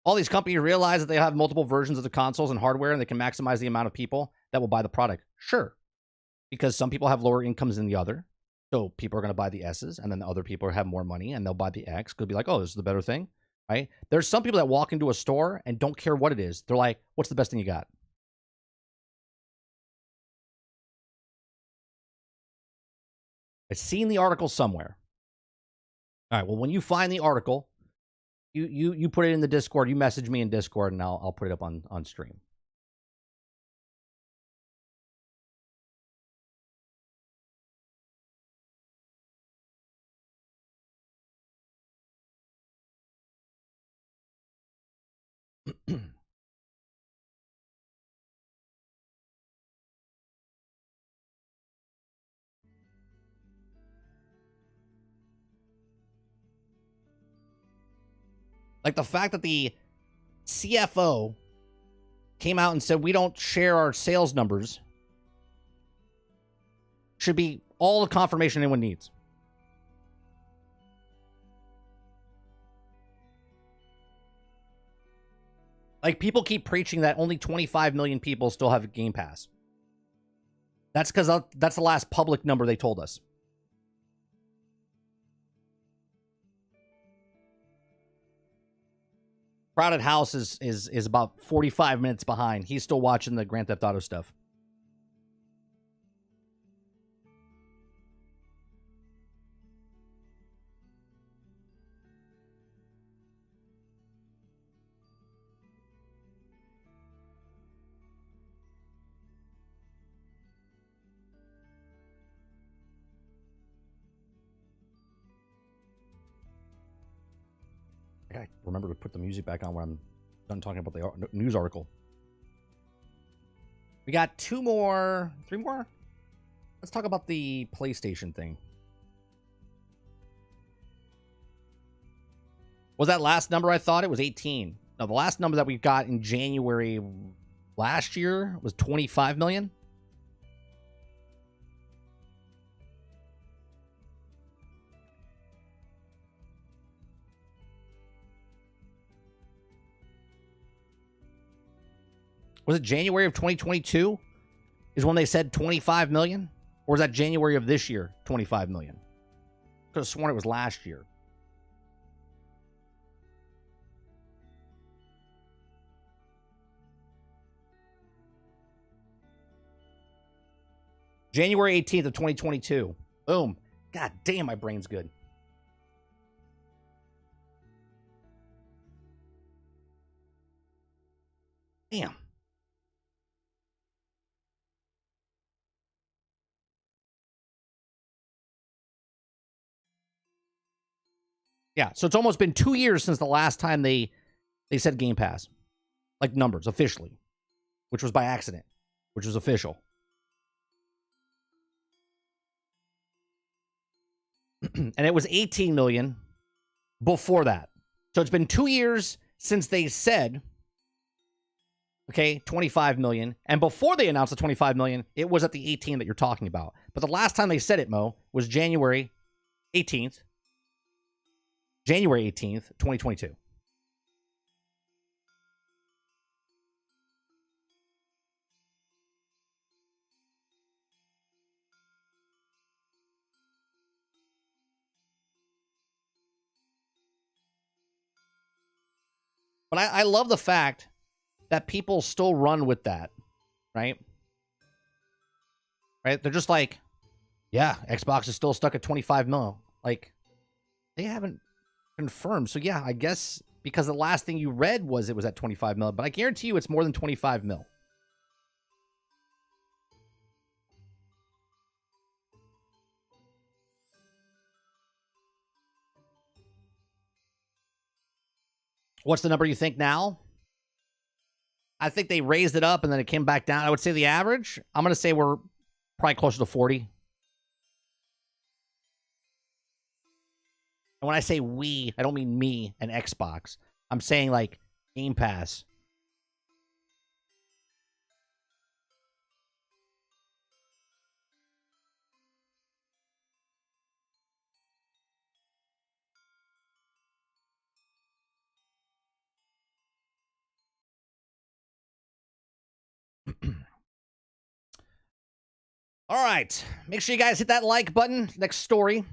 All these companies realize that they have multiple versions of the consoles and hardware, and they can maximize the amount of people that will buy the product. Sure, because some people have lower incomes than the other, so people are going to buy the S's, and then the other people have more money, and they'll buy the X. Could be like, oh, this is the better thing. Right? There's some people that walk into a store and don't care what it is. They're like, what's the best thing you got? I've seen the article somewhere. All right, well, when you find the article, you put it in the Discord. You message me in Discord, and I'll put it up on stream. Like the fact that the CFO came out and said we don't share our sales numbers should be all the confirmation anyone needs. Like, people keep preaching that only 25 million people still have Game Pass. That's because that's the last public number they told us. Crowded House is about 45 minutes behind. He's still watching the Grand Theft Auto stuff. I remember to put the music back on when I'm done talking about the news article. We got three more. Let's talk about the PlayStation thing. Was that last number I thought? It was 18. No, the last number that we got in January last year was 25 million. Was it January of 2022 is when they said 25 million? Or was that January of this year, 25 million? I could have sworn it was last year. January 18th of 2022. Boom. God damn, my brain's good. Damn. Yeah, so it's almost been 2 years since the last time they said Game Pass. Like numbers, officially. Which was by accident. Which was official. And it was 18 million before that. So it's been 2 years since they said, okay, 25 million. And before they announced the 25 million, it was at the 18 that you're talking about. But the last time they said it, Mo, was January 18th. January 18th, 2022. But I love the fact that people still run with that, right? Right? They're just like, yeah, Xbox is still stuck at 25 mil. Like, they haven't confirmed. So, yeah, I guess because the last thing you read was it was at 25 mil. But I guarantee you it's more than 25 mil. What's the number you think now? I think they raised it up and then it came back down. I would say the average, I'm going to say we're probably closer to 40. And when I say we, I don't mean me and Xbox. I'm saying like Game Pass. All right. Make sure you guys hit that like button. Next story.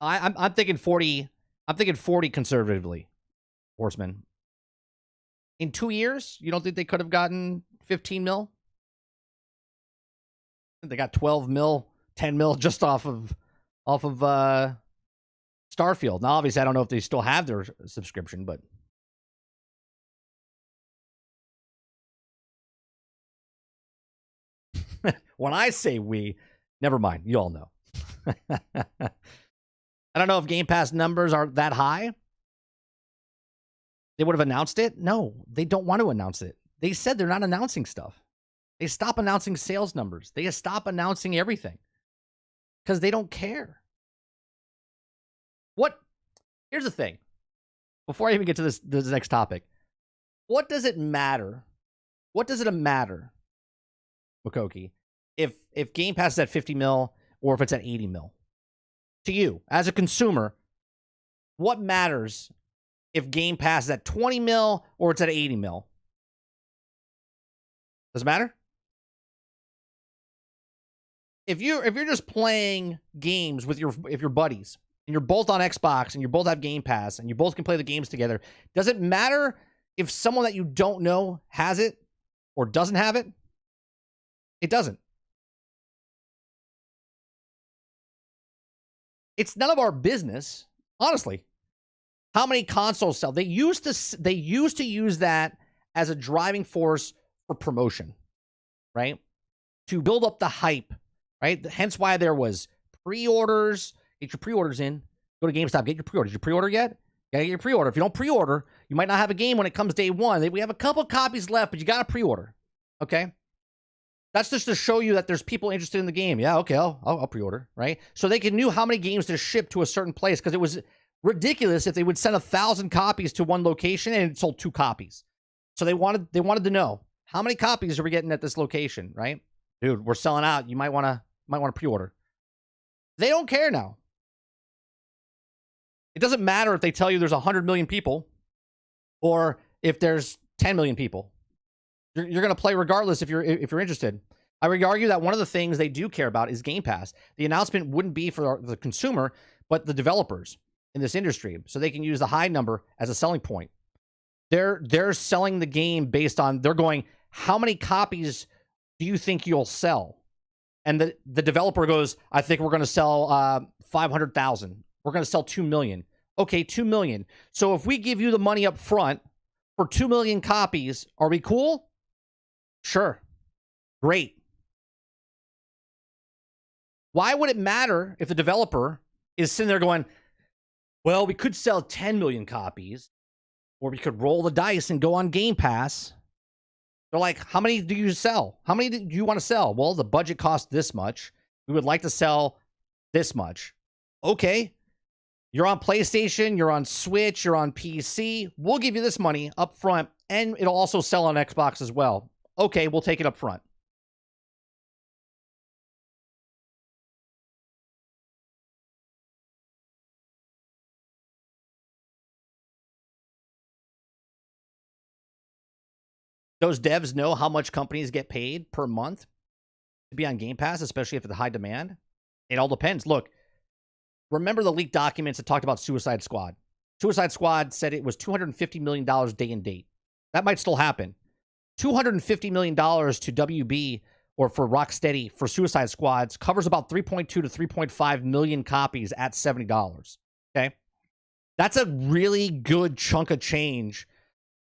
I'm thinking 40. I'm thinking 40 conservatively. Horseman. In 2 years, you don't think they could have gotten 15 mil? I think they got 12 mil, 10 mil just off of Starfield. Now, obviously, I don't know if they still have their subscription, but when I say we, never mind. You all know. I don't know if Game Pass numbers are that high. They would have announced it? No, they don't want to announce it. They said they're not announcing stuff. They stop announcing sales numbers. They stop announcing everything because they don't care. What? Here's the thing. Before I even get to this next topic, what does it matter? What does it matter, Makoki, if Game Pass is at 50 mil or if it's at 80 mil? To you, as a consumer, what matters if Game Pass is at 20 mil or it's at 80 mil? Does it matter? If you're just playing games with your buddies and you're both on Xbox and you both have Game Pass and you both can play the games together, does it matter if someone that you don't know has it or doesn't have it? It doesn't. It's none of our business, honestly, how many consoles sell. They used to use that as a driving force for promotion, right? To build up the hype, right? Hence why there was pre-orders. Get your pre-orders in. Go to GameStop. Get your pre-order. Did you pre-order yet? Gotta get your pre-order. If you don't pre-order, you might not have a game when it comes day one. We have a couple copies left, but you gotta pre-order. Okay? That's just to show you that there's people interested in the game. Yeah, okay, I'll pre-order, right? So they knew how many games to ship to a certain place because it was ridiculous if they would send 1,000 copies to one location and it sold 2 copies. So they wanted to know how many copies are we getting at this location, right? Dude, we're selling out. You might want to pre-order. They don't care now. It doesn't matter if they tell you there's 100 million people or if there's 10 million people. You're going to play regardless if you're interested. I would argue that one of the things they do care about is Game Pass. The announcement wouldn't be for the consumer, but the developers in this industry, so they can use the high number as a selling point. They're selling the game based on, they're going, how many copies do you think you'll sell? And the developer goes, I think we're going to sell 500,000. We're going to sell 2 million. Okay, 2 million. So if we give you the money up front for 2 million copies, are we cool? Sure. Great. Why would it matter if the developer is sitting there going, well, we could sell 10 million copies, or we could roll the dice and go on Game Pass. They're like, how many do you sell? How many do you want to sell? Well, the budget costs this much. We would like to sell this much. Okay. You're on PlayStation, you're on Switch, you're on PC. We'll give you this money up front, and it'll also sell on Xbox as well. Okay, we'll take it up front. Those devs know how much companies get paid per month to be on Game Pass, especially if it's high demand. It all depends. Look, remember the leaked documents that talked about Suicide Squad? Suicide Squad said it was $250 million day and date. That might still happen. $250 million to WB or for Rocksteady for Suicide Squads covers about 3.2 to 3.5 million copies at $70. Okay? That's a really good chunk of change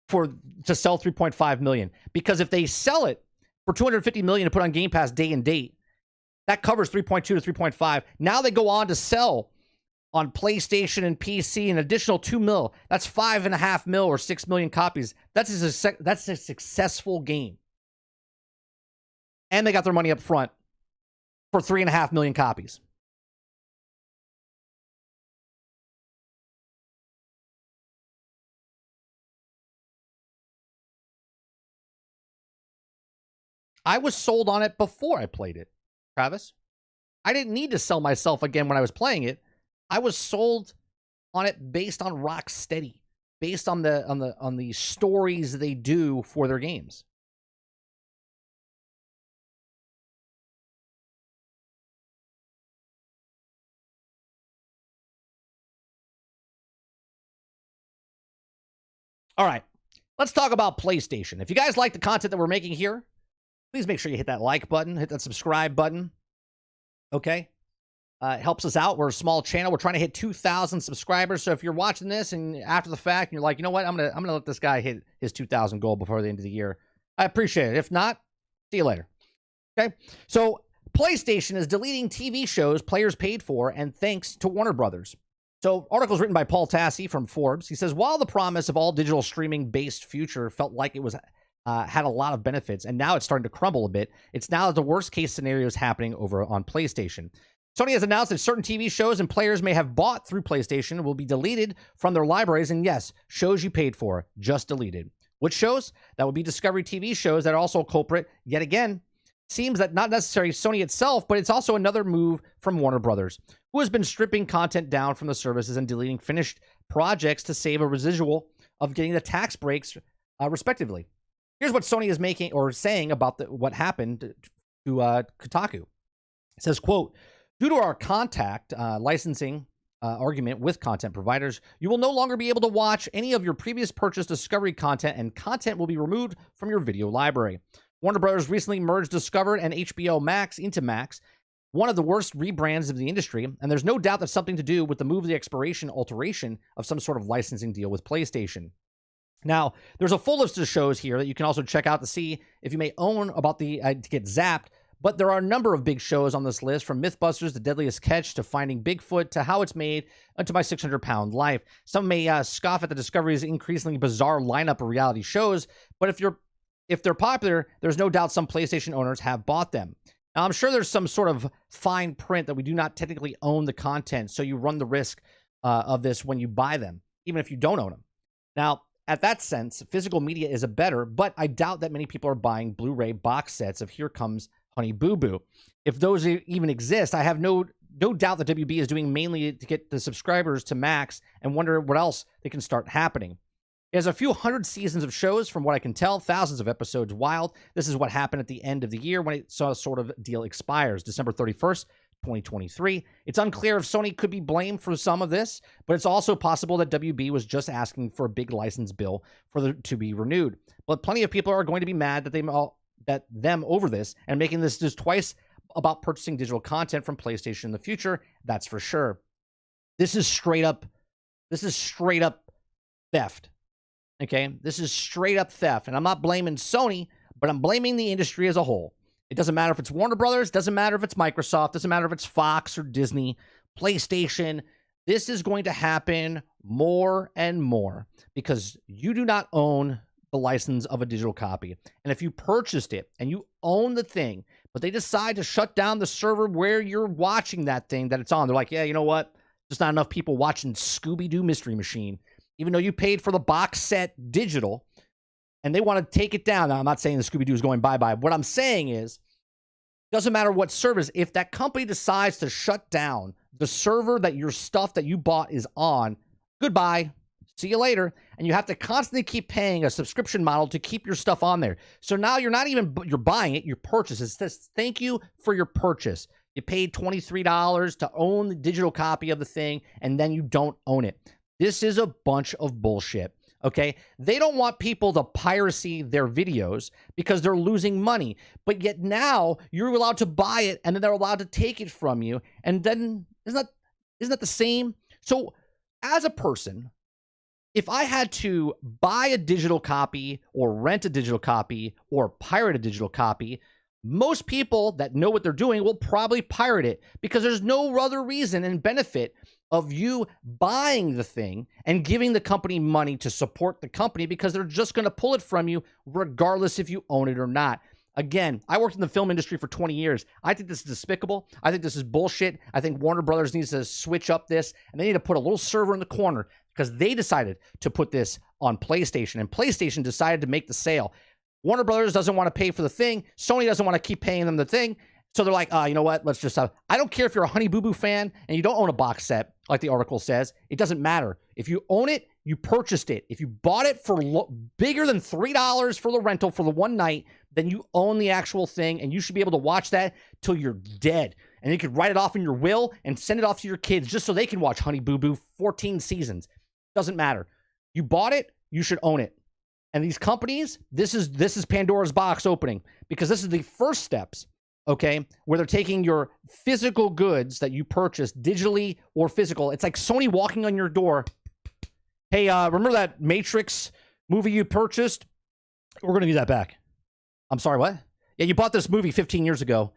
to sell 3.5 million, because if they sell it for 250 million to put on Game Pass day and date, that covers 3.2 to 3.5. Now they go on to sell on PlayStation and PC an additional 2 mil. That's 5.5 mil or 6 million copies. That's a successful game. And they got their money up front for 3.5 million copies. I was sold on it before I played it, Travis. I didn't need to sell myself again when I was playing it. I was sold on it based on Rocksteady, based on the stories they do for their games. All right, let's talk about PlayStation. If you guys like the content that we're making here, please make sure you hit that like button, hit that subscribe button. Okay? It helps us out. We're a small channel. We're trying to hit 2,000 subscribers. So if you're watching this and after the fact, and you're like, you know what, I'm gonna let this guy hit his 2,000 goal before the end of the year, I appreciate it. If not, see you later. Okay? So PlayStation is deleting TV shows players paid for, and thanks to Warner Brothers. So articles written by Paul Tassi from Forbes. He says, while the promise of all digital streaming-based future felt like it was had a lot of benefits, and now it's starting to crumble a bit, it's now the worst-case scenario is happening over on PlayStation. Sony has announced that certain TV shows and players may have bought through PlayStation will be deleted from their libraries, and yes, shows you paid for, just deleted. Which shows? That would be Discovery TV shows that are also a culprit, yet again. Seems that not necessarily Sony itself, but it's also another move from Warner Brothers, who has been stripping content down from the services and deleting finished projects to save a residual of getting the tax breaks, respectively. Here's what Sony is making or saying about what happened to Kotaku. It says, quote, due to our contact licensing argument with content providers, you will no longer be able to watch any of your previous purchased Discovery content, and content will be removed from your video library. Warner Brothers recently merged Discover and HBO Max into Max, one of the worst rebrands of the industry, and there's no doubt that's something to do with the move of the expiration alteration of some sort of licensing deal with PlayStation. Now, there's a full list of shows here that you can also check out to see if you may own about to get zapped, but there are a number of big shows on this list, from Mythbusters, The Deadliest Catch, to Finding Bigfoot, to How It's Made, and to My 600-Pound Life. Some may scoff at the Discovery's increasingly bizarre lineup of reality shows, but if they're popular, there's no doubt some PlayStation owners have bought them. Now, I'm sure there's some sort of fine print that we do not technically own the content, so you run the risk of this when you buy them, even if you don't own them. Now, at that sense, physical media is a better, but I doubt that many people are buying Blu-ray box sets of Here Comes Honey Boo Boo. If those even exist, I have no doubt that WB is doing mainly to get the subscribers to Max and wonder what else they can start happening. It has a few hundred seasons of shows, from what I can tell, thousands of episodes wild. This is what happened at the end of the year when it saw sort of deal expires, December 31st, 2023. It's unclear if Sony could be blamed for some of this, but it's also possible that WB was just asking for a big license bill to be renewed. But plenty of people are going to be mad that them over this and making this just twice about purchasing digital content from PlayStation in the future. That's for sure. This is straight up theft. Okay, this is straight up theft, and I'm not blaming Sony, but I'm blaming the industry as a whole. It doesn't matter if it's Warner Brothers, doesn't matter if it's Microsoft, doesn't matter if it's Fox or Disney, PlayStation. This is going to happen more and more because you do not own the license of a digital copy. And if you purchased it and you own the thing, but they decide to shut down the server where you're watching that thing that it's on, they're like, yeah, you know what? There's not enough people watching Scooby-Doo Mystery Machine, even though you paid for the box set digital, and they want to take it down. Now, I'm not saying the Scooby-Doo is going bye-bye. What I'm saying is, doesn't matter what service, if that company decides to shut down the server that your stuff that you bought is on, goodbye, see you later. And you have to constantly keep paying a subscription model to keep your stuff on there. So now you're not even, you're buying it, your purchase. It says, thank you for your purchase. You paid $23 to own the digital copy of the thing, and then you don't own it. This is a bunch of bullshit, okay? They don't want people to piracy their videos because they're losing money. But yet now you're allowed to buy it, and then they're allowed to take it from you. And then isn't that the same? So as a person, if I had to buy a digital copy or rent a digital copy or pirate a digital copy, most people that know what they're doing will probably pirate it because there's no other reason and benefit of you buying the thing and giving the company money to support the company because they're just going to pull it from you regardless if you own it or not. Again, I worked in the film industry for 20 years. I think this is despicable. I think this is bullshit. I think Warner Brothers needs to switch up this, and they need to put a little server in the corner because they decided to put this on PlayStation, and PlayStation decided to make the sale. Warner Brothers doesn't want to pay for the thing. Sony doesn't want to keep paying them the thing. So they're like, you know what? Let's just have... I don't care if you're a Honey Boo Boo fan and you don't own a box set, like the article says. It doesn't matter. If you own it, you purchased it. If you bought it for bigger than $3 for the rental for the one night, then you own the actual thing, and you should be able to watch that till you're dead. And you could write it off in your will and send it off to your kids just so they can watch Honey Boo Boo 14 seasons. Doesn't matter. You bought it, you should own it. And these companies, this is Pandora's box opening because this is the first steps, okay, where they're taking your physical goods that you purchased digitally or physical. It's like Sony walking on your door. Hey, remember that Matrix movie you purchased? We're going to give that back. I'm sorry, what? Yeah, you bought this movie 15 years ago.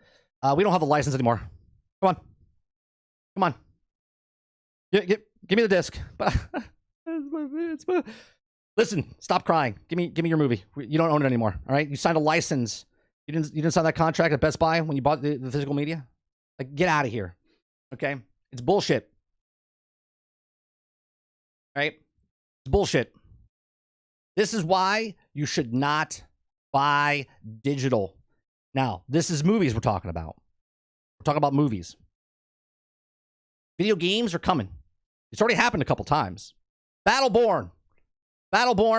We don't have a license anymore. Come on. Come on. Give me the disc. Listen, stop crying. Give me your movie. You don't own it anymore. All right. You signed a license. You didn't sign that contract at Best Buy when you bought the physical media. Like, get out of here. Okay. It's bullshit. Right? It's bullshit. This is why you should not buy digital. Now, this is movies we're talking about. We're talking about movies. Video games are coming. It's already happened a couple times. Battleborn,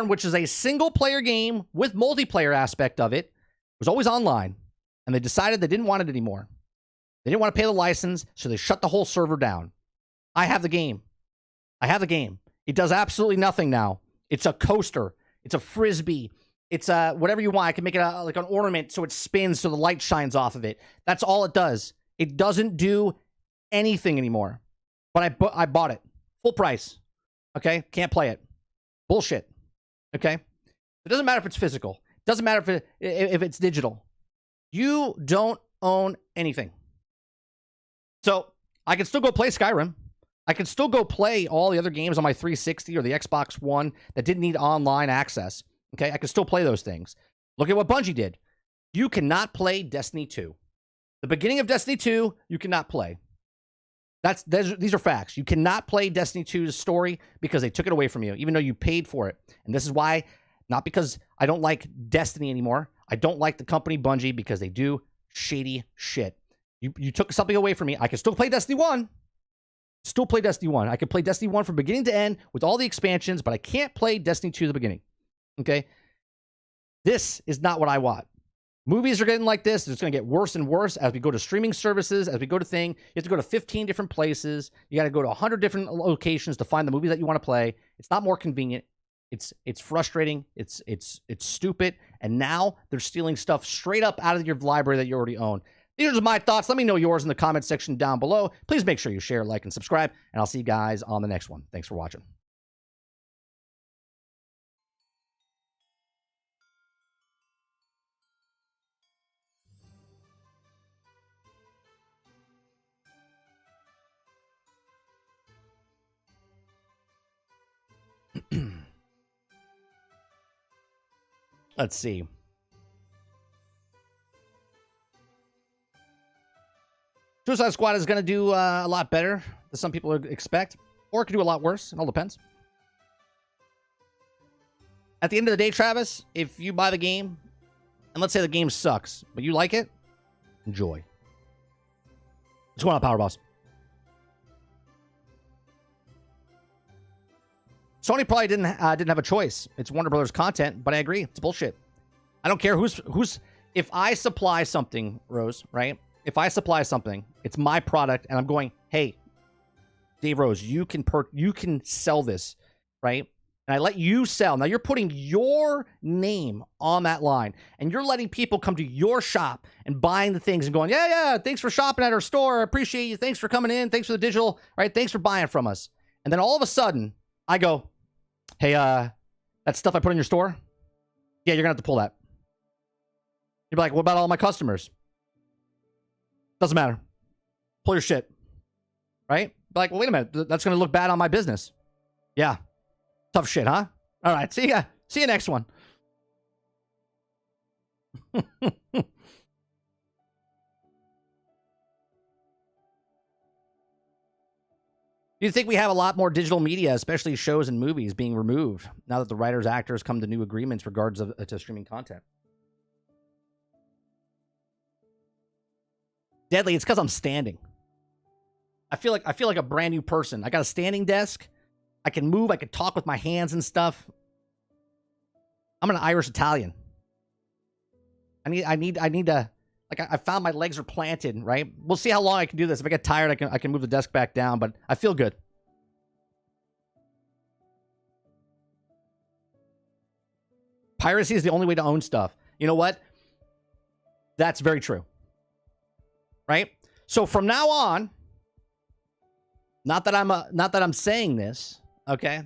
which is a single-player game with multiplayer aspect of it, was always online, and they decided they didn't want it anymore. They didn't want to pay the license, so they shut the whole server down. I have the game. It does absolutely nothing now. It's a coaster. It's a frisbee. It's whatever you want. I can make it like an ornament so it spins so the light shines off of it. That's all it does. It doesn't do anything anymore. But I bought it. Full price. Okay? Can't play it. Bullshit. Okay? It doesn't matter if it's physical. It doesn't matter if it's digital. You don't own anything. So I can still go play Skyrim. I can still go play all the other games on my 360 or the Xbox One that didn't need online access. Okay? I can still play those things. Look at what Bungie did. You cannot play Destiny 2. The beginning of Destiny 2, you cannot play. These are facts. You cannot play Destiny 2's story because they took it away from you, even though you paid for it. And this is why, not because I don't like Destiny anymore. I don't like the company Bungie because they do shady shit. You took something away from me. I can still play Destiny 1. I can play Destiny 1 from beginning to end with all the expansions, but I can't play Destiny 2 at the beginning. Okay? This is not what I want. Movies are getting like this. It's going to get worse and worse as we go to streaming services, as we go to thing. You have to go to 15 different places. You got to go to 100 different locations to find the movie that you want to play. It's not more convenient. It's frustrating. It's stupid. and now they're stealing stuff straight up out of your library that you already own. These are my thoughts. Let me know yours in the comment section down below. Please make sure you share, like, and subscribe, and I'll see you guys on the next one. Thanks for watching. Let's see. Suicide Squad is going to do a lot better than some people expect, or it could do a lot worse. It all depends. At the end of the day, Travis, if you buy the game, and let's say the game sucks, but you like it, enjoy. What's going on, Power Boss? Sony probably didn't have a choice. It's Warner Brothers content, but I agree, it's bullshit. I don't care who's. If I supply something, Rose, right? If I supply something, it's my product, and I'm going, hey, Dave Rose, you can sell this, right? And I let you sell. Now you're putting your name on that line, and you're letting people come to your shop and buying the things and going, yeah, thanks for shopping at our store. I appreciate you. Thanks for coming in. Thanks for the digital, right? Thanks for buying from us. And then all of a sudden, I go, hey, that stuff I put in your store, yeah, you're gonna have to pull that. You'd be like, what about all my customers? Doesn't matter. Pull your shit. Right? Be like, well, wait a minute. That's gonna look bad on my business. Yeah. Tough shit, huh? All right. See ya. See you next one. Do you think we have a lot more digital media, especially shows and movies, being removed now that the writers, actors come to new agreements regards to streaming content? Deadly, it's because I'm standing. I feel like a brand new person. I got a standing desk. I can move. I can talk with my hands and stuff. I'm an Irish Italian. I need to. Like, I found my legs are planted, right? We'll see how long I can do this. If I get tired, I can move the desk back down, but I feel good. Piracy is the only way to own stuff. You know what? That's very true. Right? So from now on, not that I'm saying this, okay?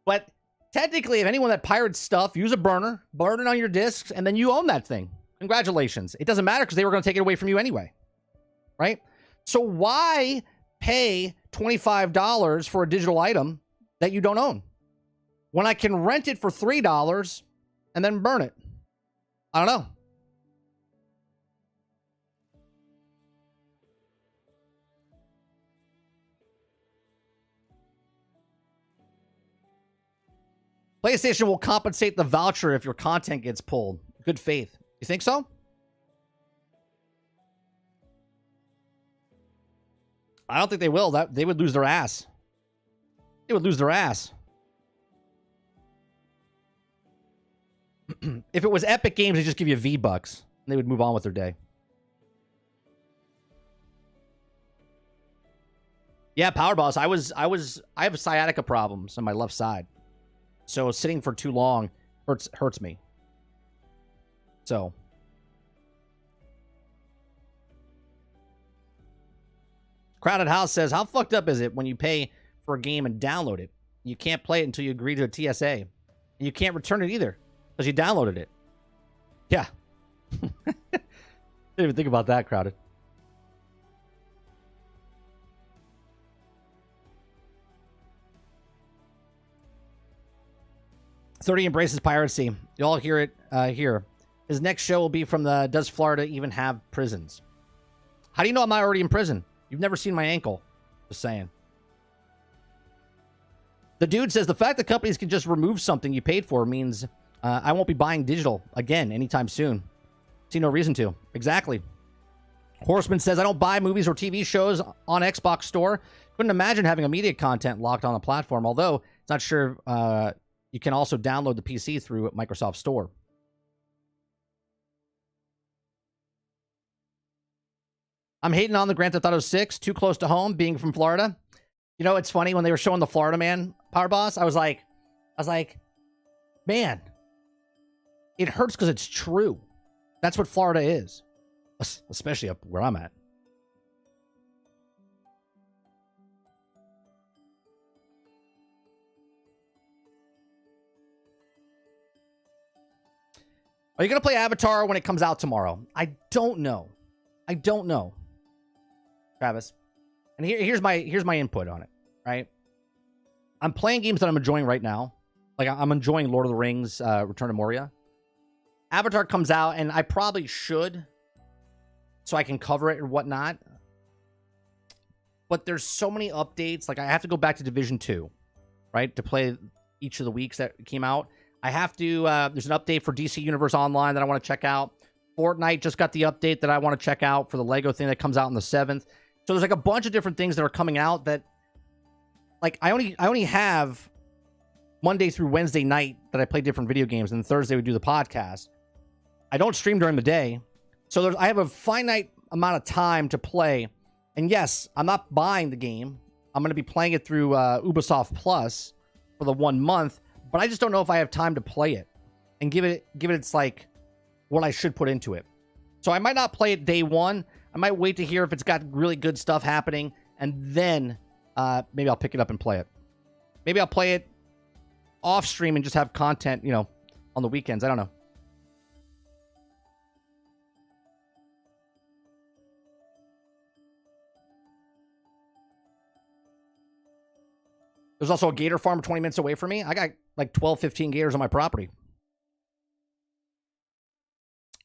But technically, if anyone that pirates stuff, use a burn it on your discs, and then you own that thing. Congratulations. It doesn't matter because they were going to take it away from you anyway. Right? So why pay $25 for a digital item that you don't own when I can rent it for $3 and then burn it? I don't know. PlayStation will compensate the voucher if your content gets pulled. Good faith. You think so? I don't think they will. They would lose their ass. They would lose their ass. If it was Epic Games, they'd just give you V-Bucks. And they would move on with their day. Yeah, Power Boss. I have sciatica problems on my left side. So sitting for too long hurts me. So Crowded House says, how fucked up is it when you pay for a game and download it? You can't play it until you agree to a TSA. And you can't return it either because you downloaded it. Yeah. Didn't even think about that, Crowded. "30 embraces piracy." You all hear it here. His next show will be from the Does Florida Even Have Prisons? How do you know I'm not already in prison? You've never seen my ankle. Just saying. The dude says the fact that companies can just remove something you paid for means I won't be buying digital again anytime soon. See no reason to. Exactly. Horseman says, I don't buy movies or TV shows on Xbox Store. Couldn't imagine having a media content locked on the platform, although it's not sure you can also download the PC through Microsoft Store. I'm hating on the Grand Theft Auto 6, too close to home, being from Florida. You know, it's funny, when they were showing the Florida Man Power Boss, I was like, man, It hurts because it's true. That's what Florida is, especially up where I'm at. Are you going to play Avatar when it comes out tomorrow? I don't know. I don't know, Travis. And here's my input on it, right? I'm playing games that I'm enjoying right now. Like, I'm enjoying Lord of the Rings, Return to Moria. Avatar comes out, and I probably should, so I can cover it and whatnot. But there's so many updates. Like, I have to go back to Division 2, right, to play each of the weeks that came out. I have to, there's an update for DC Universe Online that I want to check out. Fortnite just got the update that I want to check out for the Lego thing that comes out on the 7th. So there's like a bunch of different things that are coming out that, like, I only have Monday through Wednesday night that I play different video games, and Thursday we do the podcast. I don't stream during the day. So I have a finite amount of time to play. And yes, I'm not buying the game. I'm going to be playing it through Ubisoft Plus for the 1 month. But I just don't know if I have time to play it and give it its, like, what I should put into it. So I might not play it day one. I might wait to hear if it's got really good stuff happening, and then maybe I'll pick it up and play it. Maybe I'll play it off stream and just have content, you know, on the weekends. I don't know. There's also a gator farm 20 minutes away from me. I got like 12, 15 gators on my property.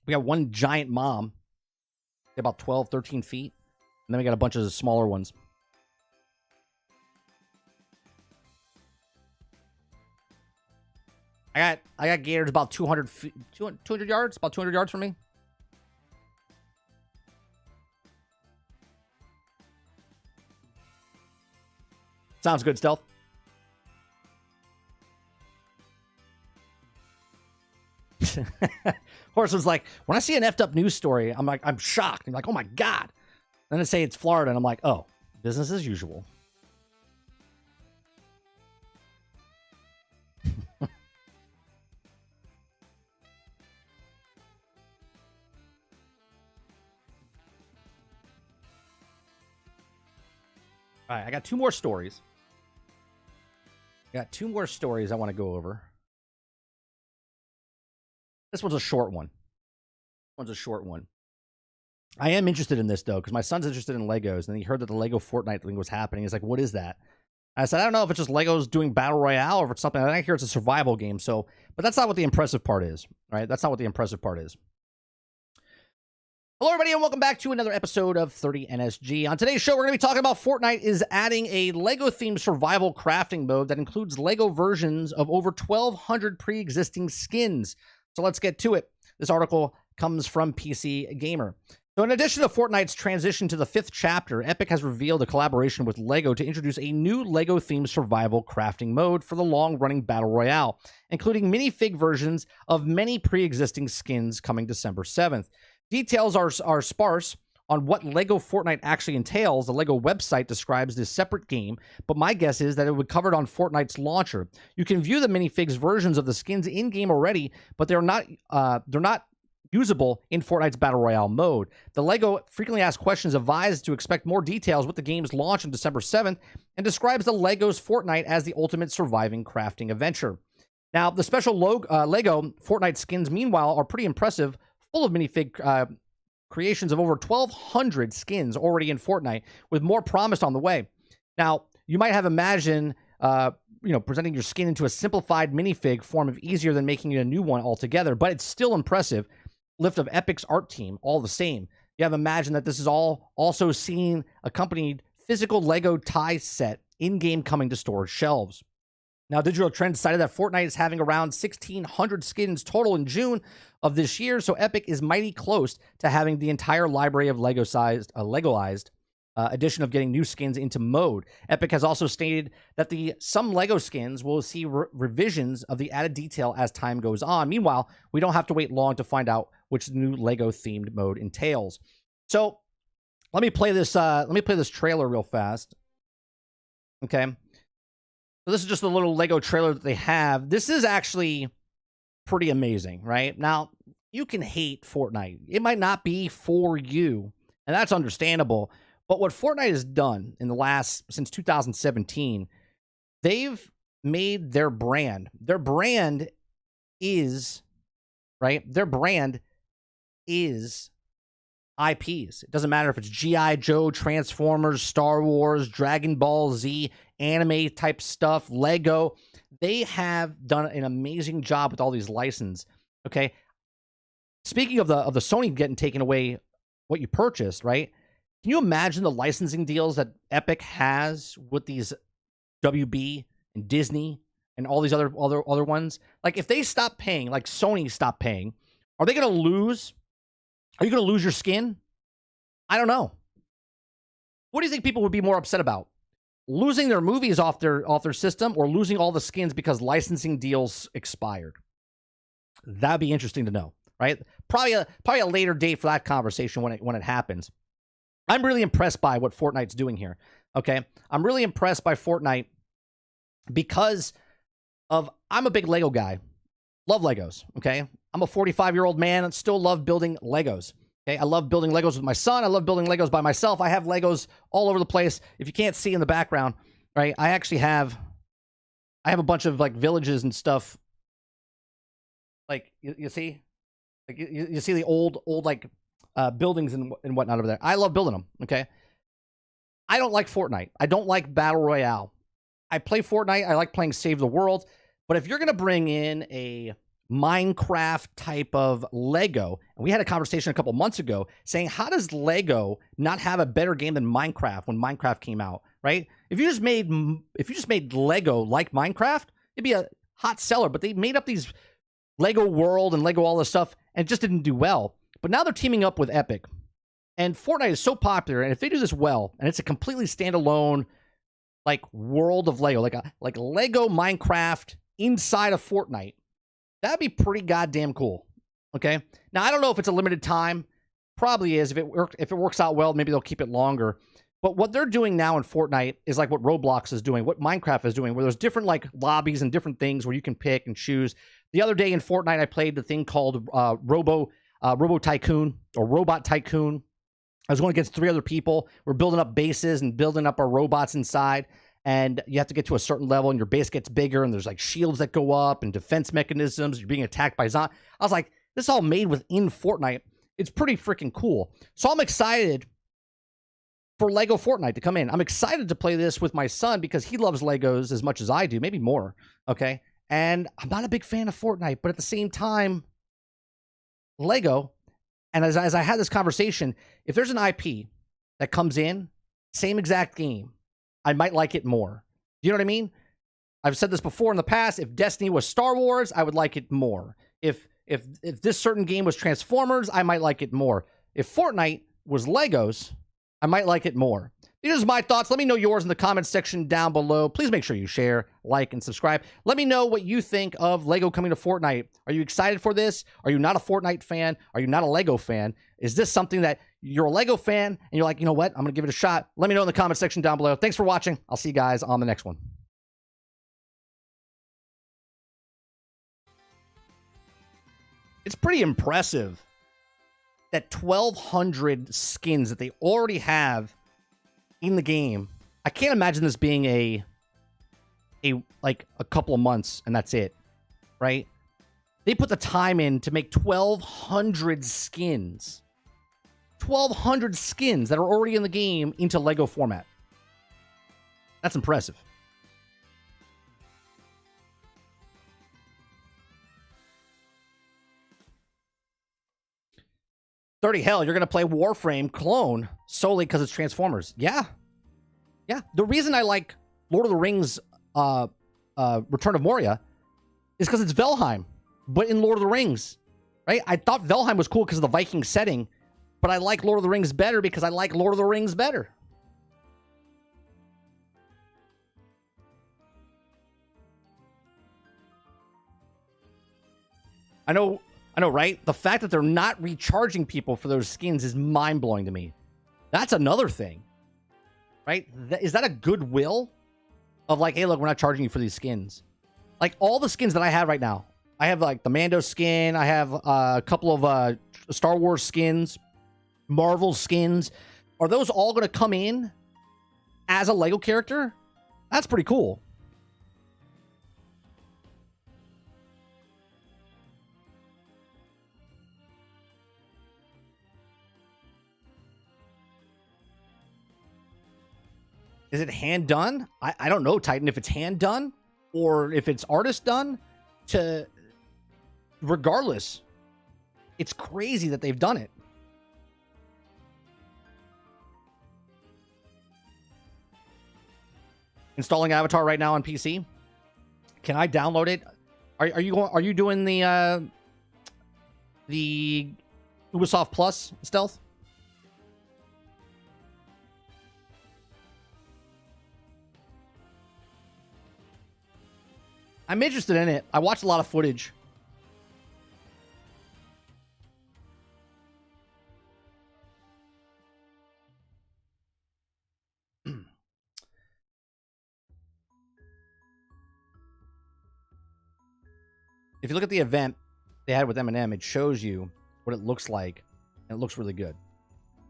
We got one giant mom, about 12, 13 feet. And then we got a bunch of smaller ones. I got gators about 200 feet, 200 yards, about 200 yards from me. Sounds good, Stealth. Horse was like, when I see an effed up news story, I'm like, I'm shocked. I'm like, oh my God. Then I say it's Florida, and I'm like, oh, business as usual. All right, I got two more stories. I want to go over. This one's a short one. I am interested in this, though, because my son's interested in Legos, and he heard that the Lego Fortnite thing was happening. He's like, what is that? And I said, I don't know if it's just Legos doing Battle Royale or if it's something. I hear it's a survival game, so, but that's not what the impressive part is, right? That's not what the impressive part is. Hello, everybody, and welcome back to another episode of 30NSG. On today's show, we're going to be talking about Fortnite is adding a Lego-themed survival crafting mode that includes Lego versions of over 1,200 pre-existing skins. So let's get to it. This article comes from PC Gamer. So in addition to Fortnite's transition to the 5th chapter, Epic has revealed a collaboration with LEGO to introduce a new LEGO-themed survival crafting mode for the long-running Battle Royale, including minifig versions of many pre-existing skins coming December 7th. Details are sparse on what LEGO Fortnite actually entails. The LEGO website describes this separate game, but my guess is that it would cover it on Fortnite's launcher. You can view the minifigs versions of the skins in-game already, but they're not usable in Fortnite's Battle Royale mode. The LEGO frequently asked questions advised to expect more details with the game's launch on December 7th and describes the LEGO's Fortnite as the ultimate surviving crafting adventure. Now, the special LEGO Fortnite skins, meanwhile, are pretty impressive, full of minifig creations of over 1,200 skins already in Fortnite, with more promised on the way. Now, you might have imagined, presenting your skin into a simplified minifig form of easier than making it a new one altogether, but it's still impressive. Lift of Epic's art team, all the same. You have imagined that this is all also seen accompanied physical Lego tie set in-game coming to storage shelves. Now, Digital Trends cited that Fortnite is having around 1,600 skins total in June of this year, so Epic is mighty close to having the entire library of Legoized edition of getting new skins into mode. Epic has also stated that some Lego skins will see revisions of the added detail as time goes on. Meanwhile, we don't have to wait long to find out which new Lego-themed mode entails. So, let me play this trailer real fast. Okay. So this is just a little Lego trailer that they have. This is actually pretty amazing, right? Now, you can hate Fortnite. It might not be for you, and that's understandable. But what Fortnite has done in the last, since 2017, they've made their brand. Their brand is, right? Their brand is IPs. It doesn't matter if it's G.I. Joe, Transformers, Star Wars, Dragon Ball Z, anime type stuff, Lego. They have done an amazing job with all these licenses. Okay. Speaking of the Sony getting taken away what you purchased, right? Can you imagine the licensing deals that Epic has with these WB and Disney and all these other ones? Like, if they stop paying, like Sony stopped paying, are they going to lose? Are you going to lose your skin? I don't know. What do you think people would be more upset about? Losing their movies off their system, or losing all the skins because licensing deals expired? That'd be interesting to know, right? Probably a later date for that conversation when it happens. I'm really impressed by what Fortnite's doing here. Okay, I'm really impressed by Fortnite because of, I'm a big Lego guy. Love Legos. Okay, I'm a 45-year-old man and still love building Legos. Okay, I love building Legos with my son. I love building Legos by myself. I have Legos all over the place. If you can't see in the background, right, I actually have a bunch of like villages and stuff. Like you see, like you see the old like buildings and whatnot over there. I love building them. Okay, I don't like Fortnite. I don't like Battle Royale. I play Fortnite. I like playing Save the World. But if you're gonna bring in a Minecraft type of Lego, and we had a conversation a couple months ago saying, how does Lego not have a better game than Minecraft when Minecraft came out, right? If you just made Lego like Minecraft, it'd be a hot seller. But they made up these Lego World and Lego all this stuff, and it just didn't do well. But now they're teaming up with Epic, and Fortnite is so popular. And if they do this well, and it's a completely standalone like world of Lego, like Lego Minecraft inside of Fortnite, that'd be pretty goddamn cool. Okay. Now, I don't know if it's a limited time. Probably is. If it works out well, maybe they'll keep it longer. But what they're doing now in Fortnite is like what Roblox is doing, what Minecraft is doing, where there's different like lobbies and different things where you can pick and choose. The other day in Fortnite, I played the thing called Robo Tycoon or Robot Tycoon. I was going against 3 other people. We're building up bases and building up our robots inside. And you have to get to a certain level, and your base gets bigger, and there's like shields that go up and defense mechanisms. You're being attacked by zombies. I was like, this is all made within Fortnite. It's pretty freaking cool. So I'm excited for Lego Fortnite to come in. I'm excited to play this with my son because he loves Legos as much as I do, maybe more. Okay. And I'm not a big fan of Fortnite, but at the same time, Lego. And as I had this conversation, if there's an IP that comes in, same exact game, I might like it more. You know what I mean? I've said this before in the past. If Destiny was Star Wars, I would like it more. If this certain game was Transformers, I might like it more. If Fortnite was Legos, I might like it more. These are my thoughts. Let me know yours in the comments section down below. Please make sure you share, like, and subscribe. Let me know what you think of Lego coming to Fortnite. Are you excited for this? Are you not a Fortnite fan? Are you not a Lego fan? Is this something that you're a Lego fan and you're like, you know what? I'm going to give it a shot. Let me know in the comment section down below. Thanks for watching. I'll see you guys on the next one. It's pretty impressive that 1,200 skins that they already have in the game. I can't imagine this being a couple of months and that's it, right? They put the time in to make 1,200 skins. 1,200 skins that are already in the game into Lego format. That's impressive. Dirty hell, you're going to play Warframe clone solely because it's Transformers. Yeah. Yeah. The reason I like Lord of the Rings Return of Moria is because it's Valheim, but in Lord of the Rings, right? I thought Valheim was cool because of the Viking setting, but I like Lord of the Rings better because I like Lord of the Rings better. I know, right? The fact that they're not recharging people for those skins is mind-blowing to me. That's another thing, right? Is that a goodwill of like, hey, look, we're not charging you for these skins? Like all the skins that I have right now, I have like the Mando skin. I have a couple of Star Wars skins, Marvel skins. Are those all going to come in as a Lego character? That's pretty cool. Is it hand done? I don't know, Titan, if it's hand done or if it's artist done. Regardless, it's crazy that they've done it. Installing Avatar right now on PC. Can I download it? Are you doing the Ubisoft Plus stealth? I'm interested in it. I watched a lot of footage. If you look at the event they had with Eminem, it shows you what it looks like, and it looks really good.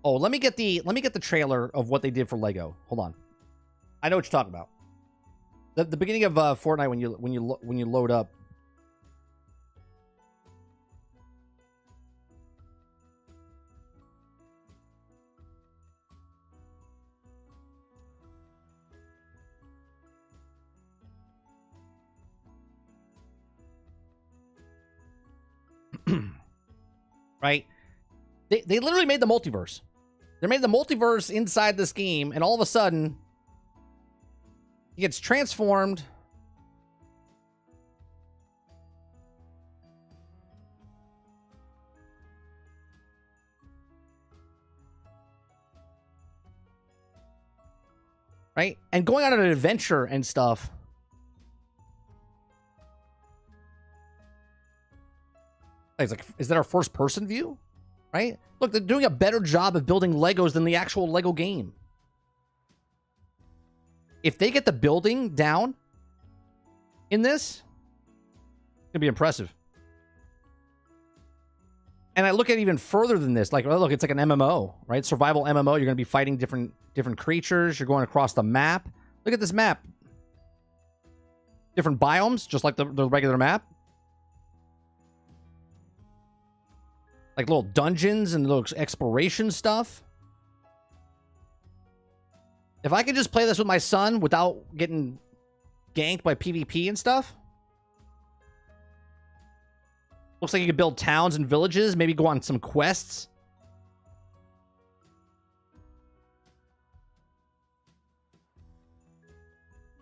Oh, let me get the trailer of what they did for Lego. Hold on. I know what you're talking about. The beginning of Fortnite when you load up. Right? They literally made the multiverse. They made the multiverse inside this game, and all of a sudden he gets transformed. Right? And going on an adventure and stuff. It's like, is that our first person view? Right? Look, they're doing a better job of building Legos than the actual Lego game. If they get the building down in this, it's going to be impressive. And I look at it even further than this. Like, oh, look, it's like an MMO, right? Survival MMO. You're going to be fighting different creatures. You're going across the map. Look at this map. Different biomes, just like the regular map. Like little dungeons and little exploration stuff. If I could just play this with my son without getting ganked by PvP and stuff. Looks like you could build towns and villages. Maybe go on some quests.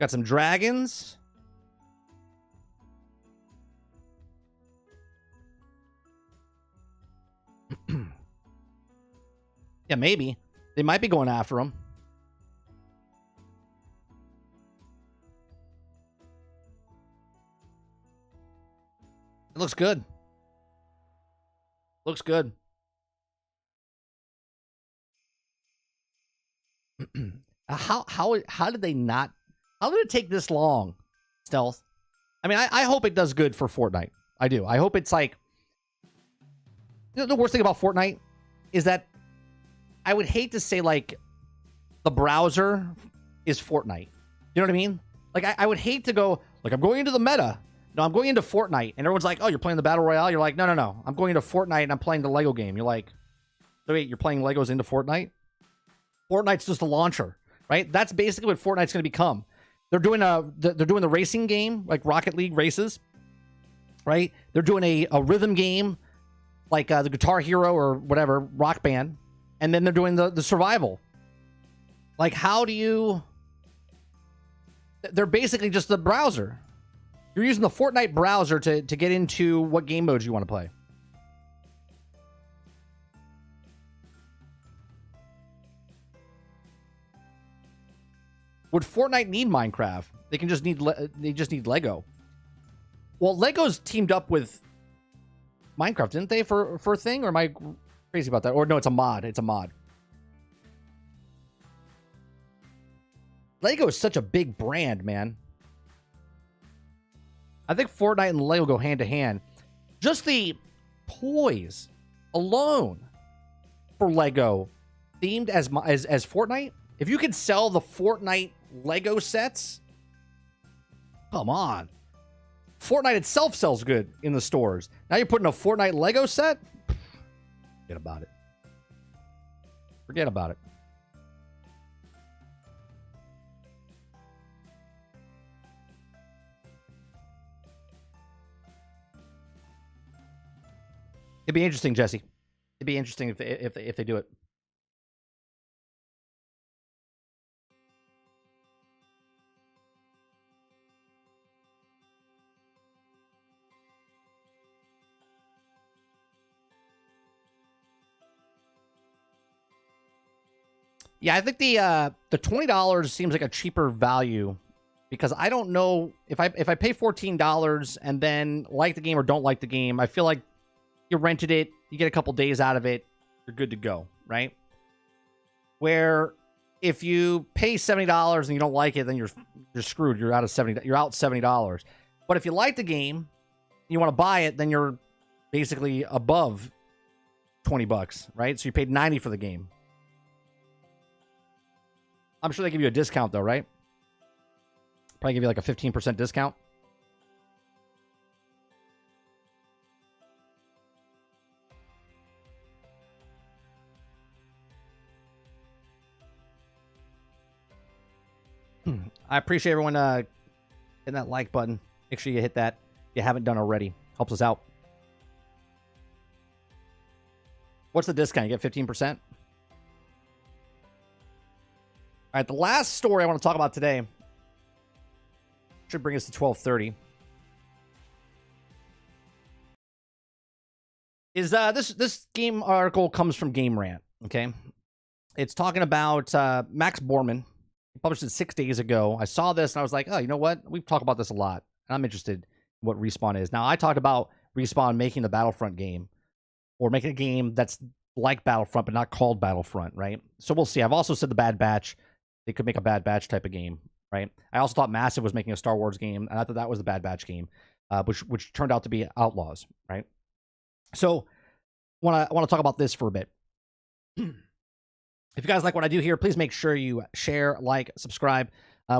Got some dragons. Yeah, maybe. They might be going after him. It looks good. Looks good. How did they not? How did it take this long? Stealth. I mean, I hope it does good for Fortnite. I do. I hope it's like. You know, the worst thing about Fortnite is that I would hate to say like the browser is Fortnite. You know what I mean? Like I would hate to go like I'm going into the meta. No, I'm going into Fortnite, and everyone's like, "Oh, you're playing the battle royale." You're like, "No, no, no. I'm going into Fortnite, and I'm playing the Lego game." You're like, "So wait, you're playing Legos into Fortnite?" Fortnite's just a launcher, right? That's basically what Fortnite's going to become. They're doing the racing game like Rocket League races, right? They're doing a rhythm game like the Guitar Hero or whatever Rock Band, and then they're doing the survival. Like, how do you? They're basically just the browser. You're using the Fortnite browser to get into what game modes you want to play. Would Fortnite need Minecraft? They just need Lego. Well, Lego's teamed up with Minecraft, didn't they, for a thing? Or am I crazy about that? Or no, it's a mod. It's a mod. Lego is such a big brand, man. I think Fortnite and Lego go hand to hand. Just the toys alone for Lego themed as Fortnite. If you could sell the Fortnite Lego sets, come on. Fortnite itself sells good in the stores. Now you're putting a Fortnite Lego set? Forget about it. Forget about it. It'd be interesting, Jesse. It'd be interesting if they do it. Yeah, I think the $20 seems like a cheaper value because I don't know if I pay $14 and then like the game or don't like the game, I feel like you rented it, you get a couple days out of it, you're good to go, right? Where if you pay $70 and you don't like it, then you're screwed. You're out $70. But if you like the game, you want to buy it, then you're basically above $20, right? So you paid $90 for the game. I'm sure they give you a discount, though, right? Probably give you like a 15% discount. I appreciate everyone hitting that like button. Make sure you hit that if you haven't done already. Helps us out. What's the discount? You get 15%? All right, the last story I want to talk about today should bring us to 12:30. Is this game article comes from Game Rant, okay? It's talking about Max Borman. He published it 6 days ago. I saw this and I was like, oh, you know what? We've talked about this a lot. And I'm interested in what Respawn is. Now, I talked about Respawn making the Battlefront game or making a game that's like Battlefront but not called Battlefront, right? So we'll see. I've also said the Bad Batch. They could make a Bad Batch type of game, right? I also thought Massive was making a Star Wars game, and I thought that was the Bad Batch game, which turned out to be Outlaws, right? So I want to talk about this for a bit. If you guys like what I do here, please make sure you share, like, subscribe.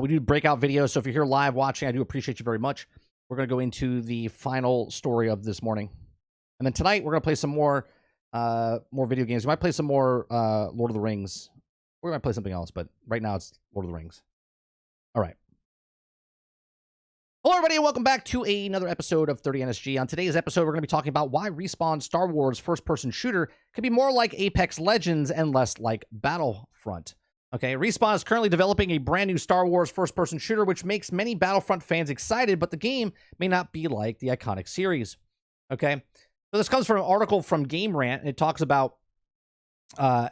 We do breakout videos, so if you're here live watching, I do appreciate you very much. We're going to go into the final story of this morning. And then tonight, we're going to play some more video games. We might play some more Lord of the Rings. We might play something else, but right now it's Lord of the Rings. All right. Hello, everybody, and welcome back to another episode of 30NSG. On today's episode, we're going to be talking about why Respawn's Star Wars first-person shooter could be more like Apex Legends and less like Battlefront. Okay, Respawn is currently developing a brand new Star Wars first-person shooter, which makes many Battlefront fans excited, but the game may not be like the iconic series. Okay, so this comes from an article from Game Rant, and it talks about how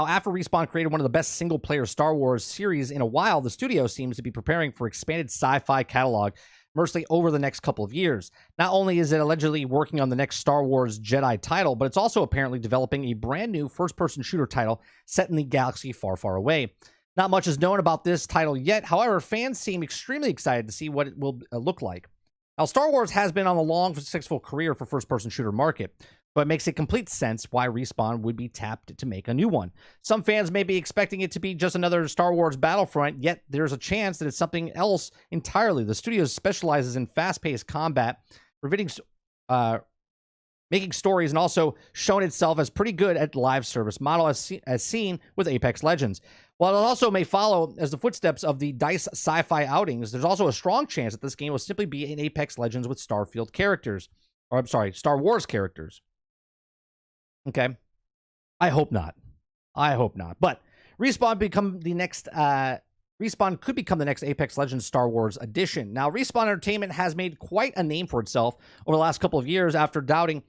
after Respawn created one of the best single-player Star Wars series in a while, the studio seems to be preparing for expanded sci-fi catalog, mostly over the next couple of years. Not only is it allegedly working on the next Star Wars Jedi title, but it's also apparently developing a brand new first-person shooter title set in the galaxy far, far away. Not much is known about this title yet. However, fans seem extremely excited to see what it will look like. Now, Star Wars has been on a long, successful career for first-person shooter market, but it makes a complete sense why Respawn would be tapped to make a new one. Some fans may be expecting it to be just another Star Wars Battlefront, yet there's a chance that it's something else entirely. The studio specializes in fast-paced combat, making stories, and also shown itself as pretty good at live service model as seen with Apex Legends. While it also may follow as the footsteps of the DICE sci-fi outings, there's also a strong chance that this game will simply be an Apex Legends with Star Wars characters. Okay. I hope not. But Respawn could become the next Apex Legends Star Wars edition. Now, Respawn Entertainment has made quite a name for itself over the last couple of years after debuting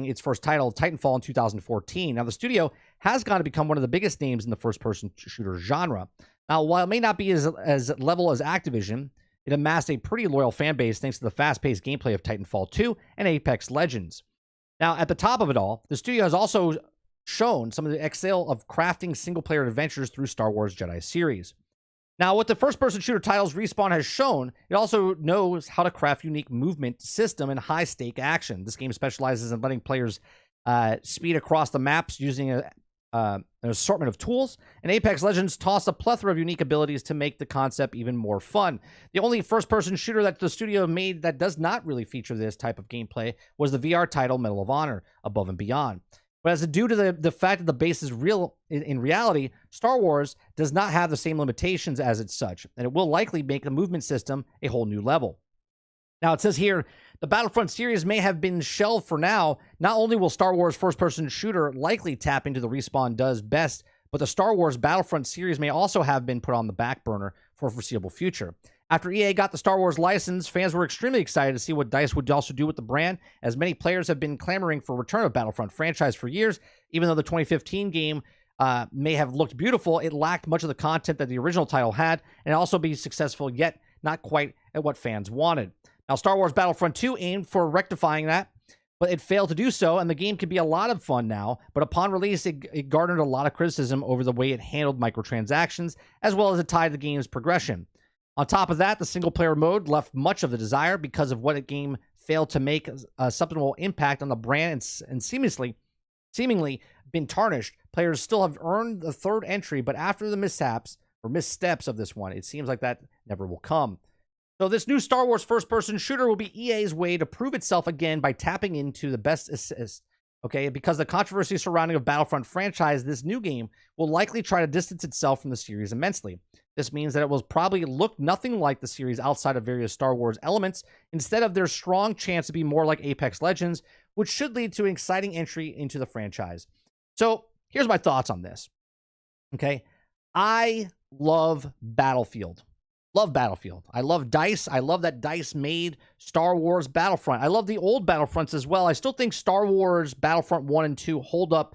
its first title, Titanfall, in 2014. Now, the studio has gone to become one of the biggest names in the first-person shooter genre. Now, while it may not be as level as Activision, it amassed a pretty loyal fan base thanks to the fast-paced gameplay of Titanfall 2 and Apex Legends. Now, at the top of it all, the studio has also shown some of the excel of crafting single-player adventures through Star Wars Jedi series. Now, with the first-person shooter titles Respawn has shown, it also knows how to craft unique movement system and high-stake action. This game specializes in letting players speed across the maps using an assortment of tools, and Apex Legends toss a plethora of unique abilities to make the concept even more fun. The only first-person shooter that the studio made that does not really feature this type of gameplay was the VR title Medal of Honor, Above and Beyond. But as due to the fact that the base is real, in reality, Star Wars does not have the same limitations as its such, and it will likely make the movement system a whole new level. Now, it says here, the Battlefront series may have been shelved for now. Not only will Star Wars first-person shooter likely tap into the Respawn does best, but the Star Wars Battlefront series may also have been put on the back burner for a foreseeable future. After EA got the Star Wars license, fans were extremely excited to see what DICE would also do with the brand, as many players have been clamoring for a return of Battlefront franchise for years. Even though the 2015 game may have looked beautiful, it lacked much of the content that the original title had, and also be successful, yet not quite at what fans wanted. Now, Star Wars Battlefront 2 aimed for rectifying that, but it failed to do so, and the game could be a lot of fun now, but upon release, it garnered a lot of criticism over the way it handled microtransactions, as well as it tied the game's progression. On top of that, the single-player mode left much of the desire because of what the game failed to make a substantial impact on the brand and seemingly been tarnished. Players still have earned the third entry, but after the missteps of this one, it seems like that never will come. So this new Star Wars first-person shooter will be EA's way to prove itself again by tapping into the best assist. Okay, because the controversy surrounding the Battlefront franchise, this new game will likely try to distance itself from the series immensely. This means that it will probably look nothing like the series outside of various Star Wars elements. Instead of their strong chance to be more like Apex Legends, which should lead to an exciting entry into the franchise. So here's my thoughts on this. Okay, I love Battlefield. Love Battlefield. I love DICE. I love that DICE made Star Wars Battlefront. I love the old Battlefronts as well. I still think Star Wars Battlefront 1 and 2 hold up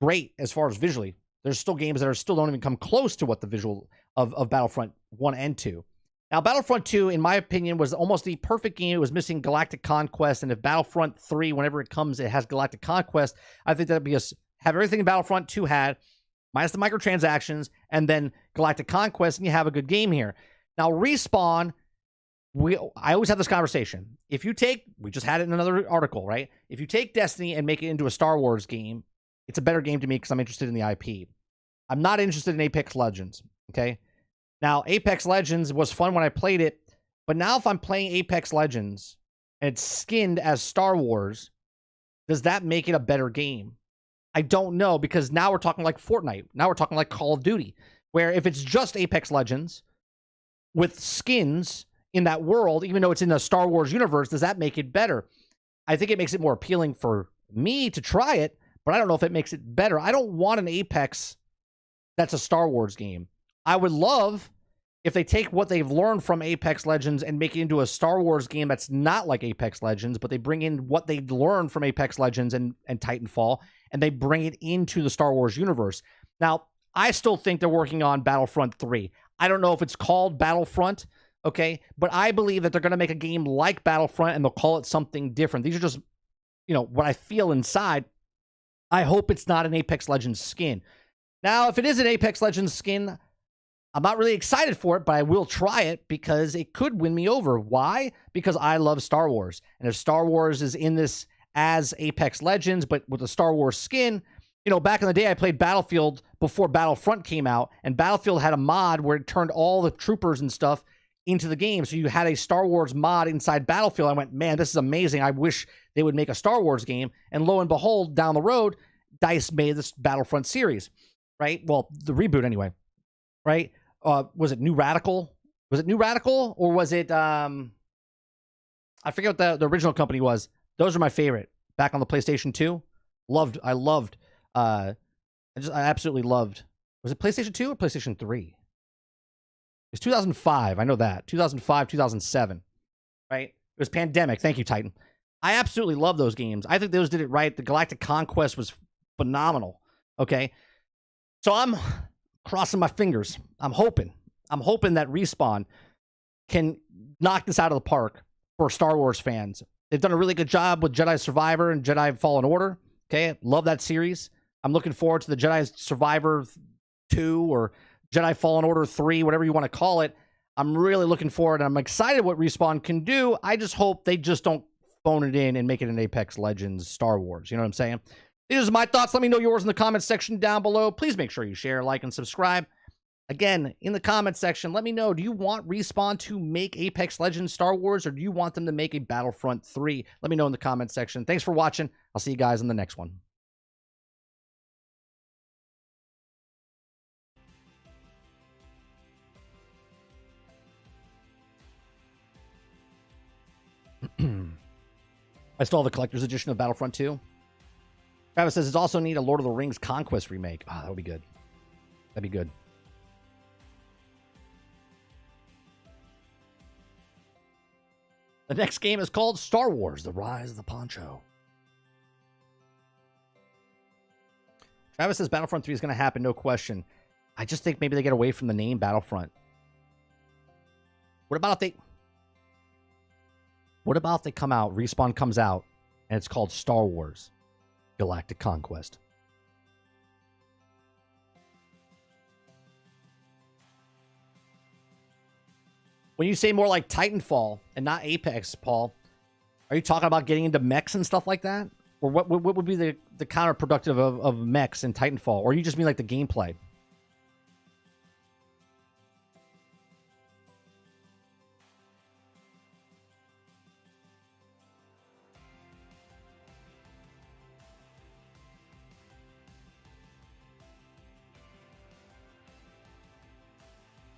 great as far as visually. There's still games that still don't even come close to what the visual of Battlefront 1 and 2. Now, Battlefront 2, in my opinion, was almost the perfect game. It was missing Galactic Conquest, and if Battlefront 3, whenever it comes, it has Galactic Conquest, I think that'd be have everything Battlefront 2 had, minus the microtransactions, and then Galactic Conquest, and you have a good game here. Now, Respawn, I always have this conversation. If you take, we just had it in another article, right? If you take Destiny and make it into a Star Wars game, it's a better game to me because I'm interested in the IP. I'm not interested in Apex Legends, okay? Now, Apex Legends was fun when I played it, but now if I'm playing Apex Legends and it's skinned as Star Wars, does that make it a better game? I don't know, because now we're talking like Fortnite. Now we're talking like Call of Duty, where if it's just Apex Legends with skins in that world, even though it's in the Star Wars universe, does that make it better? I think it makes it more appealing for me to try it, but I don't know if it makes it better. I don't want an Apex that's a Star Wars game. I would love if they take what they've learned from Apex Legends and make it into a Star Wars game that's not like Apex Legends, but they bring in what they learned from Apex Legends and Titanfall, and they bring it into the Star Wars universe. Now, I still think they're working on Battlefront 3. I don't know if it's called Battlefront, okay? But I believe that they're going to make a game like Battlefront, and they'll call it something different. These are just, what I feel inside. I hope it's not an Apex Legends skin. Now, if it is an Apex Legends skin, I'm not really excited for it, but I will try it because it could win me over. Why? Because I love Star Wars. And if Star Wars is in this as Apex Legends, but with a Star Wars skin, back in the day, I played Battlefield before Battlefront came out, and Battlefield had a mod where it turned all the troopers and stuff into the game. So you had a Star Wars mod inside Battlefield. I went, man, this is amazing. I wish they would make a Star Wars game. And lo and behold, down the road, DICE made this Battlefront series, right? Well, the reboot anyway, right? Was it New Radical? Was it New Radical, or was it, I forget what the original company was. Those are my favorite. Back on the PlayStation 2. I absolutely loved. Was it PlayStation 2 or PlayStation 3? It's 2005. I know that. 2005, 2007. Right? It was pandemic. Thank you, Titan. I absolutely love those games. I think those did it right. The Galactic Conquest was phenomenal. Okay? So I'm crossing my fingers. I'm hoping that Respawn can knock this out of the park for Star Wars fans. They've done a really good job with Jedi Survivor and Jedi Fallen Order. Okay? Love that series. I'm looking forward to the Jedi Survivor 2 or Jedi Fallen Order 3, whatever you want to call it. I'm really looking forward, and I'm excited what Respawn can do. I just hope they just don't phone it in and make it an Apex Legends Star Wars. You know what I'm saying? These are my thoughts. Let me know yours in the comments section down below. Please make sure you share, like, and subscribe. Again, in the comments section, let me know, do you want Respawn to make Apex Legends Star Wars, or do you want them to make a Battlefront 3? Let me know in the comments section. Thanks for watching. I'll see you guys in the next one. I still have the collector's edition of Battlefront 2. Travis says it's also need a Lord of the Rings Conquest remake. Ah, that would be good. That'd be good. The next game is called Star Wars: The Rise of the Poncho. Travis says Battlefront 3 is going to happen, no question. I just think maybe they get away from the name Battlefront. What about if they come out, Respawn comes out, and it's called Star Wars: Galactic Conquest? When you say more like Titanfall and not Apex, Paul, are you talking about getting into mechs and stuff like that? Or what would be the counterproductive of mechs in Titanfall? Or you just mean like the gameplay?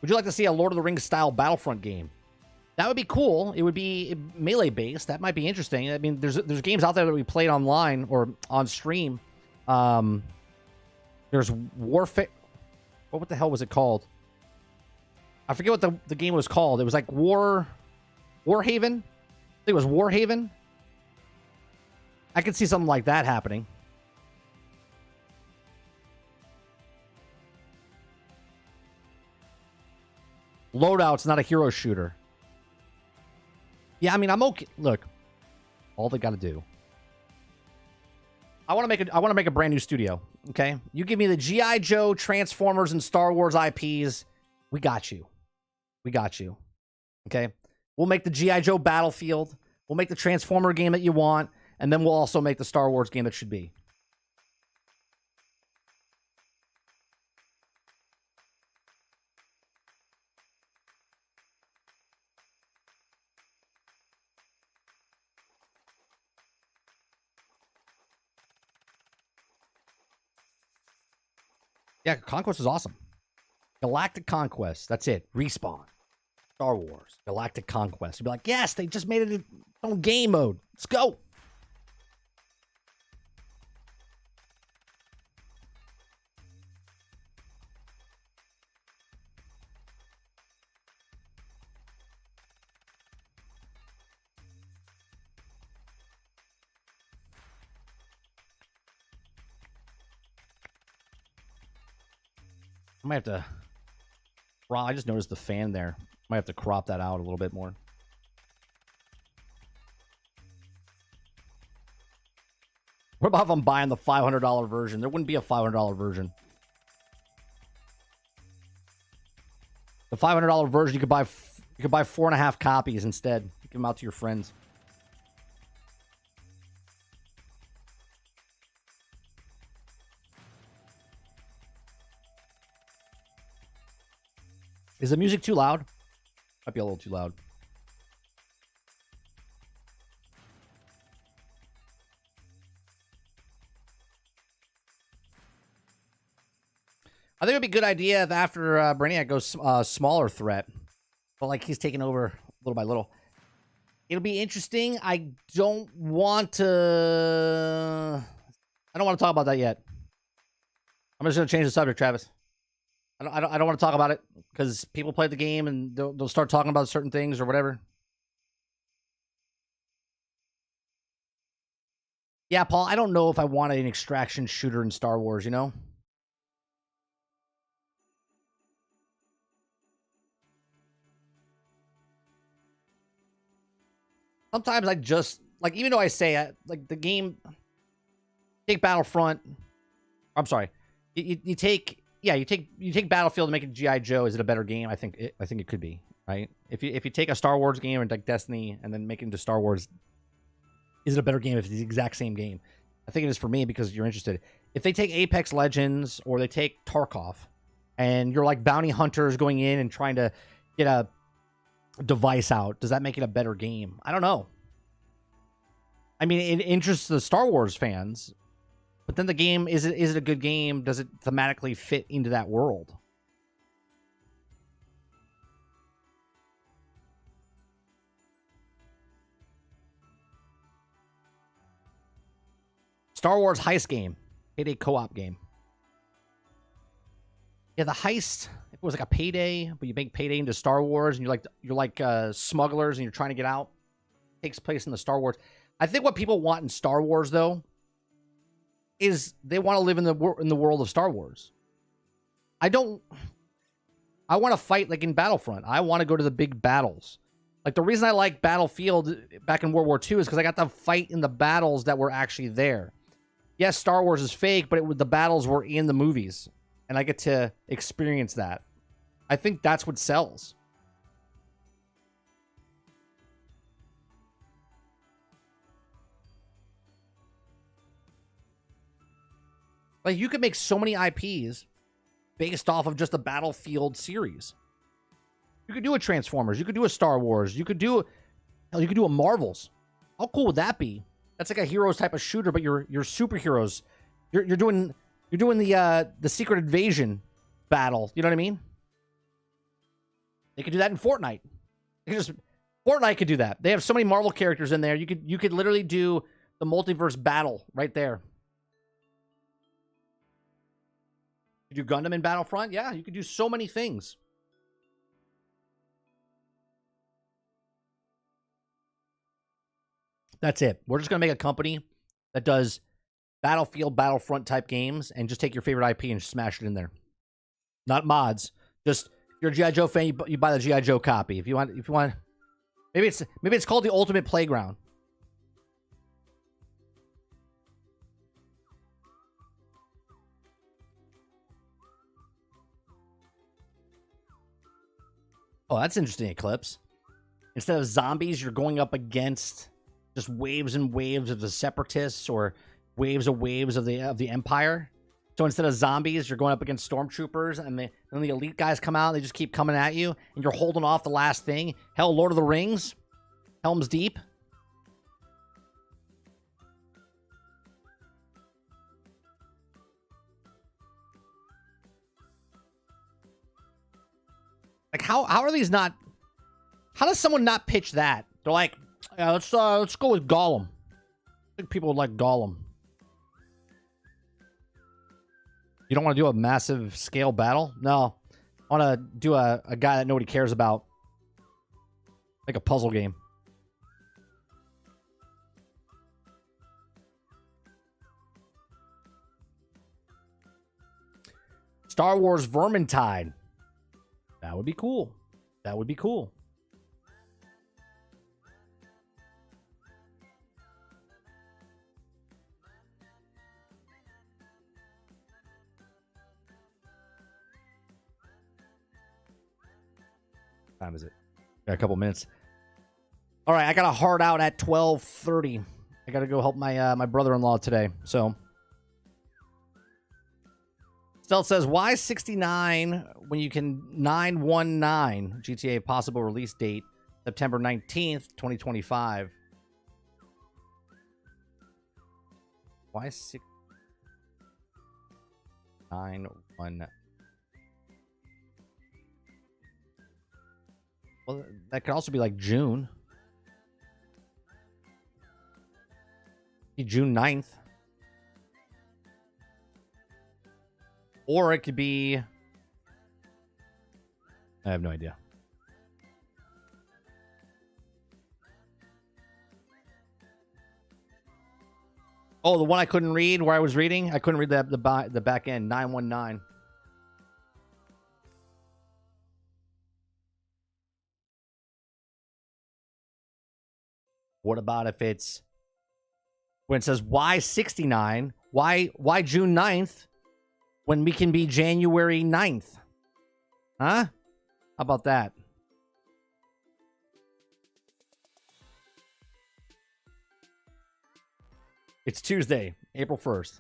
Would you like to see a Lord of the Rings style Battlefront game? That would be cool. It would be melee based. That might be interesting. I mean, there's games out there that we played online or on stream. There's Warfare. What the hell was it called? I forget what the game was called. It was like Warhaven. I think it was Warhaven. I could see something like that happening. Loadout's not a hero shooter. Yeah, I mean, I'm okay. Look, all they got to do. I want to make a brand new studio. Okay, you give me the GI Joe, Transformers, and Star Wars IPs. We got you. We got you. Okay, we'll make the GI Joe Battlefield. We'll make the Transformer game that you want, and then we'll also make the Star Wars game that should be. Yeah, Conquest is awesome. Galactic Conquest. That's it. Respawn. Star Wars. Galactic Conquest. You'd be like, yes, they just made it its own game mode. Let's go. I might have to... I just noticed the fan there. Might have to crop that out a little bit more. What about if I'm buying the $500 version? There wouldn't be a $500 version. The $500 version, you could buy 4.5 copies instead. Give them out to your friends. Is the music too loud? Might be a little too loud. I think it'd be a good idea if after Brainiac goes smaller threat, but like he's taking over little by little. It'll be interesting. I don't want to talk about that yet. I'm just gonna change the subject, Travis. I don't want to talk about it because people play the game and they'll start talking about certain things or whatever. Yeah, Paul, I don't know if I want an extraction shooter in Star Wars, you know? Sometimes I just, like, even though I say, like, the game, take Battlefront, I'm sorry, you take yeah, you take Battlefield and make it G.I. Joe. Is it a better game? I think it could be, right? If you take a Star Wars game and like Destiny and then make it into Star Wars, is it a better game if it's the exact same game? I think it is for me because you're interested. If they take Apex Legends or they take Tarkov and you're like bounty hunters going in and trying to get a device out, does that make it a better game? I don't know. I mean, it interests the Star Wars fans, but then the game, is it a good game? Does it thematically fit into that world? Star Wars heist game. Payday co-op game. Yeah, the heist, it was like a Payday, but you make Payday into Star Wars, and you're like smugglers, and you're trying to get out. It takes place in the Star Wars. I think what people want in Star Wars, though, is they want to live in the world of Star Wars. I want to fight like in Battlefront. I want to go to the big battles. Like, the reason I like Battlefield back in World War II is because I got to fight in the battles that were actually there. Yes, Star Wars is fake, but the battles were in the movies, and I get to experience that. I think that's what sells. Like, you could make so many IPs based off of just the Battlefield series. You could do a Transformers. You could do a Star Wars. You could do a Marvels. How cool would that be? That's like a Heroes type of shooter, but you're superheroes. You're doing the Secret Invasion battle. You know what I mean? They could do that in Fortnite. Fortnite could do that. They have so many Marvel characters in there. You could literally do the multiverse battle right there. You do Gundam in Battlefront? Yeah, you could do so many things. That's it. We're just going to make a company that does Battlefield, Battlefront type games and just take your favorite IP and smash it in there. Not mods. Just, if you're a G.I. Joe fan, you buy the G.I. Joe copy. If you want, maybe it's called the Ultimate Playground. Oh, that's interesting, Eclipse. Instead of zombies, you're going up against just waves and waves of the separatists or waves of the Empire. So instead of zombies, you're going up against stormtroopers, and then the elite guys come out, and they just keep coming at you, and you're holding off the last thing. Hell, Lord of the Rings, Helm's Deep. Like, how are these not? How does someone not pitch that? They're like, yeah, let's go with Gollum. I think people would like Gollum. You don't want to do a massive scale battle? No. I want to do a guy that nobody cares about. Like a puzzle game. Star Wars Vermintide. That would be cool. That would be cool. What time is it? Got a couple minutes. All right, I got a hard out at 12:30. I got to go help my my brother-in-law today. So, Stealth says, why 69 when you can 919 GTA possible release date September 19th, 2025? Why 691? Well, that could also be like June. Be June 9th. Or it could be... I have no idea. Oh, the one I couldn't read where I was reading? I couldn't read the back end. 919. What about if it's... when it says why 69? Why June 9th? when we can be January 9th. Huh? How about that? It's Tuesday, April 1st.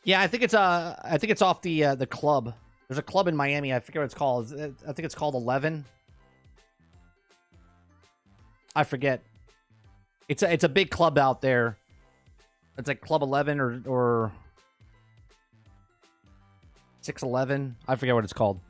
Yeah, I think it's off the club. There's a club in Miami. I forget what it's called. I think it's called 11. I forget. It's a big club out there. It's like Club 11 or 611. I forget what it's called.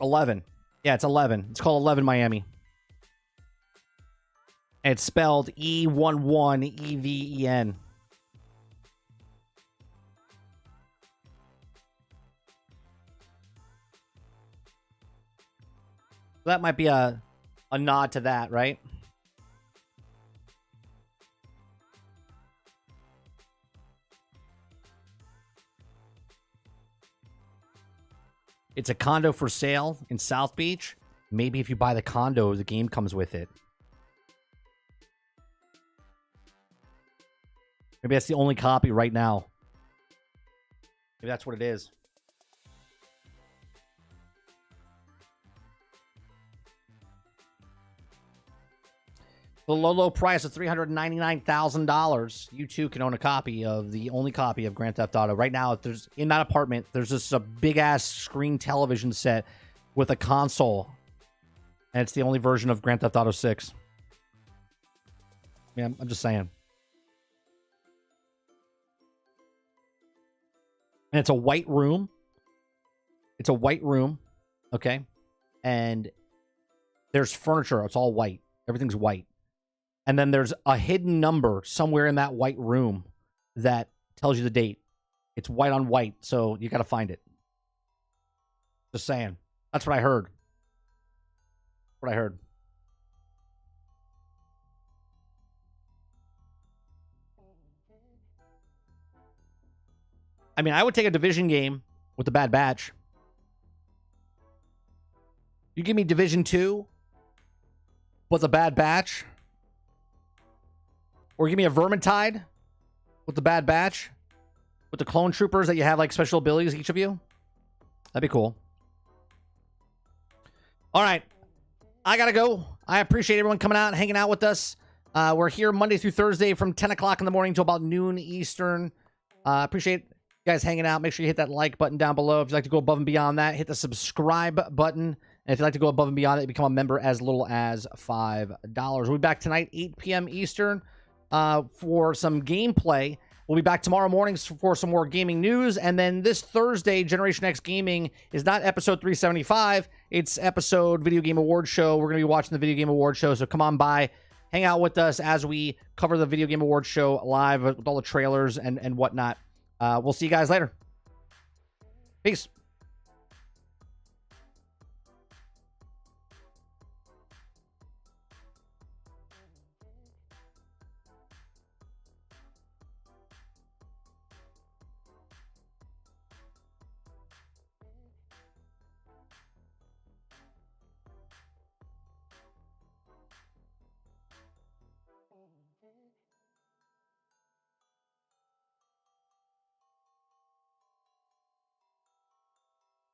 $11. Yeah, it's 11. It's called 11 Miami. And it's spelled E11EVEN. That might be a nod to that, right? It's a condo for sale in South Beach. Maybe if you buy the condo, the game comes with it. Maybe that's the only copy right now. Maybe that's what it is. The low price of $399,000. You too can own a copy of the only copy of Grand Theft Auto. Right now, there's in that apartment, there's just a big-ass screen television set with a console. And it's the only version of Grand Theft Auto 6. Yeah, I'm just saying. And it's a white room. It's a white room, okay? And there's furniture. It's all white. Everything's white. And then there's a hidden number somewhere in that white room that tells you the date. It's white on white, so you got to find it. Just saying. That's what I heard. What I heard. I mean, I would take a Division game with the Bad Batch. You give me Division 2 with the Bad Batch. Or give me a Vermintide with the Bad Batch. With the clone troopers that you have like special abilities, each of you. That'd be cool. All right. I got to go. I appreciate everyone coming out and hanging out with us. We're here Monday through Thursday from 10 o'clock in the morning till about noon Eastern. Appreciate you guys hanging out. Make sure you hit that like button down below. If you'd like to go above and beyond that, hit the subscribe button. And if you'd like to go above and beyond it, become a member as little as $5. We'll be back tonight, 8 p.m. Eastern, for some gameplay. We'll be back tomorrow morning for some more gaming news. And then this Thursday, Generation X Gaming is not episode 375. It's episode Video Game Award Show. We're going to be watching the Video Game Award Show. So come on by, hang out with us as we cover the Video Game Award Show live with all the trailers and whatnot. We'll see you guys later. Peace.